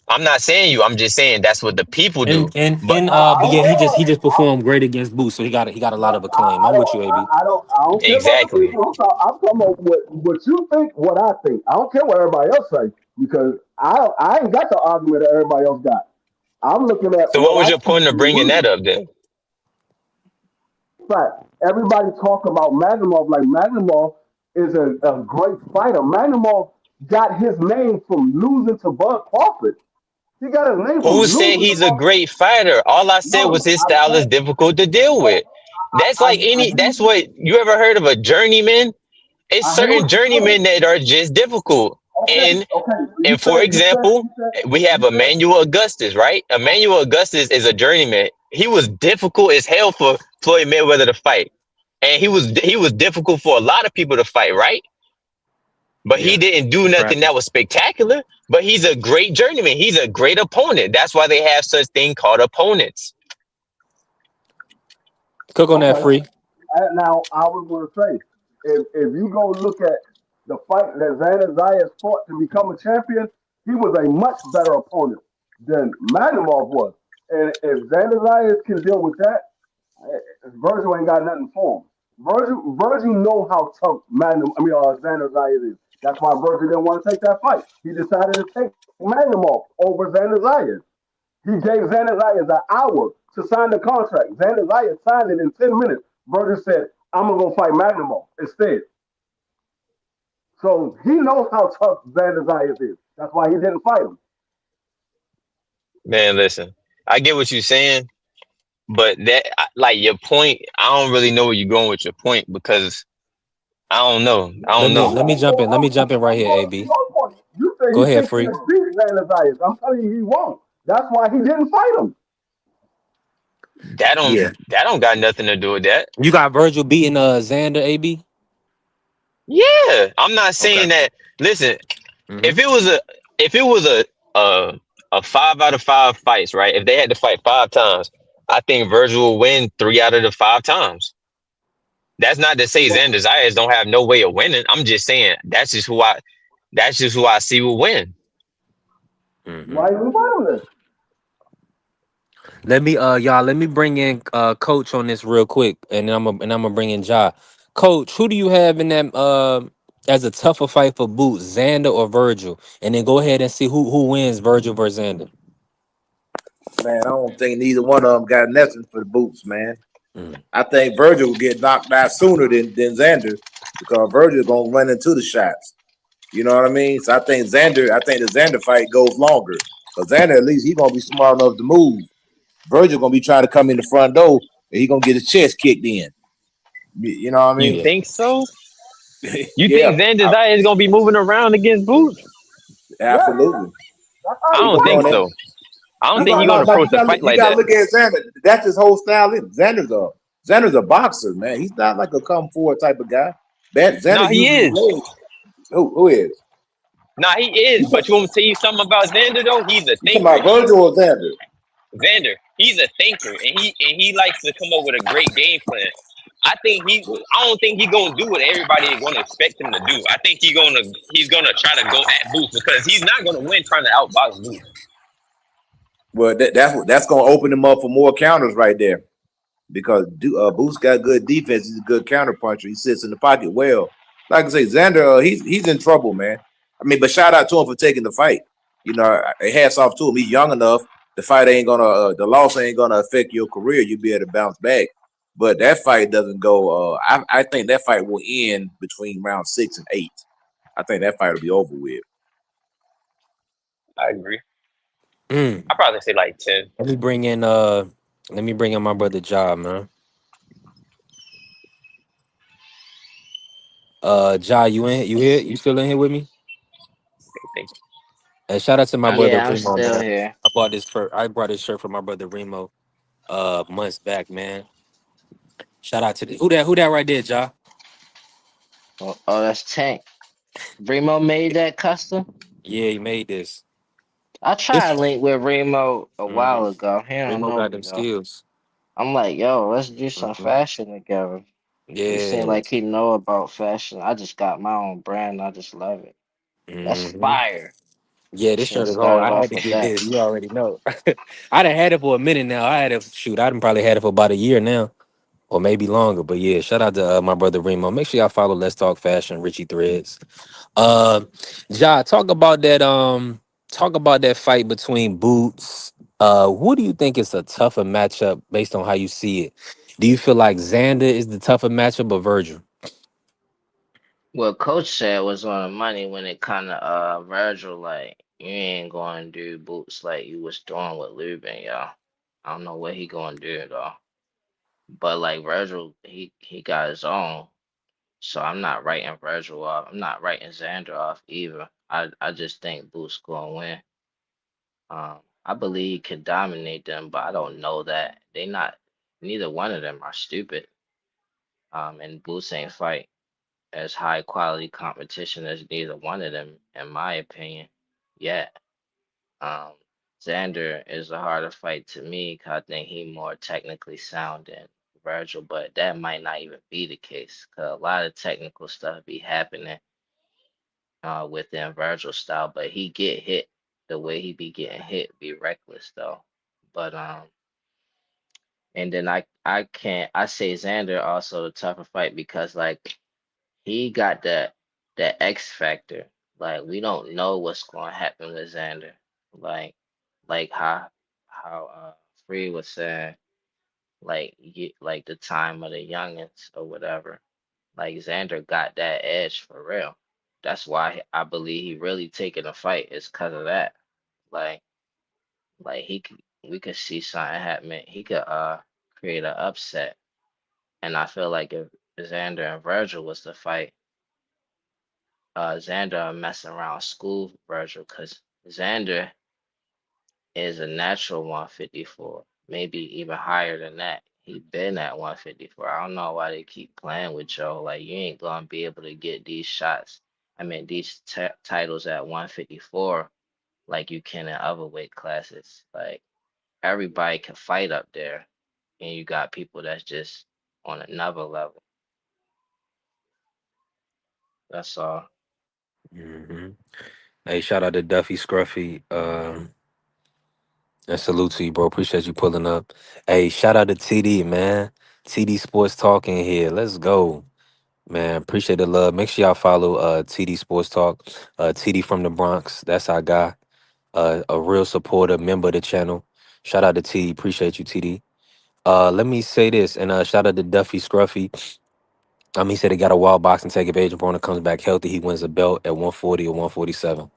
Speaker 10: I'm not saying you. I'm just saying that's what the people do. But
Speaker 6: I
Speaker 1: But
Speaker 6: don't
Speaker 1: yeah,
Speaker 6: care
Speaker 1: he just
Speaker 6: about.
Speaker 1: performed great against Boots, so he got a lot of acclaim.
Speaker 6: I
Speaker 1: I'm with
Speaker 6: don't.
Speaker 1: you, AB.
Speaker 6: I don't care about the
Speaker 10: exactly.
Speaker 6: people. I'm talking about what you think, what I think. I don't care what everybody else say because I ain't got the argument that everybody else got. I'm looking at
Speaker 10: So what
Speaker 6: what
Speaker 10: was
Speaker 6: I
Speaker 10: your
Speaker 6: see
Speaker 10: point of
Speaker 6: in the
Speaker 10: bringing that
Speaker 6: ring.
Speaker 10: up then?
Speaker 6: Fact. Everybody talk about Magnumov like Magnumov is a great fighter. Magnumov got his name from losing to Bud Crawford. He got his name
Speaker 10: Who
Speaker 6: from
Speaker 10: said
Speaker 6: losing to
Speaker 10: he's a
Speaker 6: Bud.
Speaker 10: great fighter? All I said was
Speaker 6: No,
Speaker 10: his
Speaker 6: I'm
Speaker 10: style is
Speaker 6: saying.
Speaker 10: difficult to deal with. That's like
Speaker 6: I
Speaker 10: any.
Speaker 6: hear
Speaker 10: That's what you ever heard of a journeyman? It's
Speaker 6: I hear
Speaker 10: certain
Speaker 6: what you're saying.
Speaker 10: journeymen that are just difficult.
Speaker 6: Okay,
Speaker 10: And
Speaker 6: okay. So
Speaker 10: and for example,
Speaker 6: you said,
Speaker 10: we have
Speaker 6: you said,
Speaker 10: Emmanuel Augustus, right? Emmanuel Augustus is a journeyman. He was difficult as hell for Floyd Mayweather to fight, and he was difficult for a lot of people to fight, right? But he
Speaker 1: Yeah.
Speaker 10: didn't do
Speaker 1: In
Speaker 10: nothing that
Speaker 1: practice.
Speaker 10: was spectacular. But he's a great journeyman. He's a great opponent. That's why they have such thing called opponents.
Speaker 1: Cook on that,
Speaker 6: okay.
Speaker 1: Free.
Speaker 6: Now, I was going to say, if you go look at the fight that Xander Zayas fought to become a champion, he was a much better opponent than Manimov was. And if Xander Zayas can deal with that, Virgil ain't got nothing for him. Virgil know how tough Xander Zayas is. That's why Virgil didn't want to take that fight. He decided to take Manimov over Xander Zayas. He gave Xander Zayas an hour to sign the contract. Xander Zayas signed it in 10 minutes. Virgil said, I'm going to go fight Magnum instead. So he knows how tough Xander Zayas is. That's why he didn't fight him.
Speaker 10: Man, listen, I get what you're saying, but that like your point, I don't really know where you're going with your point because I don't know. I
Speaker 1: Let
Speaker 10: don't
Speaker 1: me
Speaker 10: know.
Speaker 1: let me jump in. Let me jump in right
Speaker 6: I'm
Speaker 1: here,
Speaker 6: going to
Speaker 1: AB.
Speaker 6: your point. You say
Speaker 1: Go
Speaker 6: he
Speaker 1: ahead,
Speaker 6: thinks
Speaker 1: Free.
Speaker 6: he'll beat Xander Zayas. I'm telling you he won't. That's why he didn't fight him.
Speaker 10: That don't
Speaker 1: Yeah.
Speaker 10: that don't got nothing to do with that.
Speaker 1: You got Virgil beating Xander, AB.
Speaker 10: Yeah, I'm not
Speaker 1: Okay.
Speaker 10: saying that. Listen,
Speaker 1: Mm-hmm.
Speaker 10: if it was a if it was a a 5 out of 5 fights, right? If they had to fight 5 times, I think Virgil will win 3 out of the 5 times. That's not to say
Speaker 6: So
Speaker 10: Xander Zayas don't have no way of winning. I'm just saying that's just who I see will win.
Speaker 1: Mm-hmm.
Speaker 6: why didn't he fight him then?
Speaker 1: Let me let me bring in Coach on this real quick, and then I'm gonna bring in Ja. Coach, who do you have in that as a tougher fight for Boots, Xander or Virgil? And then go ahead and see who wins, Virgil versus Xander.
Speaker 8: Man, I don't think neither one of them got nothing for the Boots, man.
Speaker 1: Mm.
Speaker 8: I think Virgil will get knocked out sooner than Xander because Virgil gonna run into the shots. You know what I mean? So I think the Xander fight goes longer. Because Xander, at least he gonna be smart enough to move. Virgil gonna be trying to come in the front door and he gonna get his chest kicked in. You know what I
Speaker 10: You
Speaker 8: mean?
Speaker 1: Yeah.
Speaker 10: think so? You
Speaker 8: Yeah,
Speaker 10: think Xander Zayas is gonna be moving around against Boots?
Speaker 6: Yes,
Speaker 8: absolutely.
Speaker 6: that's
Speaker 10: I
Speaker 6: how
Speaker 8: He
Speaker 6: he
Speaker 10: don't
Speaker 8: gonna be on
Speaker 10: think
Speaker 6: fights.
Speaker 8: that.
Speaker 10: so. I don't
Speaker 8: He
Speaker 10: think
Speaker 8: gonna
Speaker 10: he's gonna
Speaker 8: no, but
Speaker 10: approach the fight
Speaker 8: you
Speaker 10: like
Speaker 8: gotta
Speaker 10: that.
Speaker 8: look at Xander. That's his whole style. Xander's a boxer, man. He's not like a come forward type of guy. Xander
Speaker 10: No, he
Speaker 8: uses his
Speaker 10: is.
Speaker 8: legs. Who is?
Speaker 10: Nah, he is. But you want me to tell you something about Xander though? He's a
Speaker 8: You talking
Speaker 10: thinker.
Speaker 8: about Virgil or Xander?
Speaker 10: Xander, he's a thinker, and he likes to come up with a great game plan. I don't think he's gonna do what everybody is gonna expect him to do. I think he's gonna try to go at Booth because he's not gonna win trying to outbox Booth.
Speaker 8: Well, that's going to open him up for more counters right there because Booth's got good defense. He's a good counter puncher. He sits in the pocket well. Like I say, Xander, he's in trouble, man. I mean, but shout out to him for taking the fight. You know, hats off to him. He's young enough. The fight ain't gonna, the loss ain't gonna affect your career. You'll be able to bounce back. But that fight doesn't go. I think that fight will end between round 6 and 8. I think that fight will be over with.
Speaker 10: I agree.
Speaker 1: Mm.
Speaker 10: I probably say like 10.
Speaker 1: Let me bring in my brother Job, man. Ja, you here? You still in here with me?
Speaker 10: Think.
Speaker 1: Shout out to my brother
Speaker 9: Yeah, I'm
Speaker 1: Remo,
Speaker 9: still
Speaker 1: man.
Speaker 9: here.
Speaker 1: I brought this shirt for my brother Remo months back, man. Shout out to who that right there, Ja?
Speaker 9: Oh, that's Tank. Remo made that custom.
Speaker 1: Yeah, he made this.
Speaker 9: I tried
Speaker 1: This
Speaker 9: to link with Remo a
Speaker 1: hmm
Speaker 9: while ago. He don't
Speaker 1: Remo
Speaker 9: know
Speaker 1: got
Speaker 9: me
Speaker 1: them
Speaker 9: though.
Speaker 1: skills.
Speaker 9: I'm like, yo, let's do some
Speaker 1: hmm
Speaker 9: fashion together. He seemed
Speaker 1: Yeah.
Speaker 9: like he know about fashion. I just got my own brand. I just love it. That's
Speaker 1: hmm
Speaker 9: fire.
Speaker 1: Yeah, this
Speaker 9: Should have
Speaker 1: shirt is hard.
Speaker 9: started
Speaker 1: I had
Speaker 9: off
Speaker 1: to
Speaker 9: with
Speaker 1: get
Speaker 9: that.
Speaker 1: this. You already know. I done had it for a minute now. I had it shoot. I done probably had it for about a year now, or maybe longer. But yeah, shout out to my brother Remo. Make sure y'all follow Let's Talk Fashion, Richie Threads. Uh, Ja, talk about that fight between Boots. Who do you think is a tougher matchup based on how you see it? Do you feel like Xander is the tougher matchup or Virgil?
Speaker 9: What Coach said was on the money when it kind of Virgil like you ain't going to do boots like you was doing with Lubin, y'all. I don't know what he going to do though. But like Virgil, he got his own. So I'm not writing Virgil off. I'm not writing Xander off either. I just think Boots gonna win. I believe he could dominate them, but I don't know that. They not neither one of them are stupid. And Boots ain't fight as high quality competition as neither one of them, in my opinion. Yet, um, Xander is a harder fight to me 'cause I think he more technically sound than Virgil, but that might not even be the case 'cause a lot of technical stuff be happening within Virgil style, but he get hit the way he be getting hit be reckless though. But and then I can't I say Xander also the tougher fight because like he got that X factor. Like we don't know what's going to happen with Xander. Like like how Free was saying like the time of the youngins or whatever. Like Xander got that edge for real. That's why I believe he really taking a fight is because of that. Like he could we could see something happening. He could create an upset. And I feel like if Xander and Virgil was to fight, Xander messing around school Virgil because Xander is a natural 154, maybe even higher than that. He been at 154. I don't know why they keep playing with Joe. Like you ain't gonna be able to get these shots. I mean these titles at 154 like you can in other weight classes. Like everybody can fight up there, and you got people that's just on another level. That's all.
Speaker 1: hmm Hey, shout out to Duffy Scruffy. And salute to you, bro. Appreciate you pulling up. Hey, shout out to TD, man. TD Sports Talk in here. Let's go. Man, appreciate the love. Make sure y'all follow TD Sports Talk. TD from the Bronx. That's our guy. A real supporter, member of the channel. Shout out to TD. Appreciate you, TD. Let me say this, and shout out to Duffy Scruffy. He said he got a wild boxing take if Adrian Broner comes back healthy. He wins a belt at 140 or 147.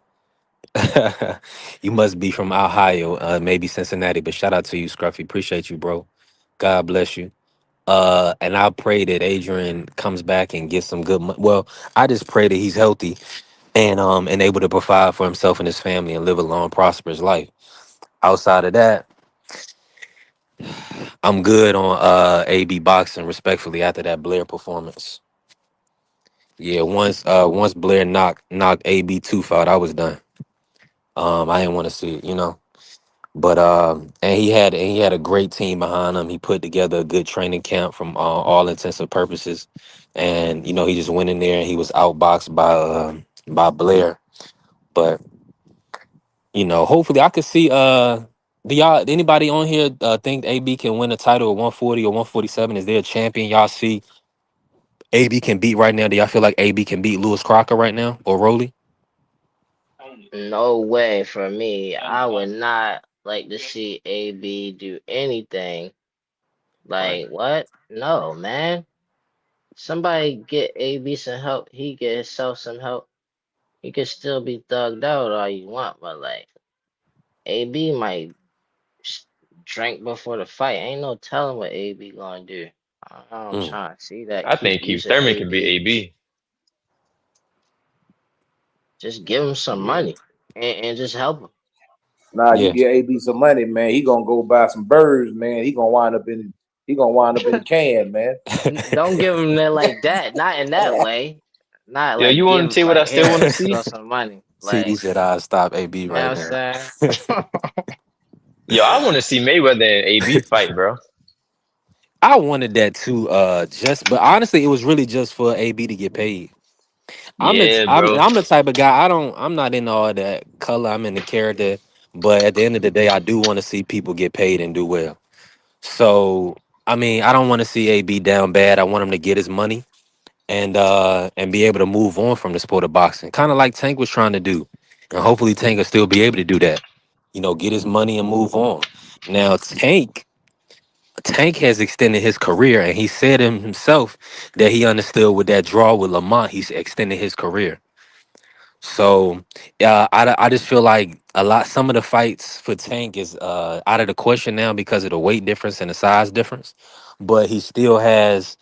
Speaker 1: You must be from Ohio, maybe Cincinnati, but shout out to you, Scruffy. Appreciate you, bro. God bless you. And I pray that Adrian comes back and gets some good money. Well, I just pray that he's healthy and able to provide for himself and his family and live a long, prosperous life. Outside of that, I'm good on AB boxing, respectfully, after that Blair performance.
Speaker 4: Yeah, once Blair knocked AB tooth out, I was done. I didn't want to see it, you know. But and he had a great team behind him. He put together a good training camp from all intents and purposes, and you know he just went in there and he was outboxed by Blair. But you know, hopefully I could see. Do y'all anybody on here think AB can win a title at 140 or 147? Is there a champion y'all see AB can beat right now? Do y'all feel like AB can beat Lewis Crocker right now or Rolly?
Speaker 9: No way for me. I would not like to see AB do anything.
Speaker 4: Right.
Speaker 9: Like what? No, man. Somebody get AB some help. He get himself some help. He could still be thugged out all you want, but like AB might s- drink before the fight. Ain't no telling what AB gonna do. I'm
Speaker 4: Mm.
Speaker 9: trying to see that.
Speaker 10: I
Speaker 9: Keep
Speaker 10: think Keith
Speaker 9: using
Speaker 10: Thurman can beat
Speaker 9: AB.
Speaker 10: AB.
Speaker 9: Just give him some
Speaker 4: Yeah.
Speaker 9: money and just help him.
Speaker 8: Nah, you
Speaker 4: Yeah.
Speaker 8: get AB some money, man. He gonna go buy some birds, man. He gonna wind up in the can, man.
Speaker 9: Don't give him that like that. Not in that way. Not
Speaker 10: Yo, you
Speaker 9: like
Speaker 10: want to
Speaker 9: give
Speaker 10: see what I
Speaker 9: like
Speaker 10: still
Speaker 9: here,
Speaker 10: want to
Speaker 9: let's
Speaker 10: see?
Speaker 9: go some money.
Speaker 4: CD
Speaker 9: Like,
Speaker 4: said I stop AB
Speaker 9: you know what
Speaker 4: right
Speaker 9: I'm
Speaker 4: now.
Speaker 9: saying?
Speaker 10: Yo, I want to see Mayweather and AB fight, bro.
Speaker 4: I wanted that too, just but honestly, it was really just for AB to get paid. I'm the
Speaker 10: Yeah,
Speaker 4: I'm
Speaker 10: bro.
Speaker 4: I'm the type of guy I'm not in all that color. I'm in the character, but at the end of the day, I do want to see people get paid and do well. So I mean, I don't want to see AB down bad. I want him to get his money and be able to move on from the sport of boxing, kind of like Tank was trying to do, and hopefully Tank will still be able to do that. You know, get his money and move on. Now Tank has extended his career, and he said himself that he understood with that draw with Lamont, he's extended his career. So, I just feel like some of the fights for Tank is out of the question now because of the weight difference and the size difference. But he still has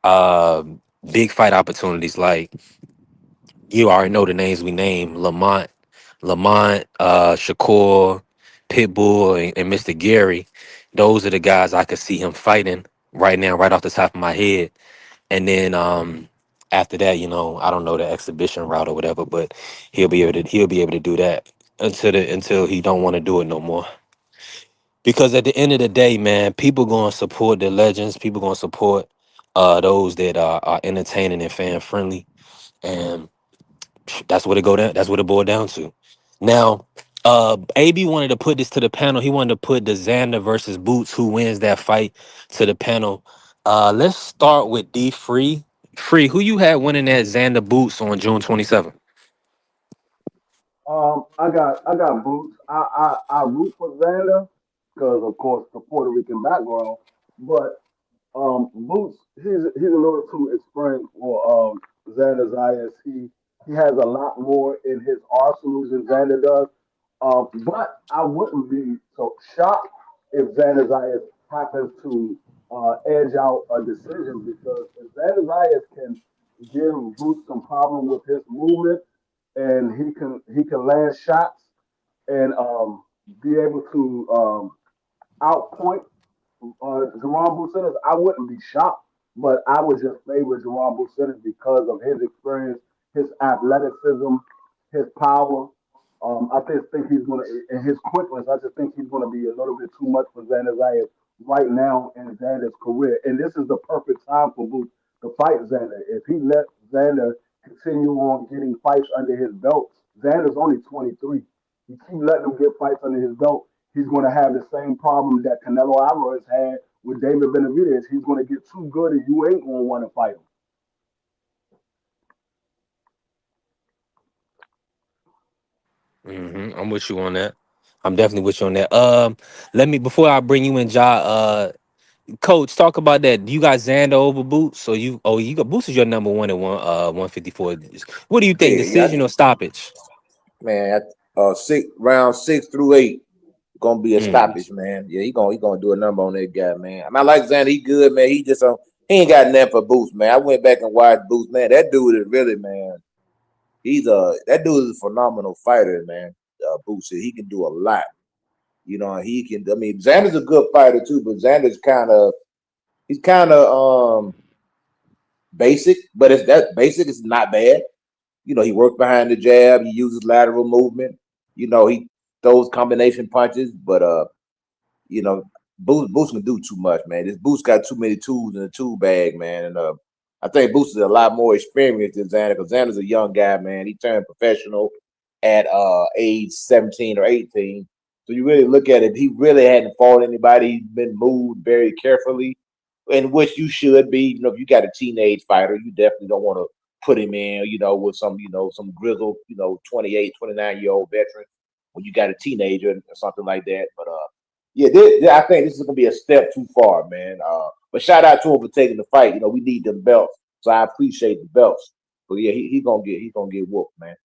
Speaker 4: uh, big fight opportunities. Like you already know the names we named: Shakur, Pitbull, and Mr. Gary. Those are the guys I could see him fighting right now, right off the top of my head. And then after that, you know, I don't know the exhibition route or whatever, but he'll be able to do that until he don't want to do it no more. Because at the end of the day, man, people gonna support the legends. People gonna support those that are entertaining and fan friendly, and that's what it go down. That's what it boiled down to. Now, AB wanted to put this to the panel. He wanted to put the Xander versus Boots, who wins that fight, to the panel. Let's start with D Free. Free, who you had winning that Xander Boots on June 27th?
Speaker 6: I got Boots. I root for Xander because, of course, the Puerto Rican background. But Boots, he's a little too experienced for Xander Zayas. He has a lot more in his arsenal than Xander does. But I wouldn't be so shocked if Xander Zayas happens to edge out a decision because if Xander Zayas can give Boots some problem with his movement and he can land shots and be able to outpoint Jerome Bucenas, I wouldn't be shocked, but I would just favor Jerome Bucenas because of his experience, his athleticism, his power. I just think he's gonna, and his quickness. I just think he's gonna be a little bit too much for Xander Zayas right now in Xander's career. And this is the perfect time for Boots to fight Xander. If he let Xander continue on getting fights under his belt, Xander's only 23. You keep letting him get fights under his belt, he's going to have the same problem that Canelo Alvarez had with David Benavidez. He's going to get too good, and you ain't going to want to fight him.
Speaker 4: I'm with you on that. I'm definitely with you on that. Let me before I bring you in, Ja. Coach, talk about that. You got Xander over Boots, so you got Boots is your number one at 154. What do you think?
Speaker 8: Yeah,
Speaker 4: Decision or stoppage?
Speaker 8: man. Round 6 through 8 gonna be a
Speaker 4: Mm.
Speaker 8: stoppage, man. Yeah, he gonna do a number on that guy, man. I mean, I like Xander. He good, man. He ain't got nothing for Boots, man. I went back and watched Boots, man. That dude is really, man. That dude is a phenomenal fighter, man. Boots, he can do a lot. You know, he can. I mean, Xander's a good fighter too, but Xander's he's kind of basic, but it's that basic is not bad. He works behind the jab. He uses lateral movement. He throws combination punches, but you know, Boost can do too much, man. This Boost got too many tools in the tool bag, man. And I think Boost is a lot more experienced than Xander because Xander's a young guy, man. He turned professional at age 17 or 18. So you really look at it, he really hadn't fought anybody. He's been moved very carefully, in which you should be. If you got a teenage fighter, you definitely don't want to put him in, with some grizzled, 28, 29-year-old veteran when you got a teenager or something like that. But yeah, I think this is gonna be a step too far, man. But shout out to him for taking the fight. We need them belts, so I appreciate the belts. But yeah, he gonna get whooped, man.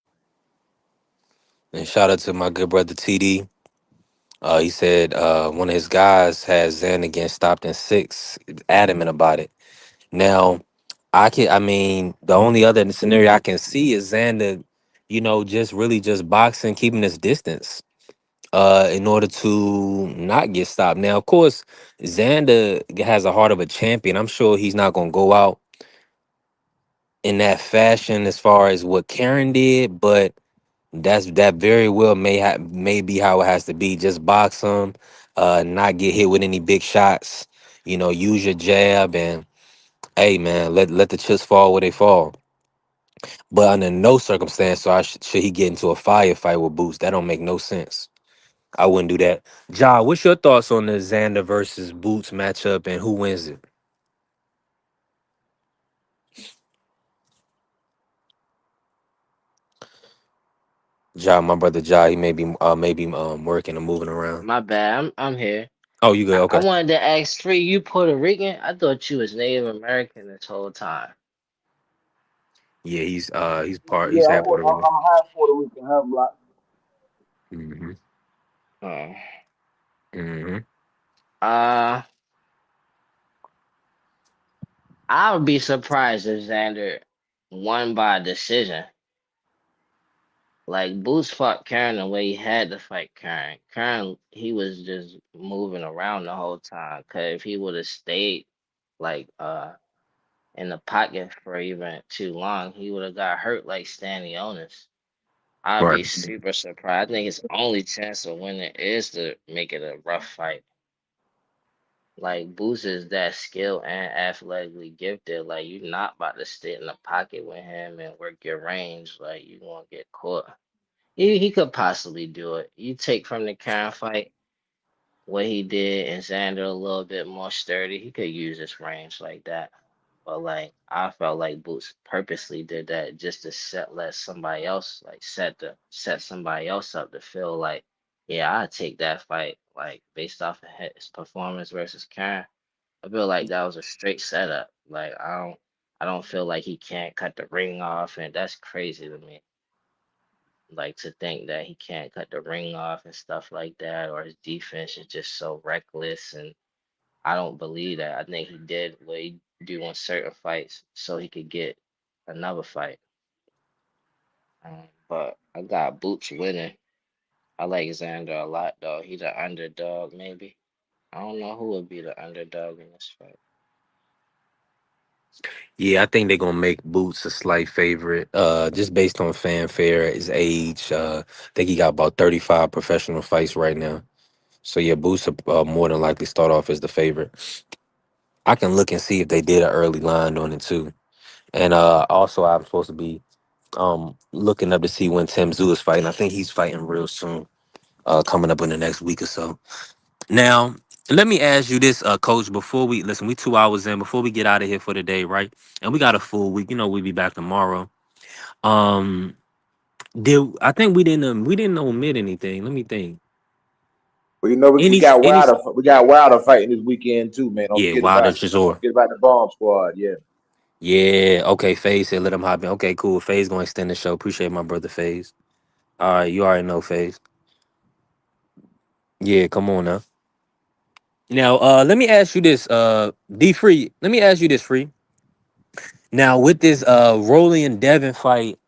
Speaker 4: And shout out to my good brother TD. He said one of his guys has Xander getting stopped in six. Adamant about it. Now, I mean, the only other scenario I can see is Xander, just really just boxing, keeping his distance, in order to not get stopped. Now, of course, Xander has a heart of a champion. I'm sure he's not gonna go out in that fashion as far as what Karen did, but that very well may be how it has to be. Just box him, not get hit with any big shots. Use your jab and hey man, let the chips fall where they fall. But under no circumstance should he get into a firefight with Boots. That don't make no sense. I wouldn't do that. Ja, what's your thoughts on the Xander versus Boots matchup and who wins it? Ja, my brother Ja, he may be working or moving around.
Speaker 9: My bad. I'm here.
Speaker 4: Oh, you good?
Speaker 9: I
Speaker 4: Okay.
Speaker 9: wanted to ask Free, you Puerto Rican? I thought you was Native American this whole time.
Speaker 4: Yeah,
Speaker 6: Yeah,
Speaker 4: he's half Puerto Rican.
Speaker 6: I'm half Puerto Rican, half black.
Speaker 4: Hmm.
Speaker 9: Oh.
Speaker 4: Hmm.
Speaker 9: Uh, I would be surprised if Xander won by decision. Like Boots fought Karen the way he had to fight Karen. Karen, he was just moving around the whole time. Cause if he would have stayed like in the pocket for even too long, he would have got hurt like Stanley Onis. I'd
Speaker 4: Right.
Speaker 9: be super surprised. I think his only chance of winning is to make it a rough fight. Like Boots is that skilled and athletically gifted. Like you're not about to sit in the pocket with him and work your range. Like you gonna get caught. He could possibly do it. You take from the Karen fight what he did and Xander a little bit more sturdy. He could use his range like that. But like I felt like Boots purposely did that just to let somebody else like set somebody else up to feel like, yeah, I'd take that fight like based off of his performance versus Karen. I feel like that was a straight setup. Like I don't feel like he can't cut the ring off, and that's crazy to me. Like to think that he can't cut the ring off and stuff like that, or his defense is just so reckless. And I don't believe that. I think he did what he do in certain fights so he could get another fight. But I got Boots winning. I like Xander a lot though. He the underdog maybe. I don't know who would be the underdog in this fight.
Speaker 4: Yeah, I think they're gonna make Boots a slight favorite, just based on fanfare, his age. I think he got about 35 professional fights right now. So yeah, Boots will more than likely start off as the favorite. I can look and see if they did an early line on it too. And also I'm supposed to be looking up to see when Tim Zoo is fighting. I think he's fighting real soon, coming up in the next week or so. Now, let me ask you this, Coach. Before we listen, we 2 hours in. Before we get out of here for the day, right? And we got a full week. We'll be back tomorrow. Um, did I think we didn't omit anything? Let me think.
Speaker 8: Well, we
Speaker 4: Any
Speaker 8: got
Speaker 4: any
Speaker 8: Wilder fighting this weekend too, man. Don't
Speaker 4: Yeah,
Speaker 8: forget
Speaker 4: Wilder
Speaker 8: about don't
Speaker 4: Chisora.
Speaker 8: forget about the Bomb Squad. Yeah.
Speaker 4: Yeah, okay. Faze said let him hop in. Okay, cool. Faze gonna extend the show. Appreciate my brother Faze. All right, you already know Faze. Yeah, come on now. Now, let me ask you this, D Free. Let me ask you this, Free. Now, with this Rolly and Devin fight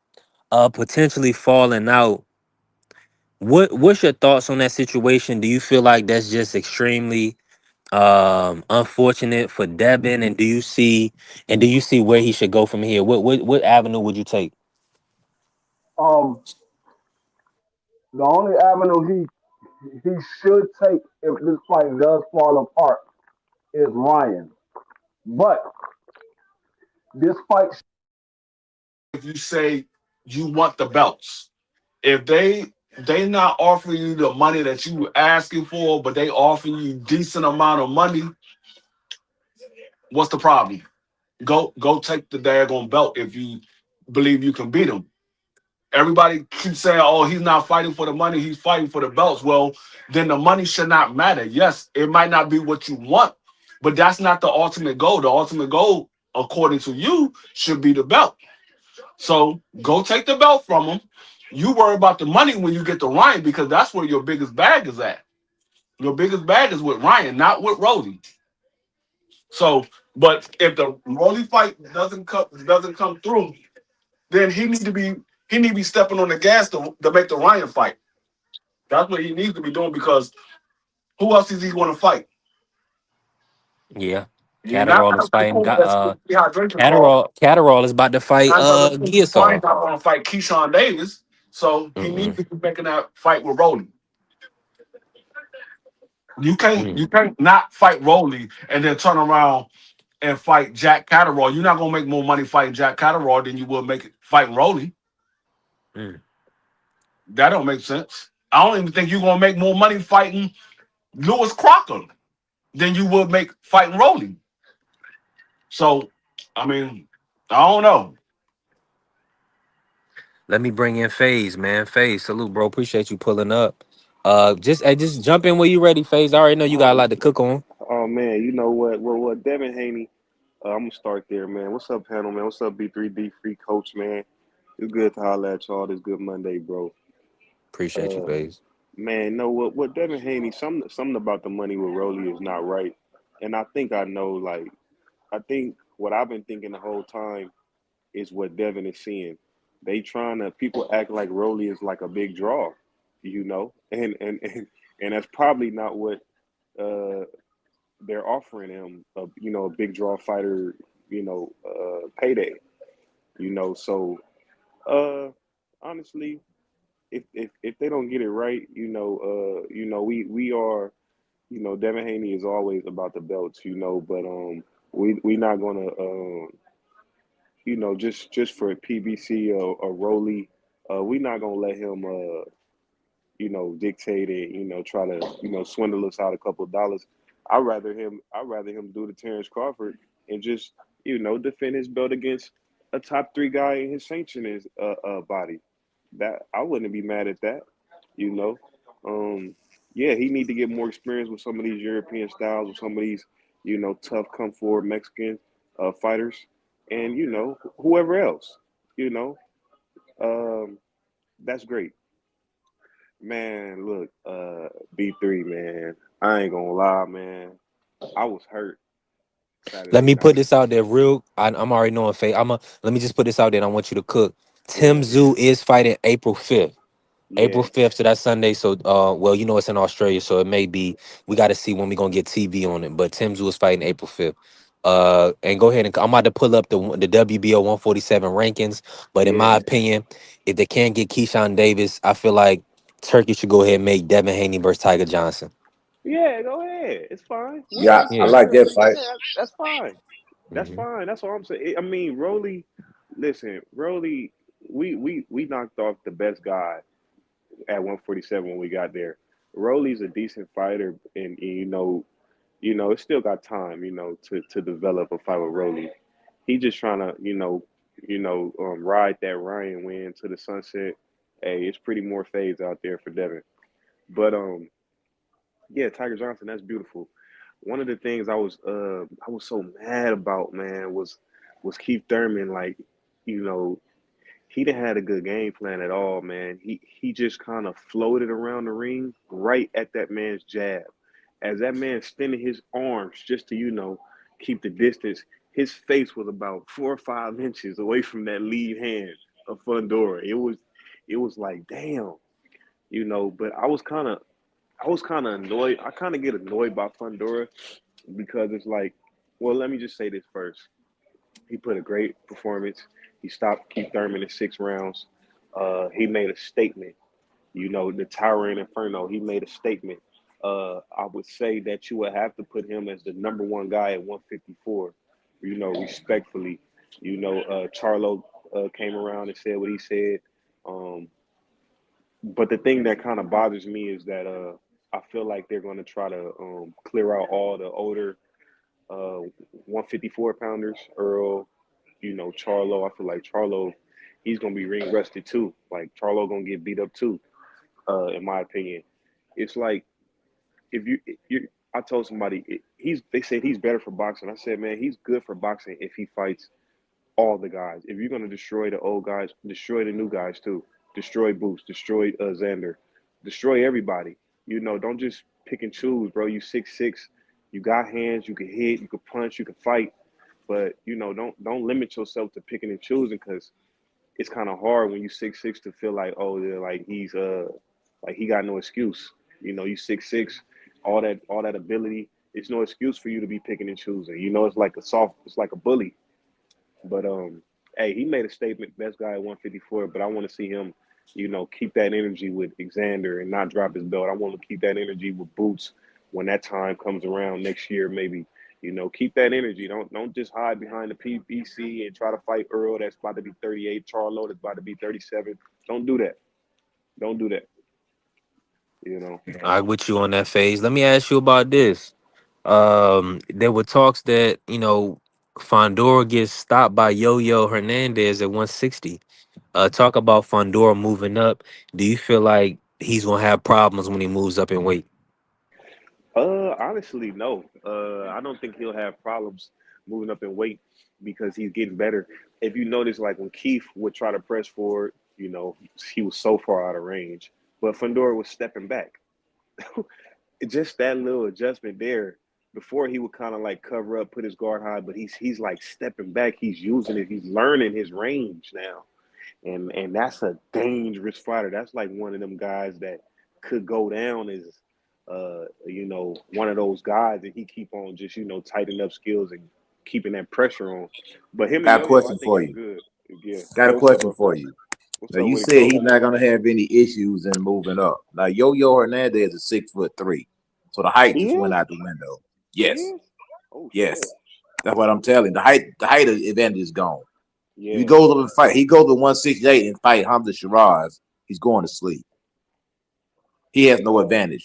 Speaker 4: potentially falling out, what's your thoughts on that situation? Do you feel like that's just extremely Unfortunate for Devin. And do you see where he should go from here? What avenue would you take?
Speaker 6: Um, the only avenue he should take if this fight does fall apart is Ryan. But this fight,
Speaker 11: if you say you want the belts. If they not offering you the money that you asking for, but they offering you decent amount of money, what's the problem? Go take the daggone belt if you believe you can beat him. Everybody keeps saying, "Oh, he's not fighting for the money; he's fighting for the belts." Well, then the money should not matter. Yes, it might not be what you want, but that's not the ultimate goal. The ultimate goal, according to you, should be the belt. So go take the belt from him. You worry about the money when you get to Ryan because that's where your biggest bag is at. Your biggest bag is with Ryan, not with Rody. So, but if the Rody fight doesn't come through, then he need to be stepping on the gas to make the Ryan fight. That's what he needs to be doing because who else is he going to fight?
Speaker 4: Yeah.
Speaker 11: You're not
Speaker 4: Catterall
Speaker 11: going
Speaker 4: is
Speaker 11: to
Speaker 4: fighting.
Speaker 11: pull that dehydration call.
Speaker 4: Catterall is about to fight
Speaker 11: I know that Ryan's
Speaker 4: Giasov.
Speaker 11: not going to fight Keyshawn Davis, so he
Speaker 4: Mm-mm.
Speaker 11: needs to be making that fight with Rody. You
Speaker 4: Mm.
Speaker 11: can't not fight Rowley and then turn around and fight Jack Catterall. You're not gonna make more money fighting Jack Catterall than you will make it fighting Rowley.
Speaker 4: Mm.
Speaker 11: That don't make sense. I don't even think you're gonna make more money fighting Lewis Crocker than you would make fighting Rowley. So, I mean, I don't know.
Speaker 4: Let me bring in Phase, man. Phase, salute, bro. Appreciate you pulling up. Just jump in when you ready, Phase. I already know you got a
Speaker 12: Oh,
Speaker 4: lot to cook on.
Speaker 12: oh man, you know what? What Devin Haney. I'm gonna start there, man. What's up, panel, man? What's up, B3D free coach, man? It's good to holler at y'all this good Monday, bro.
Speaker 4: Appreciate you,
Speaker 12: Uh,
Speaker 4: Phase.
Speaker 12: man, no, what Devin Haney? Something about the money with Rolly is not right, and I think I know. Like, I think what I've been thinking the whole time is what Devin is seeing. They trying to people act like Rolly is like a big draw, and that's probably not what. Uh, they're offering him a big draw fighter, payday. So uh honestly, if they don't get it right, we are, Devin Haney is always about the belts, but we not gonna just for PBC or Rolly, we not gonna let him dictate it, try to, swindle us out a couple of dollars. I'd rather him do the Terrence Crawford and just, defend his belt against a top three guy in his sanctioning body. That I wouldn't be mad at that, you know. Um, yeah, he need to get more experience with some of these European styles, with some of these, tough come forward Mexican fighters, and whoever else, you know. Um, that's great. Man, look, B3, man. I ain't gonna lie, man. I was hurt
Speaker 4: Let
Speaker 12: Saturday
Speaker 4: me put
Speaker 12: night.
Speaker 4: this out there real. I'm already knowing Phase. Let me just put this out there. And I want you to cook. Tim
Speaker 12: Yeah,
Speaker 4: Zoo is fighting April 5th. April
Speaker 12: yeah,
Speaker 4: 5th, so that's Sunday. So, well, it's in Australia, so it may be. We got to see when we gonna get TV on it. But Tim Zoo is fighting April 5th. And go ahead and I'm about to pull up the WBO 147 rankings. But in my
Speaker 12: yeah,
Speaker 4: opinion, if they can't get Keyshawn Davis, I feel like Turkey should go ahead and make Devin Haney versus Tiger Johnson.
Speaker 12: yeah. Go ahead. It's fine.
Speaker 8: Yeah, I
Speaker 4: Yeah.
Speaker 8: like that fight.
Speaker 12: Yeah, that's fine. That's
Speaker 4: Hmm.
Speaker 12: fine. That's all I'm saying. I mean, Rolly. Listen, Rolly. We knocked off the best guy at 147 when we got there. Rolly's a decent fighter, and it's still got time, to develop a fight with Rolly. He just trying to, ride that Ryan win to the sunset. Hey, it's pretty more fades out there for Devin. But yeah, Tiger Johnson, that's beautiful. One of the things I was so mad about, man, was Keith Thurman. Like, you know, he didn't had a good game plan at all, man. He just kind of floated around the ring right at that man's jab. As that man extended his arms just to, keep the distance, his face was about 4 or 5 inches away from that lead hand of Fundora. It was like, damn, but I was kind of annoyed. I kind of get annoyed by Fundora because it's like, well, let me just say this first. He put a great performance. He stopped Keith Thurman in 6 rounds. He made a statement. You know, the Towering Inferno. He made a statement. I would say that you would have to put him as the number one guy at 154. You know, respectfully. You know, Charlo came around and said what he said. Um, but the thing that kind of bothers me is that I feel like they're going to try to clear out all the older 154 pounders. Earl, you know, Charlo. I feel like Charlo, he's going to be ring rusted too. Like Charlo going to get beat up too. In my opinion, it's like if you. I told somebody he's. They said he's better for boxing. I said, man, he's good for boxing if he fights all the guys. If you're gonna destroy the old guys, destroy the new guys too. Destroy Boost, destroy Xander, destroy everybody. You know, don't just pick and choose, bro. You 6'6", you got hands, you can hit, you can punch, you can fight, but you know, don't limit yourself to picking and choosing because it's kind of hard when you 6'6" to feel like, oh, yeah, like he's like he got no excuse. You know, you 6'6", all that ability. It's no excuse for you to be picking and choosing. You know, it's like a bully. But hey, he made a statement, best guy at 154. But I want to see him, you know, keep that energy with Xander and not drop his belt. I want to keep that energy with Boots when that time comes around next year, maybe. You know, keep that energy. Don't just hide behind the PBC and try to fight Earl that's about to be 38, Charlo that's about to be 37. Don't do that. Don't do that. You know.
Speaker 4: I with you on that phase. Let me ask you about this. There were talks that Fondora gets stopped by Yo-Yo Hernandez at 160. Talk about Fondora moving up. Do you feel like he's gonna have problems when he moves up in weight?
Speaker 12: Honestly, no. I don't think he'll have problems moving up in weight because he's getting better. If you notice, like when Keith would try to press forward, you know, he was so far out of range. But Fundora was stepping back. Just that little adjustment there. Before he would kind of like cover up, put his guard high, but he's like stepping back. He's using it. He's learning his range now, and that's a dangerous fighter. That's like one of them guys that could go down as you know, one of those guys that he keep on just, you know, tightening up skills and keeping that pressure on. But him and
Speaker 8: Got a
Speaker 12: Yo-Yo, I
Speaker 8: question
Speaker 12: think
Speaker 8: for
Speaker 12: is
Speaker 8: you.
Speaker 12: good. Yeah.
Speaker 8: Got
Speaker 12: Yeah,
Speaker 8: a
Speaker 12: what's up,
Speaker 8: question
Speaker 12: bro?
Speaker 8: for you.
Speaker 12: What's
Speaker 8: Now
Speaker 12: up
Speaker 8: you
Speaker 12: with it,
Speaker 8: said
Speaker 12: coach?
Speaker 8: he's not gonna have any issues in moving up. Now Yo-Yo Hernandez is 6'3", so the height
Speaker 12: He
Speaker 8: just went
Speaker 12: is?
Speaker 8: out the window.
Speaker 12: He
Speaker 8: Yes,
Speaker 12: is? Oh
Speaker 8: yes,
Speaker 12: shit.
Speaker 8: that's what I'm telling you. The height advantage is gone. If he
Speaker 12: Yeah.
Speaker 8: goes up and fight, he goes to 168 and fight Hamza Shiraz, he's going to sleep. He has no
Speaker 12: Uh
Speaker 8: advantage.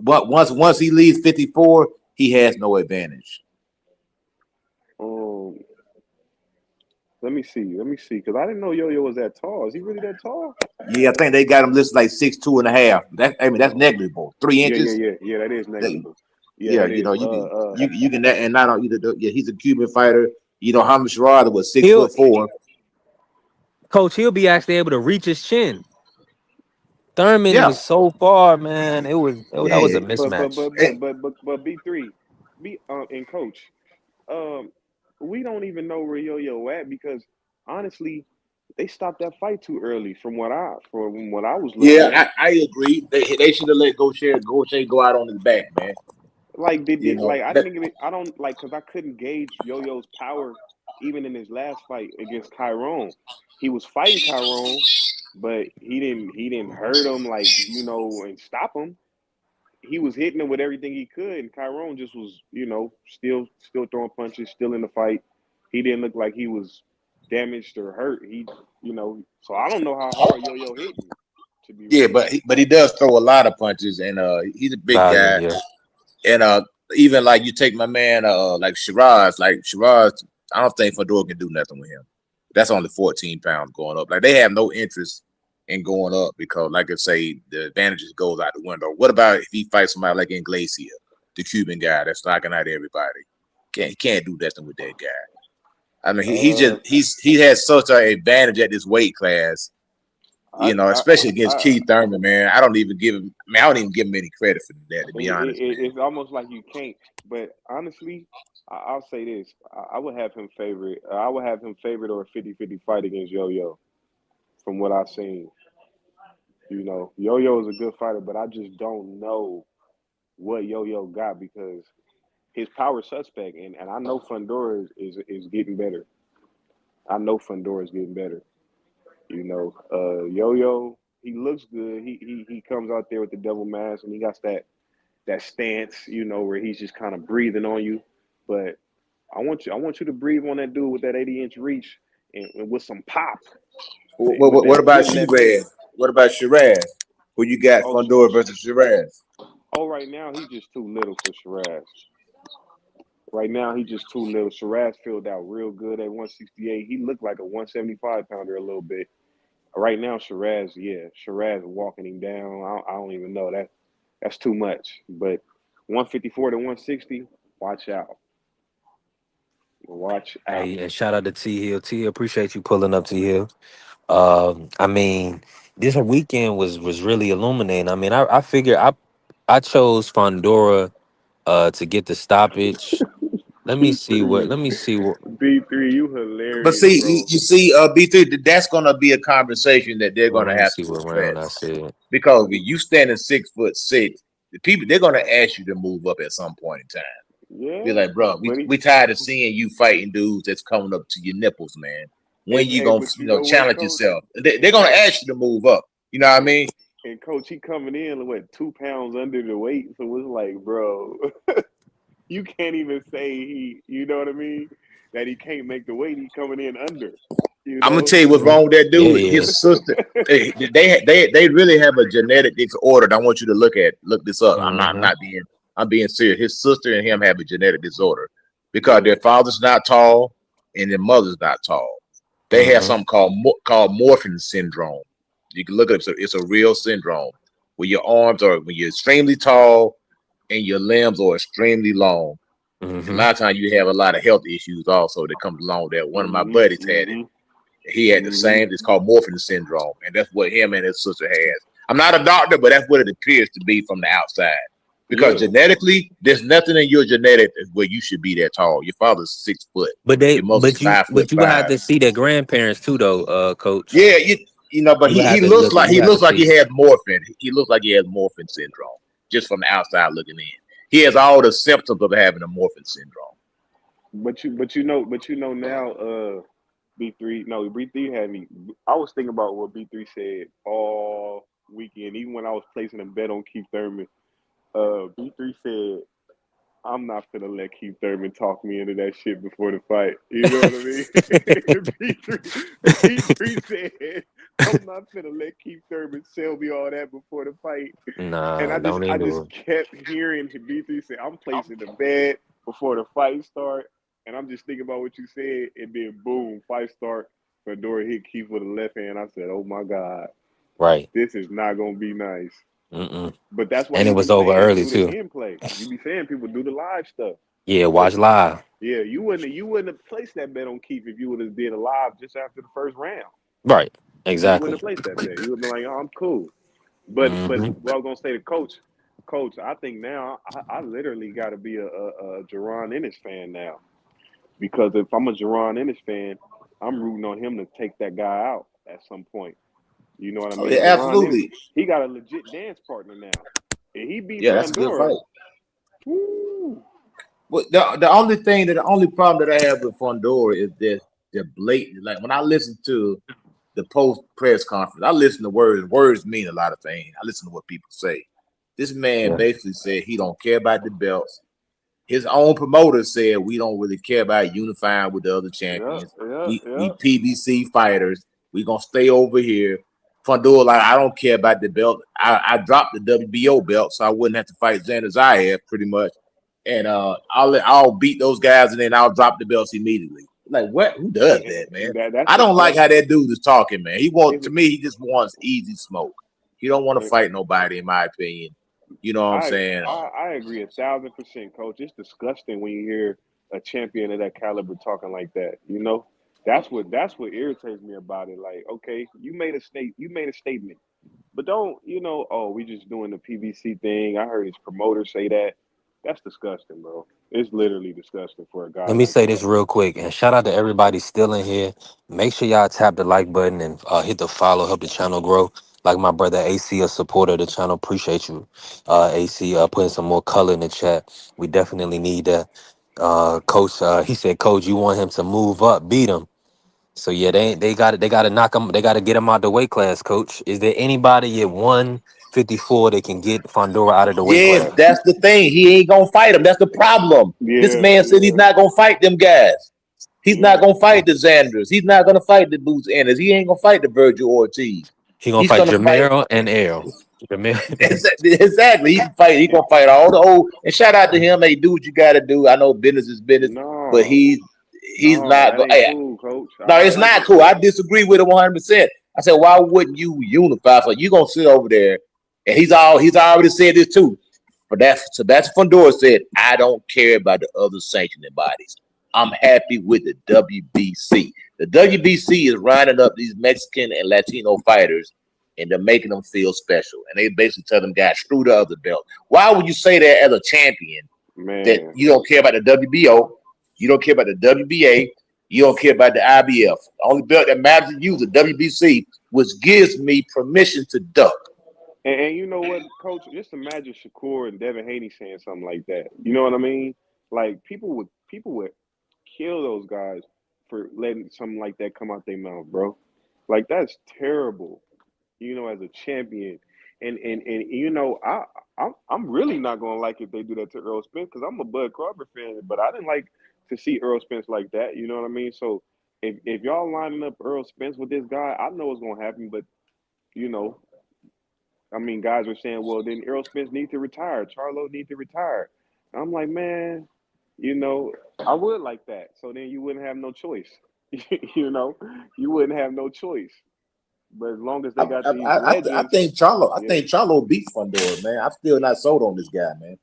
Speaker 8: But once he leaves 54, he has no advantage.
Speaker 12: um let me see. Let me see. Because I didn't know Yo-Yo was that tall. Is he really that tall?
Speaker 8: Yeah, I think they got him listed like 6'2.5". That's
Speaker 12: Oh.
Speaker 8: negligible. Three
Speaker 12: Yeah, yeah,
Speaker 8: inches.
Speaker 12: yeah. Yeah, that is
Speaker 8: That-
Speaker 12: negligible. Yeah,
Speaker 8: yeah,
Speaker 12: that is.
Speaker 8: you can that and not on either. Yeah, he's a Cuban fighter. You know, Hamid Sharada was six
Speaker 4: He'll
Speaker 8: foot four.
Speaker 4: Coach, he'll be actually able to reach his chin. Thurman
Speaker 8: Yeah,
Speaker 4: was so far, man. That was
Speaker 8: yeah.
Speaker 4: a mismatch.
Speaker 12: But B3, and coach, um, we don't even know where Yo-Yo at because honestly, they stopped that fight too early from what I was looking at.
Speaker 8: Yeah, I agree. They should have let Gaucher go out on his back, man.
Speaker 12: Like
Speaker 8: You know
Speaker 12: like I
Speaker 8: that.
Speaker 12: didn't even I don't like because I couldn't gauge Yo-Yo's power even in his last fight against Tyrone. He was fighting Tyrone, but he didn't hurt him like and stop him. He was hitting him with everything he could, and Tyrone just was still throwing punches, still in the fight. He didn't look like he was damaged or hurt. So I don't know how hard Yo-Yo hitting, to be
Speaker 8: Yeah,
Speaker 12: real.
Speaker 8: but he does throw a lot of punches, and he's a big
Speaker 4: Volume,
Speaker 8: guy.
Speaker 4: yeah.
Speaker 8: And even like you take my man like Shiraz, I don't think Fedor can do nothing with him. That's only 14 pounds going up. Like they have no interest in going up because, like I say, the advantages goes out the window. What about if he fights somebody like Inglacia, the Cuban guy that's knocking out everybody? He can't do nothing with that guy. I mean,
Speaker 12: Uh,
Speaker 8: he has such an advantage at this weight class.
Speaker 12: I, I,
Speaker 8: Especially against
Speaker 12: I,
Speaker 8: Keith Thurman, man. I don't even give him. I mean, I don't even give him any credit for that, to be honest, man.
Speaker 12: it's almost like you can't. But honestly, I'll say this: I would have him favorite. I would have him favorite or a 50-50 fight against Yo-Yo, from what I've seen. Yo-Yo is a good fighter, but I just don't know what Yo-Yo got because his power suspect, and I know Fundora is getting better. I know Fundora is getting better. Yo-Yo, he looks good. He comes out there with the devil mask, and he got that stance, where he's just kind of breathing on you. But I want you to breathe on that dude with that 80-inch reach and with some pop with
Speaker 8: What
Speaker 12: that
Speaker 8: about
Speaker 12: good left hand.
Speaker 8: Shiraz? What about Shiraz? Who you got?
Speaker 12: Oh,
Speaker 8: Fundora versus Shiraz.
Speaker 12: right now he's just too little for Shiraz. Right now he's just too little. Shiraz filled out real good at 168. He looked like a 175 pounder a little bit. Right now Shiraz walking him down. I don't even know that's too much. But 154 to 160, watch out, watch out.
Speaker 4: Hey, and shout out to T Hill. T Hill, appreciate you pulling up, T Hill. I mean, this weekend was really illuminating. I mean, I figured I chose Fondora to get the stoppage.
Speaker 12: B three,
Speaker 4: Let me see what
Speaker 12: B3, you
Speaker 8: But
Speaker 12: hilarious,
Speaker 8: see,
Speaker 12: bro.
Speaker 8: you see, B3, that's gonna be a conversation that they're
Speaker 4: well,
Speaker 8: gonna
Speaker 4: let me
Speaker 8: have
Speaker 4: see
Speaker 8: to
Speaker 4: what round I
Speaker 8: address
Speaker 4: said.
Speaker 8: because when you standing 6'6", the people they're gonna ask you to move up at some point in time. Be
Speaker 12: Yeah,
Speaker 8: like, bro,
Speaker 12: but
Speaker 8: we tired of seeing you fighting dudes that's coming up to your nipples, man. When you gonna
Speaker 12: but you know what,
Speaker 8: challenge
Speaker 12: coach?
Speaker 8: yourself?
Speaker 12: And
Speaker 8: They're gonna
Speaker 12: coach
Speaker 8: ask you to move up. You know what I
Speaker 12: and
Speaker 8: mean?
Speaker 12: coach, he coming in what 2 pounds under the weight, so it's like, bro, you can't even say you know what I mean, that he can't make the weight. He coming in under, you
Speaker 8: I'm gonna
Speaker 12: know.
Speaker 8: tell you what's
Speaker 4: Mhm.
Speaker 8: wrong with that
Speaker 4: Yeah,
Speaker 8: dude.
Speaker 4: yeah.
Speaker 8: His sister, they really have a genetic disorder. I want you to look this up.
Speaker 4: Mm-hmm.
Speaker 8: I'm being serious. His sister and him have a genetic disorder because
Speaker 12: Yeah,
Speaker 8: their father's not tall and their mother's not tall. They have
Speaker 4: Mm-hmm.
Speaker 8: something called morphin syndrome. You can look it up. It's a real syndrome where your arms are when you're extremely tall and your limbs are extremely long. And a
Speaker 4: Mm-hmm.
Speaker 8: lot of times you have a lot of health issues also that comes along with that. One of my
Speaker 12: mhm,
Speaker 8: buddies had it.
Speaker 12: mhm,
Speaker 8: He had the
Speaker 12: mhm.
Speaker 8: same. It's called morphin syndrome, and that's what him and his sister has. I'm not a doctor, but that's what it appears to be from the outside. Because
Speaker 12: Yeah,
Speaker 8: genetically, there's nothing in your genetics where you should be that tall. Your father's 6 foot. Your mother's five foot
Speaker 4: But you would have
Speaker 8: five.
Speaker 4: to see their grandparents too, though, Coach.
Speaker 8: Yeah, but
Speaker 4: You would have
Speaker 8: he
Speaker 4: to
Speaker 8: looks
Speaker 4: look.
Speaker 8: like
Speaker 4: You
Speaker 8: he
Speaker 4: have to
Speaker 8: looks like he
Speaker 4: see.
Speaker 8: has morphin. He looks like he has morphin syndrome just from the outside looking in. He has all the symptoms of having a morphin syndrome.
Speaker 12: but you know now, B3. No, B3 had me. I was thinking about what B3 said all weekend, even when I was placing a bet on Keith Thurman. B3 said, I'm not gonna let Keith Thurman talk me into that shit before the fight. You know what I mean? B3 said, I'm not gonna let Keith Thurman sell me all that before the fight. And
Speaker 4: Nah,
Speaker 12: I just
Speaker 4: don't
Speaker 12: I
Speaker 4: even do
Speaker 12: just
Speaker 4: it.
Speaker 12: kept hearing B3 say, I'm placing the bet before the fight start. And I'm just thinking about what you said, and then boom, fight start. Fedora hit Keith with a left hand. I said, oh my God,
Speaker 4: Right.
Speaker 12: this is not gonna be nice.
Speaker 4: Mm-mm.
Speaker 12: But that's why
Speaker 4: And it
Speaker 12: you be
Speaker 4: was over
Speaker 12: saying
Speaker 4: early
Speaker 12: do the
Speaker 4: too.
Speaker 12: end play. You be saying people do the live stuff.
Speaker 4: Yeah,
Speaker 12: But
Speaker 4: watch live.
Speaker 12: yeah, you wouldn't have placed that bet on Keith if you would have did a live just after the first round.
Speaker 4: Right.
Speaker 12: You wouldn't
Speaker 4: Exactly.
Speaker 12: have placed that bet. You would have been like, oh, I'm cool. But
Speaker 4: Mm-hmm.
Speaker 12: what I was gonna say to Coach, I think now I literally got to be a Jerron Ennis fan now because if I'm a Jerron Ennis fan, I'm rooting on him to take that guy out at some point. You know what I
Speaker 8: Oh yeah,
Speaker 12: mean? Jerron Ennis,
Speaker 8: absolutely.
Speaker 12: he got a legit dance partner now, and he beat
Speaker 8: Yeah, that's a good
Speaker 12: Fundora.
Speaker 8: fight.
Speaker 12: Woo.
Speaker 8: Well, the only problem that I have with Fundora is that the blatant. Like when I listen to the post press conference, I listen to words. Words mean a lot of things. I listen to what people say. This man
Speaker 4: Yeah.
Speaker 8: basically said he don't care about the belts. His own promoter said we don't really care about unifying with the other
Speaker 12: Yeah,
Speaker 8: champions.
Speaker 12: yeah,
Speaker 8: We
Speaker 12: yeah.
Speaker 8: PBC fighters. We gonna stay over here. Fundora, like I don't care about the belt. I dropped the WBO belt so I wouldn't have to fight Xander Zayas pretty much, and I'll beat those guys and then I'll drop the belts immediately. Like what? Who does that, man?
Speaker 12: That's
Speaker 8: I don't like how
Speaker 12: disgusting.
Speaker 8: that dude is talking, man. To
Speaker 12: It's,
Speaker 8: me, he just wants easy smoke. He don't want to
Speaker 12: it,
Speaker 8: fight nobody, in my opinion. You know what I'm
Speaker 12: I,
Speaker 8: saying?
Speaker 12: I agree 1,000%, Coach. It's disgusting when you hear a champion of that caliber talking like that. That's what irritates me about it. Like, okay, you made a statement, but don't oh, we just doing the PVC thing. I heard his promoter say that. That's disgusting, bro. It's literally disgusting for a guy
Speaker 4: Let me
Speaker 12: like
Speaker 4: say
Speaker 12: that.
Speaker 4: this real quick and shout out to everybody still in here. Make sure y'all tap the like button and hit the follow, help the channel grow. like my brother AC, a supporter of the channel. Appreciate you, AC, putting some more color in the chat. We definitely need that. Coach, he said, Coach, you want him to move up, beat him. So yeah, they got to knock him. They got to get him out the weight class. Coach, is there anybody at 154 that can get Fundora out of the weight
Speaker 8: Yes,
Speaker 4: class?
Speaker 8: that's the thing. He ain't gonna fight him. That's the problem. This
Speaker 12: Yeah,
Speaker 8: man said he's
Speaker 12: yeah,
Speaker 8: not gonna fight them guys. He's
Speaker 12: yeah.
Speaker 8: not gonna fight the Xanders. He's not gonna fight the Boots Ennis. He ain't gonna fight the Virgil Ortiz.
Speaker 4: He gonna
Speaker 8: He's
Speaker 4: fight
Speaker 8: gonna fight
Speaker 4: Jamero and Errol. Jamel.
Speaker 8: exactly. He can fight. He gonna fight all the old. And shout out to him. Hey, do what you gotta do. I know business is business, but
Speaker 12: No,
Speaker 8: he's
Speaker 12: no,
Speaker 8: not
Speaker 12: that
Speaker 8: going.
Speaker 12: ain't
Speaker 8: Hey,
Speaker 12: cool, coach.
Speaker 8: no,
Speaker 12: I
Speaker 8: it's
Speaker 12: heard
Speaker 8: not
Speaker 12: you.
Speaker 8: cool. I disagree with it 100%. I said, why wouldn't you unify? So you gonna sit over there, and he's already said this too. But that Sebastian Fundora said, I don't care about the other sanctioning bodies. I'm happy with the WBC. The WBC is rounding up these Mexican and Latino fighters, and they're making them feel special. And they basically tell them guys, screw the other belt. Why would you say that as a champion that
Speaker 12: Man,
Speaker 8: you don't care about the WBO, you don't care about the WBA, you don't care about the IBF? The only belt that matters to you is the WBC, which gives me permission to duck.
Speaker 12: and you know what, coach? Just imagine Shakur and Devin Haney saying something like that. You know what I mean? Like people would kill those guys for letting something like that come out their mouth, bro. Like that's terrible. You know, as a champion, and you know, I'm really not gonna like if they do that to Earl Spence because I'm a Bud Carver fan, but I didn't like to see Earl Spence like that. You know what I mean? So if y'all lining up Earl Spence with this guy, I know what's gonna happen, but you know, I mean, guys are saying, well, then Earl Spence needs to retire. Charlo needs to retire. And I'm like, man, you know, I would like that. So then you wouldn't have no choice. You know, you wouldn't have no choice. But as long as they got these
Speaker 8: I
Speaker 12: legends,
Speaker 8: think Charlo. I
Speaker 12: yeah,
Speaker 8: think Charlo beats Fundora, man. I'm still not sold on this guy, man.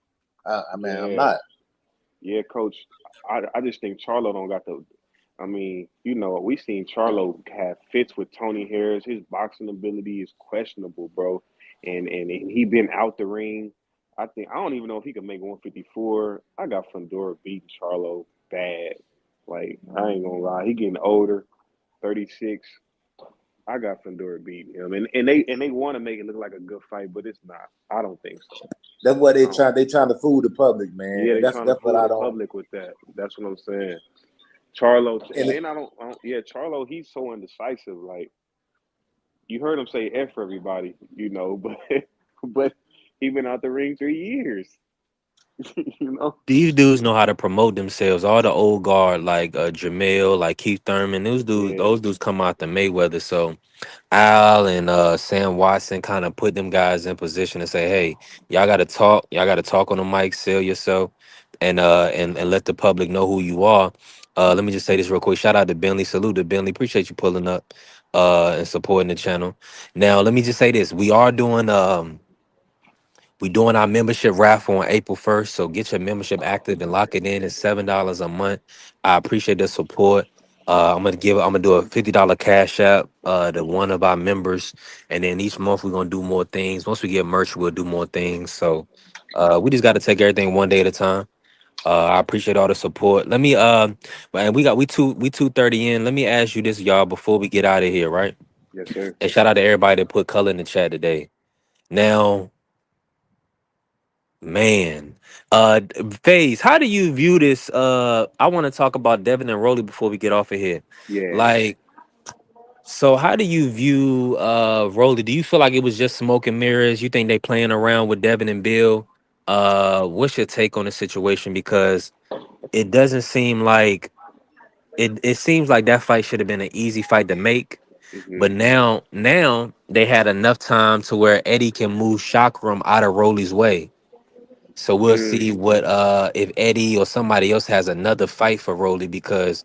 Speaker 8: I mean, I'm
Speaker 12: yeah,
Speaker 8: not.
Speaker 12: yeah, coach. I just think Charlo don't got the. I mean, you know, we seen Charlo have fits with Tony Harris. His boxing ability is questionable, bro. And he been out the ring. I don't even know if he can make 154. I got Fundora beating Charlo bad. Like I ain't gonna lie, he getting older, 36. I got Fundora beating him, and they want to make it look like a good fight, but it's not. I don't think so.
Speaker 8: That's what
Speaker 12: I don't.
Speaker 8: they trying to fool the public, man,
Speaker 12: Yeah,
Speaker 8: and
Speaker 12: they trying to
Speaker 8: that's what
Speaker 12: fool
Speaker 8: I
Speaker 12: the
Speaker 8: don't.
Speaker 12: public with that. That's what I'm saying. Charlo, and
Speaker 8: And
Speaker 12: then yeah, Charlo, he's so indecisive. Like you heard him say "f" for everybody, you know, but but he been out the ring 3 years, you know.
Speaker 4: These dudes know how to promote themselves. All the old guard, like Jamel, like Keith Thurman,
Speaker 12: Yeah,
Speaker 4: those dudes come out the Mayweather. So Al and Sam Watson kind of put them guys in position to say, "Hey, y'all got to talk. Y'all got to talk on the mic, sell yourself, and let the public know who you are." Let me just say this real quick. Shout out to Bentley. Salute to Bentley. Appreciate you pulling up and supporting the channel. Now, let me just say this: we doing our membership raffle on April 1st. So get your membership active and lock it in. It's $7 a month. I appreciate the support. I'm gonna do a $50 cash app to one of our members. And then each month we're gonna do more things. Once we get merch, we'll do more things. So we just gotta take everything one day at a time. I appreciate all the support. Let me and we 2:30 in. Let me ask you this, y'all, before we get out of here, right?
Speaker 12: yes, sir.
Speaker 4: And shout out to everybody that put color in the chat today. Now, man, FaZe, how do you view this? I want to talk about Devin and Rolly before we get off of here.
Speaker 12: Yeah.
Speaker 4: Like, so how do you view Rolly? Do you feel like it was just smoke and mirrors? You think they playing around with Devin and Bill? What's your take on the situation? Because it doesn't seem like it seems like that fight should have been an easy fight to make.
Speaker 12: Hmm.
Speaker 4: But now they had enough time to where Eddie can move Chakram out of Rolly's way. So we'll
Speaker 12: Mm,
Speaker 4: see what if Eddie or somebody else has another fight for Rolly, because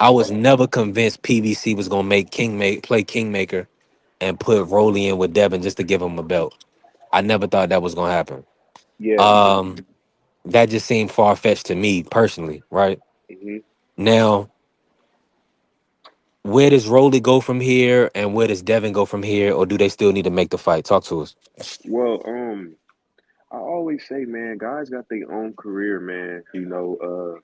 Speaker 4: I was never convinced PBC was gonna play Kingmaker and put Rolly in with Devin just to give him a belt. I never thought that was gonna happen.
Speaker 12: yeah.
Speaker 4: Um that just seemed far fetched to me personally, right?
Speaker 12: Hmm.
Speaker 4: Now, where does Rolly go from here and where does Devin go from here, or do they still need to make the fight? Talk to us.
Speaker 12: Well, I always say, man, guys got their own career, man. You know,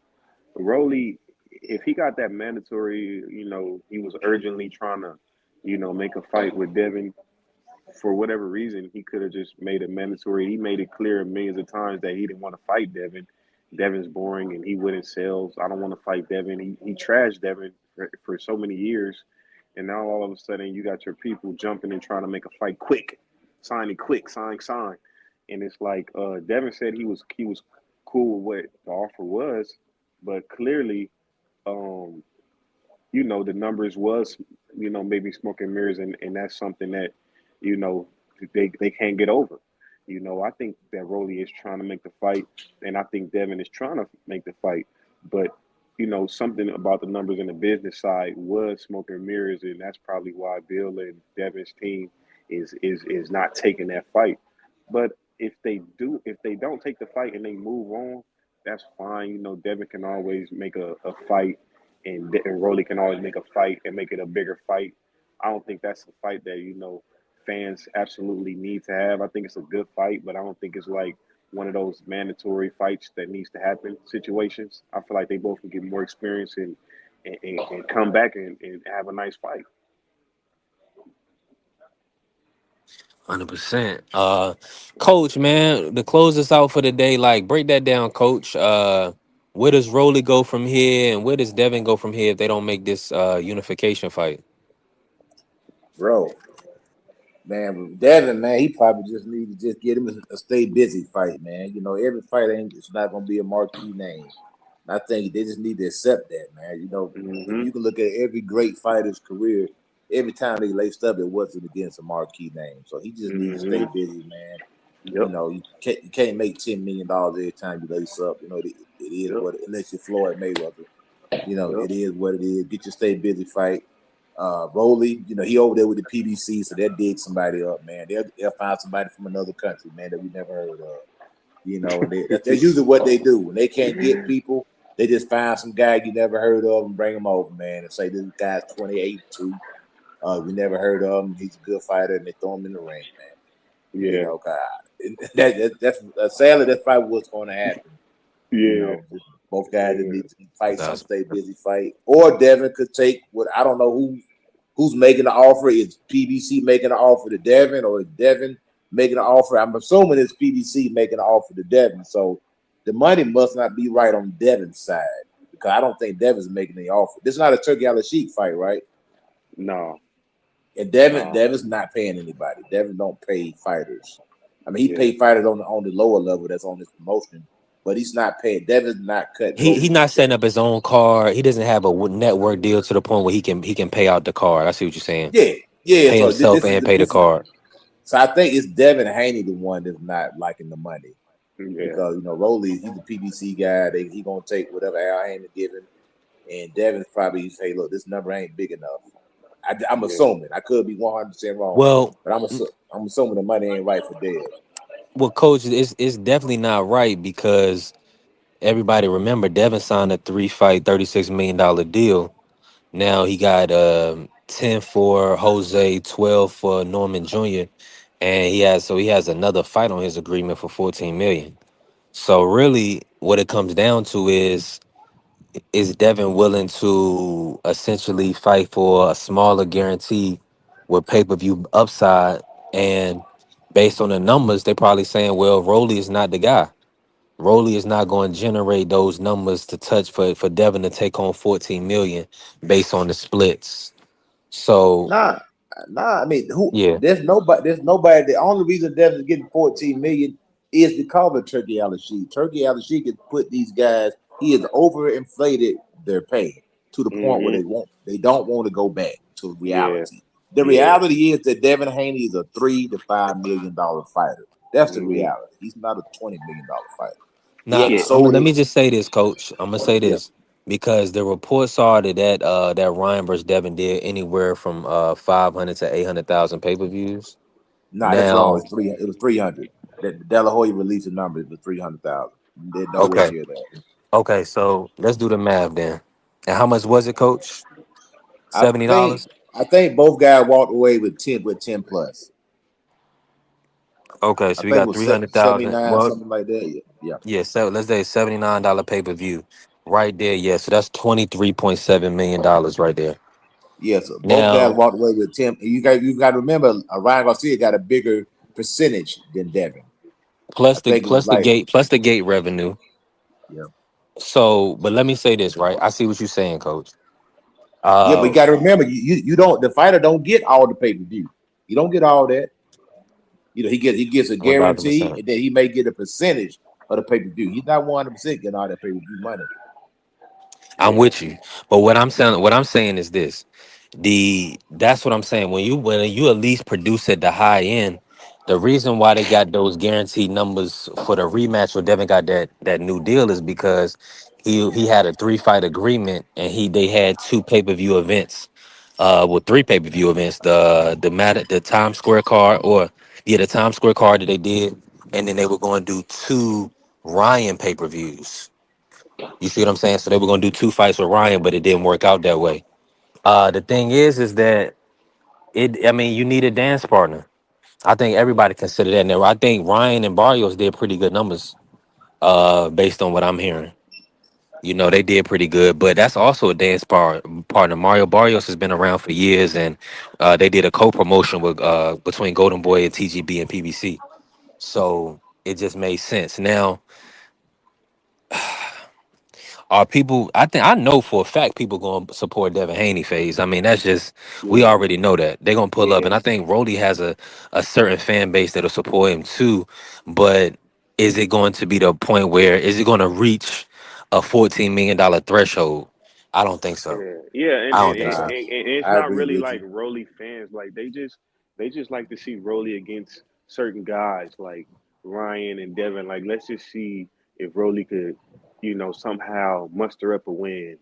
Speaker 12: Rolly, if he got that mandatory, you know, he was urgently trying to, you know, make a fight with Devin. for whatever reason, he could have just made it mandatory. He made it clear millions of times that he didn't want to fight Devin. Devin's boring and he wouldn't sell. So I don't want to fight Devin. He trashed Devin for so many years. And now all of a sudden you got your people jumping and trying to make a fight quick, signing quick, sign. And it's like Devin said he was cool with what the offer was, but clearly um, the numbers was, maybe smoke and mirrors, and that's something that, you know, they can't get over. I think that Rolly is trying to make the fight, and I think Devin is trying to make the fight, but something about the numbers in the business side was smoke and mirrors, and that's probably why Bill and Devin's team is not taking that fight. But if they don't take the fight and they move on, that's fine. Devin can always make a fight, and Rolly can always make a fight and make it a bigger fight. I don't think that's a fight that fans absolutely need to have. I think it's a good fight, but I don't think it's like one of those mandatory fights that needs to happen situations. I feel like they both can get more experience and come back and have a nice fight.
Speaker 1: 100%. Coach, man, to close us out for the day, like break that down, Coach. Where does Rolly go from here, and where does Devin go from here if they don't make this unification fight?
Speaker 8: bro. Man, Devin, man, he probably just need to just get him a stay busy fight, man. Every fight ain't it's not gonna be a marquee name. And I think they just need to accept that, man. If
Speaker 12: Hmm.
Speaker 8: you can look at every great fighter's career, every time they laced up, it wasn't against a marquee name. So he just needs to stay
Speaker 12: Hmm.
Speaker 8: busy, man.
Speaker 12: Yep.
Speaker 8: You can't make $10 million every time you lace up. It is
Speaker 12: Yep.
Speaker 8: what unless you're Floyd Mayweather.
Speaker 12: Yep.
Speaker 8: It is what it is. Get your stay busy fight. Rowley, he over there with the PBC, so they'll dig somebody up, man. They'll find somebody from another country, man, that we never heard of. And that's usually what they do when they can't get people. They just find some guy you never heard of and bring him over, man, and say this guy's 28 too. We never heard of him. He's a good fighter, and they throw him in the ring, man.
Speaker 12: Yeah.
Speaker 8: God, that's sadly that's probably what's going to happen.
Speaker 12: Yeah.
Speaker 8: Just both guys that
Speaker 12: Yeah.
Speaker 8: need to fight some
Speaker 1: That's
Speaker 8: stay busy fight, or Devin could take what I don't know who's making the offer. Is PBC making the offer to Devin, or is Devin making the offer? I'm assuming it's PBC making the offer to Devin. So the money must not be right on Devin's side because I don't think Devin's making the offer. This is not a Turkey a sheep fight, right?
Speaker 12: No.
Speaker 8: And Devin,
Speaker 12: No.
Speaker 8: Devin's not paying anybody. Devin don't pay fighters. I mean, he
Speaker 12: Yeah.
Speaker 8: paid fighters on the lower level that's on this promotion, but he's not paying. Devin's not cutting
Speaker 1: he
Speaker 8: Rolly's
Speaker 1: not
Speaker 8: check.
Speaker 1: setting up his own card. He doesn't have a network deal to the point where he can pay out the card. I see what you're saying.
Speaker 8: Yeah, yeah.
Speaker 1: Pay
Speaker 8: So
Speaker 1: himself
Speaker 8: this is
Speaker 1: and pay the
Speaker 8: this is.
Speaker 1: card.
Speaker 8: So I think it's Devin Haney the one that's not liking the money
Speaker 12: Yeah.
Speaker 8: because Rolly he's a PBC guy. He gonna take whatever Al Haney give him, and Devin's probably say, look, this number ain't big enough. I'm
Speaker 12: Yeah.
Speaker 8: assuming I could be 100% wrong,
Speaker 1: Well,
Speaker 8: but I'm assuming the money ain't right for Dev.
Speaker 1: well, Coach, it's definitely not right because everybody remember Devin signed a 3-fight, $36 million deal. Now he got 10 for Jose, 12 for Norman Jr. And he has another fight on his agreement for 14 million. So really what it comes down to is Devin willing to essentially fight for a smaller guarantee with pay-per-view upside? And based on the numbers, they're probably saying, well, Rolly is not the guy. Rolly is not going to generate those numbers to touch for Devin to take home 14 million based on the splits. So
Speaker 8: Nah, nah. I mean, who?
Speaker 1: yeah,
Speaker 8: There's nobody. There's nobody. The only reason Devin's getting 14 million is because of Turkey Al Sheik. Turkey Al Sheik has put these guys. He has overinflated their pay to the point where
Speaker 12: Hmm.
Speaker 8: they don't want to go back to
Speaker 12: Yeah.
Speaker 8: reality. The
Speaker 12: Yeah.
Speaker 8: reality is that Devin Haney is a $3 to $5 million fighter. That's the
Speaker 12: Hmm.
Speaker 8: reality. He's not a $20 million fighter. He
Speaker 1: now
Speaker 8: hadn't
Speaker 12: Yeah.
Speaker 8: sold
Speaker 1: let
Speaker 8: it.
Speaker 1: me just say this, Coach. I'm gonna say
Speaker 8: Yeah.
Speaker 1: this because the reports are that Ryan versus Devin did anywhere from 500 to 800,000 pay-per-views.
Speaker 8: Nah, that's wrong.
Speaker 1: Now,
Speaker 8: It's three. It was 300. That De La Hoya released a number. It was 300,000. They're nowhere
Speaker 1: okay,
Speaker 8: near that.
Speaker 1: okay, so let's do the math then. And how much was it, Coach?
Speaker 8: I think
Speaker 1: $70.
Speaker 8: I think both guys walked away with ten plus.
Speaker 1: Okay,
Speaker 8: I
Speaker 1: so we
Speaker 8: think it
Speaker 1: got
Speaker 8: was
Speaker 1: 300,000.
Speaker 8: 79,
Speaker 1: Well,
Speaker 8: something like that. Yeah, yeah,
Speaker 1: yeah, so let's say $79 pay-per-view right there. Yeah, so that's $23.7 million right there.
Speaker 8: Yeah, so both guys
Speaker 1: Now,
Speaker 8: walked away with 10. You got to remember, Ryan Garcia got a bigger percentage than Devin. I think it was like,
Speaker 1: plus the gate revenue.
Speaker 8: yeah,
Speaker 1: So, but let me say this, right? I see what you're saying, Coach.
Speaker 8: yeah. But you
Speaker 1: Uh,
Speaker 8: got to remember, you don't the fighter don't get all the pay per view. You don't get all that. He gets a
Speaker 1: 1,000%.
Speaker 8: guarantee, and then he may get a percentage of the pay per view. He's not 100% getting all that pay per view money.
Speaker 1: I'm
Speaker 12: Yeah.
Speaker 1: with you, but what I'm saying is this: that's what I'm saying. When you at least produce at the high end, the reason why they got those guaranteed numbers for the rematch or Devin got that new deal is because he had a 3 fight agreement and they had 2 pay-per-view events, well 3 pay-per-view events, the Times Square card, or yeah, the Times Square card that they did, and then they were going to do 2 Ryan pay-per-views. You see what I'm saying? So they were going to do 2 fights with Ryan, but it didn't work out that way. The thing is that I mean, you need a dance partner. I think everybody consider that. Now, I think Ryan and Barrios did pretty good numbers, based on what I'm hearing. They did pretty good, but that's also a partner. Mario Barrios has been around for years, and they did a co-promotion with between Golden Boy and TGB and PBC. So it just made sense. Now, are people? I know for a fact people going to support Devin Haney phase. I mean, that's just, we
Speaker 12: Yeah.
Speaker 1: already know that they're going to pull up,
Speaker 12: Yeah.
Speaker 1: and I think Rolly has a certain fan base that'll support him too. But is it going to be the point where is it going to reach a $14 million threshold? I don't think so.
Speaker 12: Yeah, yeah,
Speaker 1: I
Speaker 12: and
Speaker 1: don't
Speaker 12: and,
Speaker 1: think
Speaker 12: and,
Speaker 8: Nah,
Speaker 1: so.
Speaker 12: and it's
Speaker 8: I
Speaker 12: not
Speaker 8: agree
Speaker 12: really
Speaker 8: with
Speaker 12: like
Speaker 8: you.
Speaker 12: Rolly fans. Like they just like to see Rolly against certain guys like Ryan and Devin. Like let's just see if Rolly could, somehow muster up a win.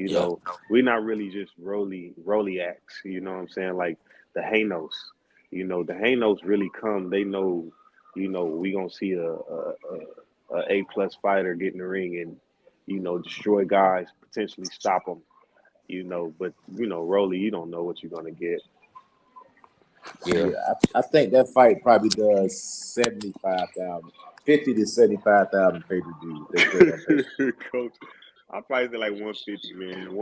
Speaker 1: Yeah,
Speaker 12: We're not really just Rolly acts. You know what I'm saying? Like the Hanos. The Hanos really come. They know. We gonna see a plus fighter get in the ring and destroy guys, potentially stop them. But Rolly, you don't know what you're gonna get.
Speaker 1: yeah.
Speaker 8: Yeah, I think that fight probably does 75,000, 50 to 75,000 pay per view. They put it on pay per view.
Speaker 12: Coach, I probably say like 150, man.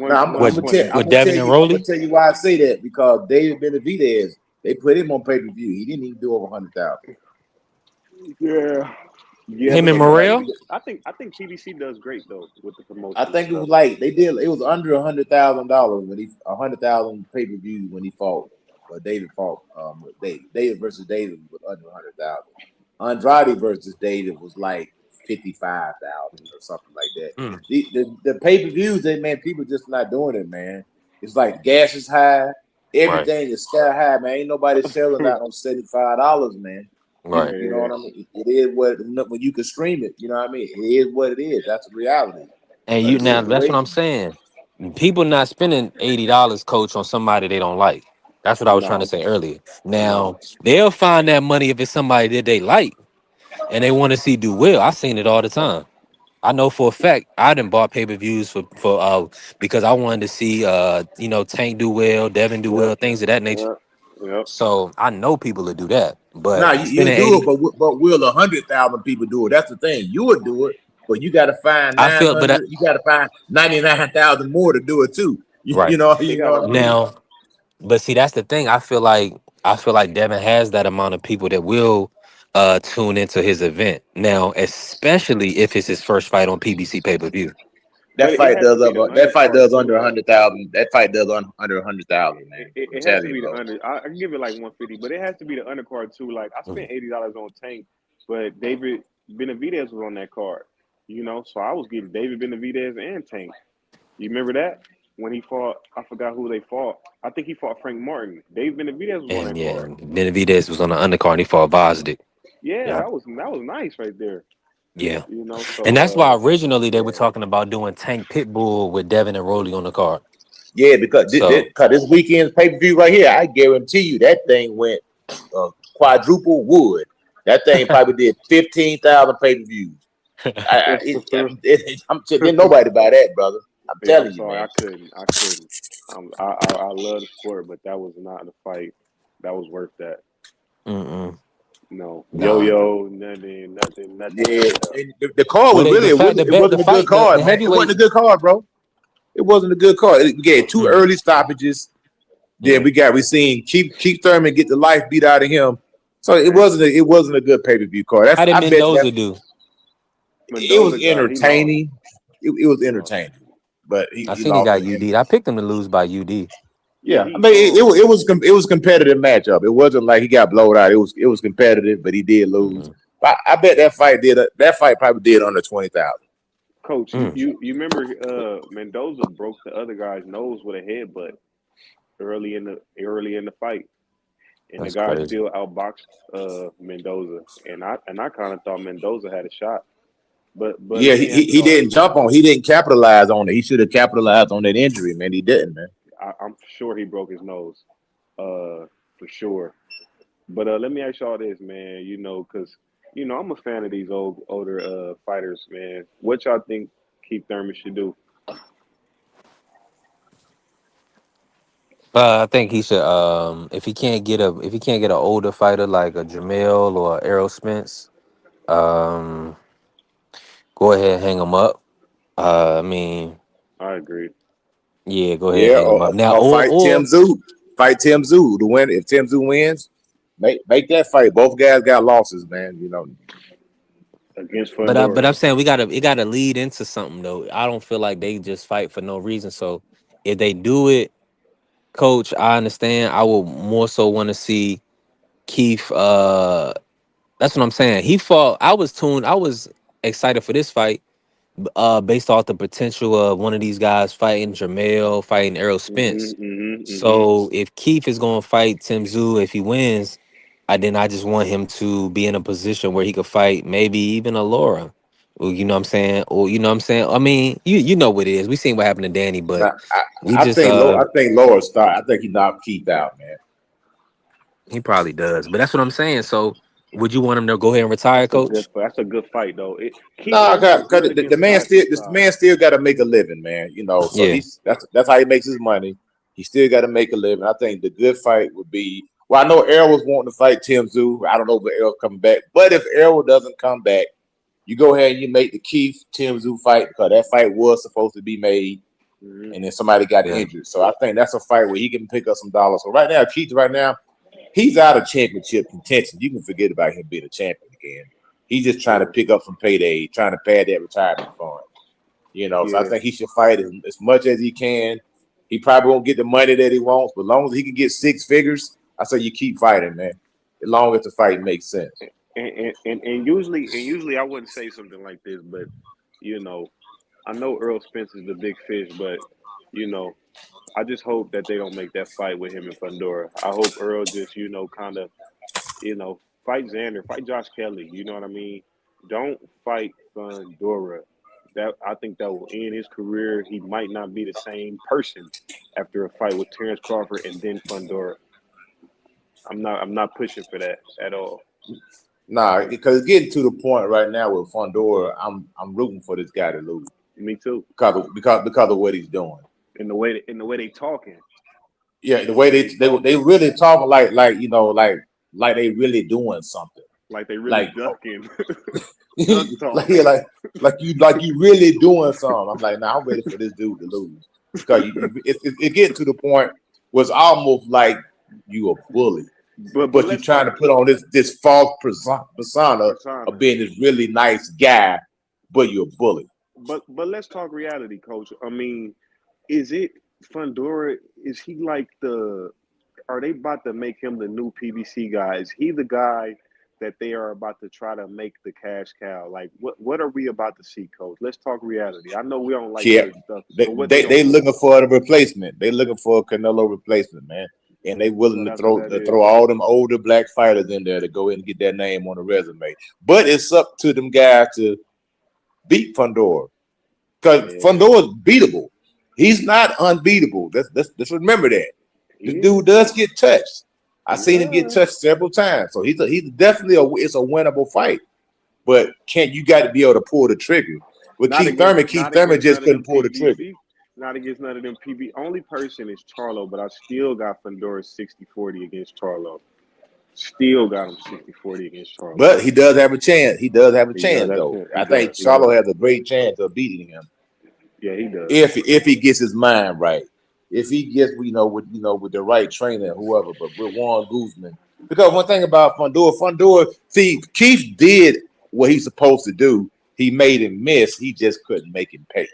Speaker 8: Now
Speaker 1: With
Speaker 8: I'm
Speaker 1: with
Speaker 8: gonna tell
Speaker 1: Devin and
Speaker 8: you, I'm gonna
Speaker 1: Rolly,
Speaker 8: tell you why I say that because David Benavidez, they put him on pay per view. He didn't even do over 100,000.
Speaker 12: Yeah, yeah,
Speaker 1: him
Speaker 12: but
Speaker 1: and
Speaker 12: they do that.
Speaker 1: Morrell.
Speaker 12: I think PBC does great though with the
Speaker 8: I
Speaker 12: promotion and
Speaker 8: think it was
Speaker 12: stuff.
Speaker 8: like they did. It was under $100,000 when he 100,000 pay per view when he fought. David fought with David versus David was under 100,000. Andrade versus David was like 55,000 or something like that.
Speaker 1: Mm,
Speaker 8: The pay per views, they man, people just not doing it, man. It's like gas is high,
Speaker 1: right,
Speaker 8: everything is sky high, man. Ain't nobody selling out on $75, man.
Speaker 1: right.
Speaker 8: You know
Speaker 12: Yeah,
Speaker 8: what I mean? It is what when you can stream it. You know what I mean? It is what it is. That's the reality
Speaker 1: And
Speaker 8: of
Speaker 1: you
Speaker 8: the
Speaker 1: now that's what I'm
Speaker 8: situation.
Speaker 1: saying. People not spending $80, coach, on somebody they don't like. That's what I was trying to
Speaker 12: no,
Speaker 1: say earlier.
Speaker 12: no.
Speaker 1: Now they'll find that money if it's somebody that they like and they want to see do well. I seen it all the time. I know for a fact I done bought pay-per-views for because I wanted to see Tank do well, Devin do
Speaker 12: Yep,
Speaker 1: well, things of that nature.
Speaker 12: yep, yep.
Speaker 1: So I know people will do that.
Speaker 8: Now
Speaker 1: But
Speaker 8: you'll
Speaker 1: spending
Speaker 8: do it,
Speaker 1: 80,
Speaker 8: but will 100,000 people do it? That's the thing. You would do it, but you got to find
Speaker 1: I feel but
Speaker 8: 900. You got to find 99,000 more to do it too. You,
Speaker 1: right
Speaker 8: you know,
Speaker 12: They
Speaker 8: you know
Speaker 12: gotta
Speaker 8: what I mean?
Speaker 12: win.
Speaker 1: now. But see, that's the thing. I feel like Devin has that amount of people that will tune into his event now, especially if it's his first fight on PBC pay-per-view.
Speaker 12: But it has to be the
Speaker 8: That fight
Speaker 12: undercard
Speaker 8: does
Speaker 12: too.
Speaker 8: under
Speaker 12: Like
Speaker 8: 100,000. That fight does under 100,000,
Speaker 12: it,
Speaker 8: man.
Speaker 12: it
Speaker 8: I'm
Speaker 12: it has to
Speaker 8: telling you,
Speaker 12: be the
Speaker 8: bro.
Speaker 12: under. I can give it like 150, but it has to be the undercard too. Like I
Speaker 1: Mhm.
Speaker 12: spent $80 on Tank, but David Benavidez was on that card. So I was getting David Benavidez and Tank. You remember that when he fought? I forgot who they fought. I think he fought Frank Martin. David Benavidez was on
Speaker 1: And
Speaker 12: that
Speaker 1: yeah,
Speaker 12: card.
Speaker 1: Benavidez was on the undercard and he fought Bosdick.
Speaker 12: Yeah,
Speaker 1: Yeah.
Speaker 12: that was nice right there.
Speaker 1: Yeah. And that's
Speaker 12: So
Speaker 1: why originally they were
Speaker 12: yeah,
Speaker 1: talking about doing Tank Pitbull with Devin and Rolly on the card.
Speaker 8: Yeah, because
Speaker 1: So
Speaker 8: this weekend's pay per view right here, I guarantee you that thing went quadruple wood. That thing probably did 15,000 pay per views. I'm didn't nobody buy that, brother. I'm
Speaker 12: yeah. I'm
Speaker 8: telling you,
Speaker 12: sorry,
Speaker 8: man.
Speaker 12: I couldn't. I love the sport, but that was not the fight that was worth that.
Speaker 1: mm-mm,
Speaker 12: No, yo
Speaker 1: nah.
Speaker 12: yo, nothing.
Speaker 8: Yeah,
Speaker 12: Yeah,
Speaker 8: and the card
Speaker 1: Well,
Speaker 8: was
Speaker 1: the
Speaker 8: really
Speaker 1: fact
Speaker 8: it
Speaker 1: the
Speaker 8: wasn't a good
Speaker 1: fight the
Speaker 8: card, man. It wasn't
Speaker 1: heavyweight
Speaker 8: a good card, bro. It wasn't a good call. We gave two
Speaker 1: Mm,
Speaker 8: early stoppages. Then
Speaker 1: yeah.
Speaker 8: we seen Keith Thurman get the life beat out of him. So
Speaker 12: And
Speaker 8: it wasn't a good pay-per-view card.
Speaker 1: How did
Speaker 8: I bet
Speaker 1: Mendoza do?
Speaker 8: it was
Speaker 12: Mendoza he lost.
Speaker 8: entertaining. It was
Speaker 12: He lost.
Speaker 8: entertaining, but
Speaker 1: I
Speaker 8: he
Speaker 1: seen he
Speaker 8: lost
Speaker 1: got
Speaker 8: in the end.
Speaker 1: UD. I picked him to lose by UD.
Speaker 12: Yeah,
Speaker 8: Yeah, I
Speaker 12: he
Speaker 8: mean it was a competitive matchup. It wasn't like he got blowed out. It was competitive, but he did lose.
Speaker 1: Mm,
Speaker 8: But I bet that fight probably did under 20,000.
Speaker 12: coach.
Speaker 1: mm,
Speaker 12: You remember Mendoza broke the other guy's nose with a headbutt early in the fight, and the
Speaker 1: that's
Speaker 12: guy
Speaker 1: crazy.
Speaker 12: still outboxed Mendoza, and I kind of thought Mendoza had a shot. But
Speaker 8: Yeah,
Speaker 12: let me ask
Speaker 8: he
Speaker 12: y'all this.
Speaker 8: he didn't capitalize on it. He should have capitalized on that injury, man. He didn't, man.
Speaker 12: I'm sure he broke his nose, for sure. But let me ask y'all this, man. Because I'm a fan of these older fighters, man. What y'all think Keith Thurman should do?
Speaker 1: I think he should. If he can't get an older fighter like a Jamel or Errol Spence, um, go ahead and hang him up. I mean,
Speaker 12: I agree.
Speaker 1: yeah, go ahead and
Speaker 8: Yeah,
Speaker 1: hang him up now.
Speaker 8: or fight Tim
Speaker 1: Or
Speaker 8: Zoo. Fight Tim Zoo to win. If Tim Zoo wins, make that fight. Both guys got losses, man.
Speaker 12: Against
Speaker 1: but
Speaker 12: Fundora.
Speaker 1: I'm saying it gotta lead into something though. I don't feel like they just fight for no reason. So if they do it, Coach, I understand. I will more so want to see Keith. That's what I'm saying. He fought. I was excited for this fight based off the potential of one of these guys fighting Jermell, fighting Errol Spence. So if Keith is going to fight Tim Tszyu, if he wins, I just want him to be in a position where he could fight maybe even a Laura. Well, you know what I'm saying? Or you know what I'm saying? I mean, you know what it is. We seen what happened to Danny, but
Speaker 8: Now,
Speaker 1: we just
Speaker 8: I think Laura start. I think he knocked Keith out, man.
Speaker 1: he probably does. But that's what I'm saying. So would you want him to go ahead and retire, Coach?
Speaker 12: That's a good fight though. Keith
Speaker 8: No,
Speaker 12: Thurman is
Speaker 8: because
Speaker 12: good
Speaker 8: the
Speaker 12: against
Speaker 8: man
Speaker 12: guys his
Speaker 8: the
Speaker 12: size.
Speaker 8: man still got to make a living, man. So
Speaker 1: Yeah.
Speaker 8: that's how he makes his money. He still got to make a living. I think the good fight would be. Well, I know Errol was wanting to fight Tim Tszyu. I don't know if Errol's coming back, but if Errol doesn't come back, you go ahead and you make the Keith Tim Tszyu fight because that fight was supposed to be made,
Speaker 12: Hmm.
Speaker 8: and then somebody got
Speaker 1: Yeah.
Speaker 8: injured. So I think that's a fight where he can pick up some dollars. So right now, Keith, he's out of championship contention. You can forget about him being a champion again. He's just trying to
Speaker 12: True.
Speaker 8: pick up some payday, trying to pad that retirement fund. So I
Speaker 12: Yeah.
Speaker 8: think he should fight as much as he can. He probably won't get the money that he wants, but as long as he can get six figures, I say you keep fighting, man. As long as the fight makes sense.
Speaker 12: And usually I wouldn't say something like this, but you know, I know Earl Spence is the big fish, but you know, I just hope that they don't make that fight with him and Fundora. I hope Earl just, kind of, fight Xander, fight Josh Kelly. You know what I mean? Don't fight Fundora. That I think that will end his career. He might not be the same person after a fight with Terrence Crawford and then Fundora. I'm not pushing for that at all.
Speaker 8: Nah, because it's getting to the point right now with Fundora, I'm rooting for this guy to lose
Speaker 12: Me too.
Speaker 8: because of what he's doing.
Speaker 12: In the way they talking,
Speaker 8: Yeah, the
Speaker 12: the
Speaker 8: way
Speaker 12: way they
Speaker 8: they
Speaker 12: talking,
Speaker 8: really talking like they really doing something.
Speaker 12: like they really
Speaker 8: Like
Speaker 12: ducking, duck
Speaker 8: like
Speaker 12: talk.
Speaker 8: yeah, like you really doing something. I'm like, nah, I'm ready for this dude to lose because it getting to the point where it's almost like you a bully,
Speaker 12: But
Speaker 8: but you're
Speaker 12: let's
Speaker 8: trying
Speaker 12: talk
Speaker 8: to put on this false persona of
Speaker 12: persona.
Speaker 8: being this really nice guy, but you're a bully.
Speaker 12: But let's talk reality, coach. I mean, is it Fundora? Is he like the? Are they about to make him the new PBC guy? Is he the guy that they are about to try to make the cash cow? Like, what are we about to see, coach? Let's talk reality. I know we don't like
Speaker 8: Yeah,
Speaker 12: certain stuff,
Speaker 8: they
Speaker 12: but what they
Speaker 8: they,
Speaker 12: gonna
Speaker 8: they
Speaker 12: do?
Speaker 8: looking for a replacement. They looking for a Canelo replacement, man. And they
Speaker 12: So
Speaker 8: willing to
Speaker 12: that's what that
Speaker 8: throw
Speaker 12: is.
Speaker 8: all them older black fighters in there to go in and get their name on the resume. But it's up to them guys to beat Fundora because
Speaker 12: Yeah,
Speaker 8: Fundora's beatable. He's not unbeatable. Let's remember that.
Speaker 12: he
Speaker 8: The dude
Speaker 12: is.
Speaker 8: does get touched. I
Speaker 12: He
Speaker 8: seen him get
Speaker 12: does.
Speaker 8: touched several times. So he's definitely it's a winnable fight. But can you got to be able to pull the trigger? With
Speaker 12: Not against
Speaker 8: Keith
Speaker 12: not
Speaker 8: Thurman
Speaker 12: against
Speaker 8: just
Speaker 12: none of
Speaker 8: couldn't
Speaker 12: them
Speaker 8: pull the trigger.
Speaker 12: PBC. Not against none of them PB. Only person is Charlo, but I still got Fundora 60-40 against Charlo. Still got him 60-40 against Charlo.
Speaker 8: But he does have a chance. He does have a
Speaker 12: He does
Speaker 8: chance,
Speaker 12: that
Speaker 8: though.
Speaker 12: shit. He
Speaker 8: I think
Speaker 12: does. He does.
Speaker 8: Charlo has a great chance of beating him.
Speaker 12: Yeah, he does.
Speaker 8: if he gets his mind right. If he gets with the right trainer, whoever, but with Warren Guzman. Because one thing about Fundora, see, Keith did what he's supposed to do. He made him miss. He just couldn't make him pay.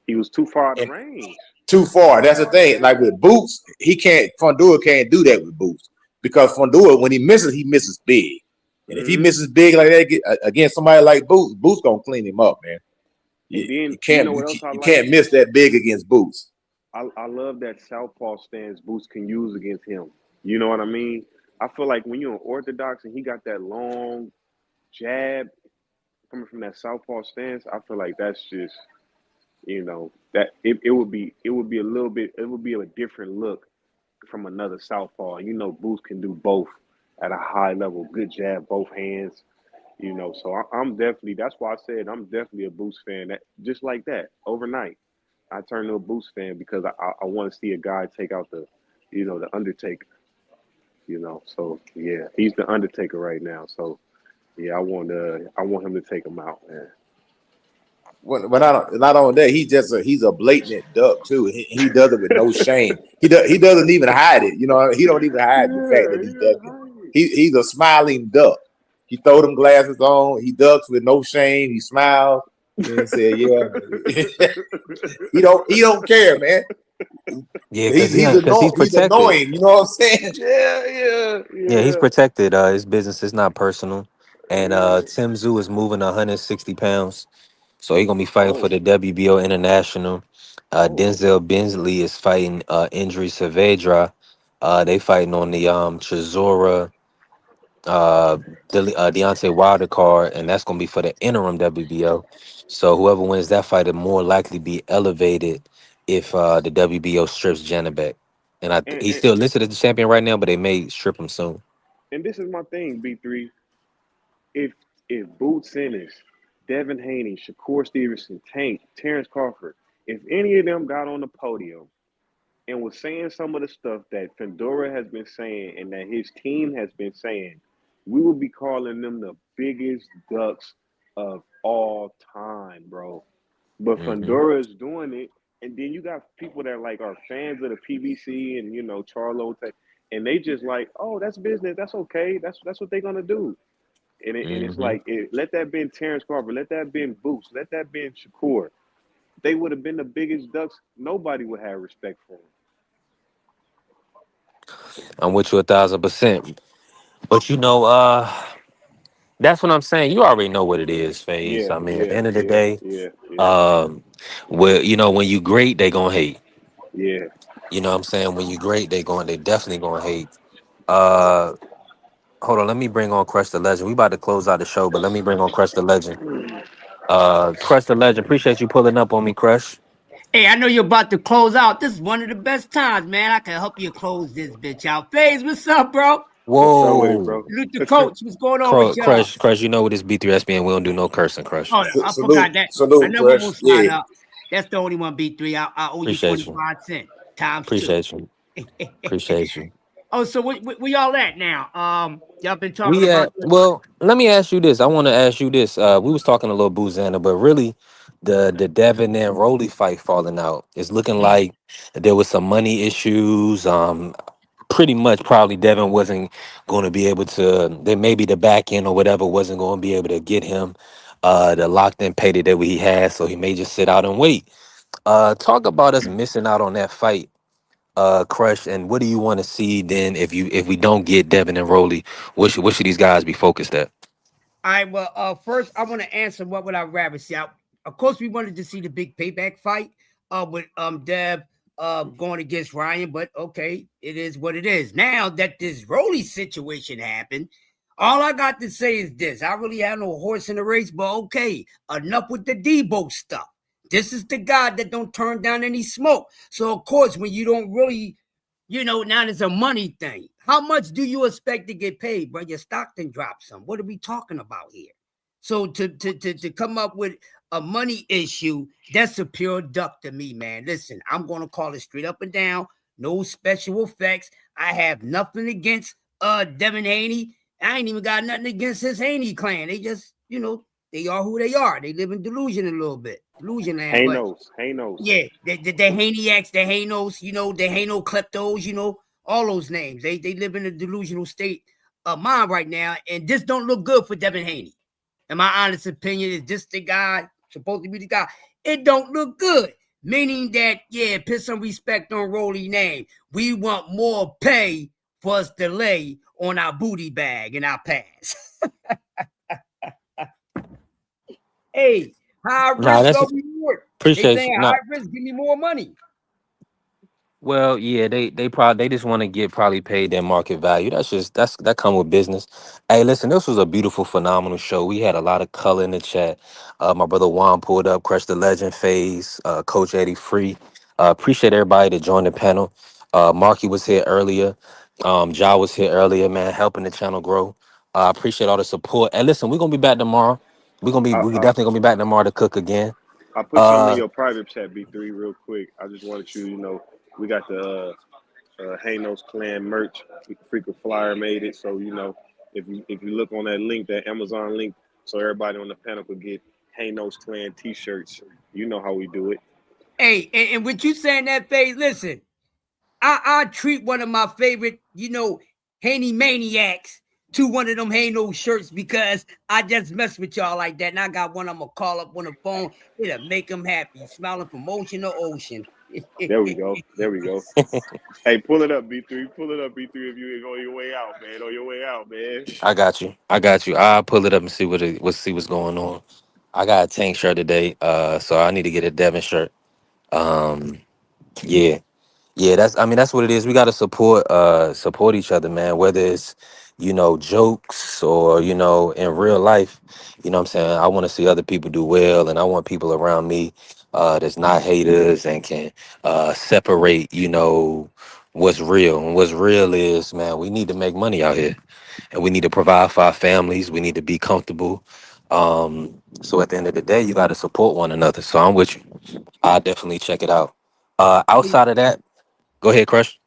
Speaker 12: He was too far out of
Speaker 8: And
Speaker 12: range.
Speaker 8: too far. That's the thing. Like with Boots, he can't. Fundora can't do that with Boots because Fundora, when he misses big. And if he
Speaker 12: Hmm.
Speaker 8: misses big like that against somebody like Boots, Boots gonna clean him up, man.
Speaker 12: And
Speaker 8: You
Speaker 12: then you
Speaker 8: can't
Speaker 12: know
Speaker 8: you
Speaker 12: what else
Speaker 8: can't,
Speaker 12: I
Speaker 8: you
Speaker 12: like?
Speaker 8: can't miss that big against Boots.
Speaker 12: I love that southpaw stance Boots can use against him. You know what I mean? I feel like when you're an orthodox and he got that long jab coming from that southpaw stance, I feel like that's just that it would be a little bit it would be a different look from another southpaw. And Boots can do both at a high level. Good jab, both hands. So I'm definitely that's why I said I'm definitely a Boots fan. That just like that overnight. I turned to a Boost fan because I want to see a guy take out the Undertaker. So yeah, he's the Undertaker right now. So yeah, I want him to take him out, man.
Speaker 8: When not on that, he's a blatant duck too. He does it with no shame. He doesn't even hide it. He don't even hide the fact that
Speaker 12: Yeah,
Speaker 8: he's
Speaker 12: yeah,
Speaker 8: ducking.
Speaker 12: hi.
Speaker 8: He's a smiling duck. He throw them glasses on. He ducks with no shame. He smiles and he said, "Yeah." He don't care, man.
Speaker 4: Yeah,
Speaker 8: He's he's
Speaker 4: cause he's
Speaker 8: annoying. He's
Speaker 4: protected.
Speaker 8: annoying. You know what I'm saying?
Speaker 12: Yeah, yeah,
Speaker 4: Yeah, he's
Speaker 12: yeah,
Speaker 4: protected. His business is not personal. And
Speaker 12: yeah.
Speaker 4: Tim Zoo is moving 160 pounds. So he's gonna be fighting for
Speaker 12: Oh,
Speaker 4: the WBO International.
Speaker 12: oh,
Speaker 4: Denzel Bensley is fighting Injury Saavedra. They fighting on the Chisora Deontay Wilder card, and that's gonna be for the interim WBO. So whoever wins that fight will more likely be elevated if the WBO strips Janabek. And
Speaker 12: and,
Speaker 4: he's
Speaker 12: and
Speaker 4: still listed as the champion right now, but they may strip him soon.
Speaker 12: and this is my thing, B3. If Boots Ennis, Devin Haney, Shakur Stevenson, Tank, Terrence Crawford, if any of them got on the podium and was saying some of the stuff that Fundora has been saying and that his team has been saying, we will be calling them the biggest ducks of all time, bro. But
Speaker 4: Hmm.
Speaker 12: Fundora is doing it, and then you got people that like are fans of the PBC and Charlo, and they just like, oh, that's business, that's okay, that's what they're gonna do. And it's
Speaker 4: Hmm.
Speaker 12: like, let that been Terrence Crawford, let that been Boots, let that been Shakur. They would have been the biggest ducks. Nobody would have respect for them.
Speaker 4: I'm with you 1,000%. But that's what I'm saying. You already know what it is, Phase.
Speaker 12: Yeah,
Speaker 4: I mean, at the
Speaker 12: yeah,
Speaker 4: end of the
Speaker 12: yeah,
Speaker 4: day,
Speaker 12: yeah, yeah,
Speaker 4: um, when you great, they gonna hate.
Speaker 12: yeah.
Speaker 4: You know what I'm saying? When you great, they definitely gonna hate. Uh, Hold on, let me bring on Crush the Legend. We about to close out the show, but let me bring on Crush the Legend. Crush the Legend, appreciate you pulling up on me, Crush.
Speaker 13: Hey, I know you're about to close out. This is one of the best times, man. I can help you close this bitch out. FaZe, what's up, bro?
Speaker 12: What's up with it,
Speaker 4: Whoa.
Speaker 12: bro?
Speaker 13: Luther Coach, what's going on with y'all?
Speaker 4: Crush, you know what this B3SBN, we don't do no cursing, Crush.
Speaker 13: Oh, I forgot
Speaker 8: Salute,
Speaker 13: that. I
Speaker 8: salute,
Speaker 13: never
Speaker 8: Crush.
Speaker 13: will slide
Speaker 8: Yeah.
Speaker 13: up. That's the only one, B3. I owe you
Speaker 4: Appreciate you.
Speaker 13: 25 cents times two.
Speaker 4: Appreciate you. Appreciate you.
Speaker 13: Oh, so we all at now? Y'all been talking about the
Speaker 4: Well, let me ask you this. I want to ask you this. We was talking a little Buzana, but really the Devin and Rolly fight falling out. It's looking like there was some money issues. Pretty much probably Devin wasn't going to be able to, then maybe the back end or whatever wasn't going to be able to get him the locked in pay that he had, so he may just sit out and wait. Talk about us missing out on that fight, Crush, and what do you want to see then if we don't get Devin and Rolly? What should these guys be focused at?
Speaker 13: All right. Well, first I want to answer what would I rather see. Of course, we wanted to see the big payback fight with Dev going against Ryan, but okay, it is what it is. Now that this Rolly situation happened, all I got to say is this: I really have no horse in the race, but okay, enough with the Debo stuff. This is the guy that don't turn down any smoke. So of course, when you don't really now it's a money thing. How much do you expect to get paid, bro? Your Stockton dropped some. What are we talking about here? So to come up with a money issue, that's a pure duck to me, man. Listen, I'm gonna call it straight up and down. No special effects. I have nothing against Devin Haney. I ain't even got nothing against his Haney clan. They just, They are who they are. They live in delusion a little bit, delusion land. But
Speaker 12: Hanos, Hanos.
Speaker 13: yeah, the Haniacs, the Hanos, the Hano kleptos, all those names. They live in a delusional state of mind right now, and this don't look good for Devin Haney. In my honest opinion, is this the guy supposed to be the guy? It don't look good. Meaning that, yeah, put some respect on Rolly name. We want more pay for us to lay on our booty bag and our pass. Hey, high
Speaker 1: Nah,
Speaker 13: risk,
Speaker 1: that's
Speaker 13: low reward. They
Speaker 1: appreciate
Speaker 13: saying
Speaker 1: you.
Speaker 13: high
Speaker 1: Nah,
Speaker 13: risk, give me more money.
Speaker 1: well, yeah, they just want to get probably paid their market value. That come with business. Hey, listen, this was a beautiful, phenomenal show. We had a lot of color in the chat. My brother Juan pulled up, crushed the legend phase. Coach Eddie Free. Appreciate everybody that joined the panel. Marky was here earlier. Ja was here earlier, man, helping the channel grow. I appreciate all the support. And listen, we're gonna be back tomorrow.
Speaker 12: I,
Speaker 1: We
Speaker 12: I
Speaker 1: definitely gonna be back tomorrow to cook again.
Speaker 12: I put something in
Speaker 1: Uh,
Speaker 12: your private chat, B3, real quick. I just wanted you, we got the Hanos Clan merch. Freaking Flyer made it, so if you look on that link, that Amazon link, so everybody on the panel could get Hanos Clan T-shirts. You know how we do it.
Speaker 13: Hey, and with you saying that, phase, listen, I treat one of my favorite, Haney maniacs to one of them Hano shirts because I just mess with y'all like that. And I got one I'm going to call up on the phone. It'll make them happy. Smiling from ocean to ocean.
Speaker 12: There we go. There we go. Hey, pull it up, B3. Pull it up, B3. If you ain't on your way out, man. On your way out, man.
Speaker 1: I got you. I got you. I'll pull it up and see see what's going on. I got a Tank shirt today, so I need to get a Devin shirt. Um, yeah, yeah. That's what it is. We got to support each other, man. Whether it's jokes or in real life. You know what I'm saying? I want to see other people do well, and I want people around me that's not haters and can separate. What's real, and what's real is, man, we need to make money out here, and we need to provide for our families. We need to be comfortable. So at the end of the day, you got to support one another. So I'm with you. I'll definitely check it out. Outside of that, go ahead, Crush.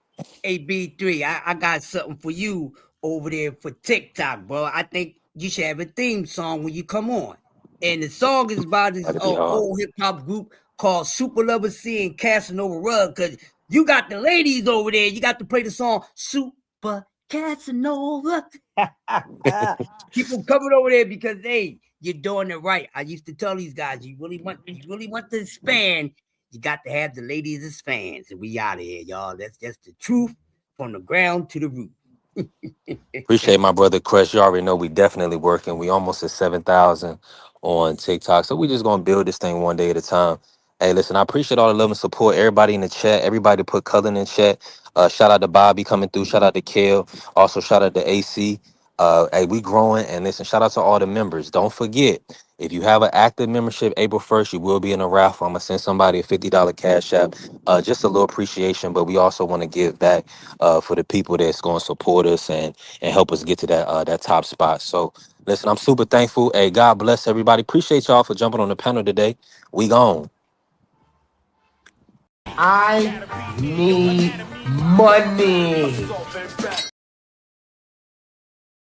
Speaker 13: AB3, I got something for you over there for TikTok, bro. I think you should have a theme song when you come on. And the song is about this
Speaker 1: That'd be hard.
Speaker 13: old hip hop group called Super Lover C and Casanova Rug. Cause you got the ladies over there. You got to play the song Super Casanova. People coming over there because hey, you're doing it right. I used to tell these guys, you really want to expand, you got to have the ladies as fans. And we out of here, y'all. That's just the truth from the ground to the roof.
Speaker 1: Appreciate my brother Crush. You already know we definitely working. We almost at 7,000 on TikTok. So we just gonna build this thing one day at a time. Hey, listen, I appreciate all the love and support. Everybody in the chat, everybody put color in the chat. Shout out to Bobby coming through. Shout out to Kale. Also shout out to AC. Hey, we growing, and listen, shout out to all the members. Don't forget, if you have an active membership, April 1st, you will be in a raffle. I'm gonna send somebody a $50 cash app. Just a little appreciation, but we also want to give back for the people that's gonna support us and help us get to that top spot. So listen, I'm super thankful. Hey, God bless everybody. Appreciate y'all for jumping on the panel today. We gone.
Speaker 13: I need money.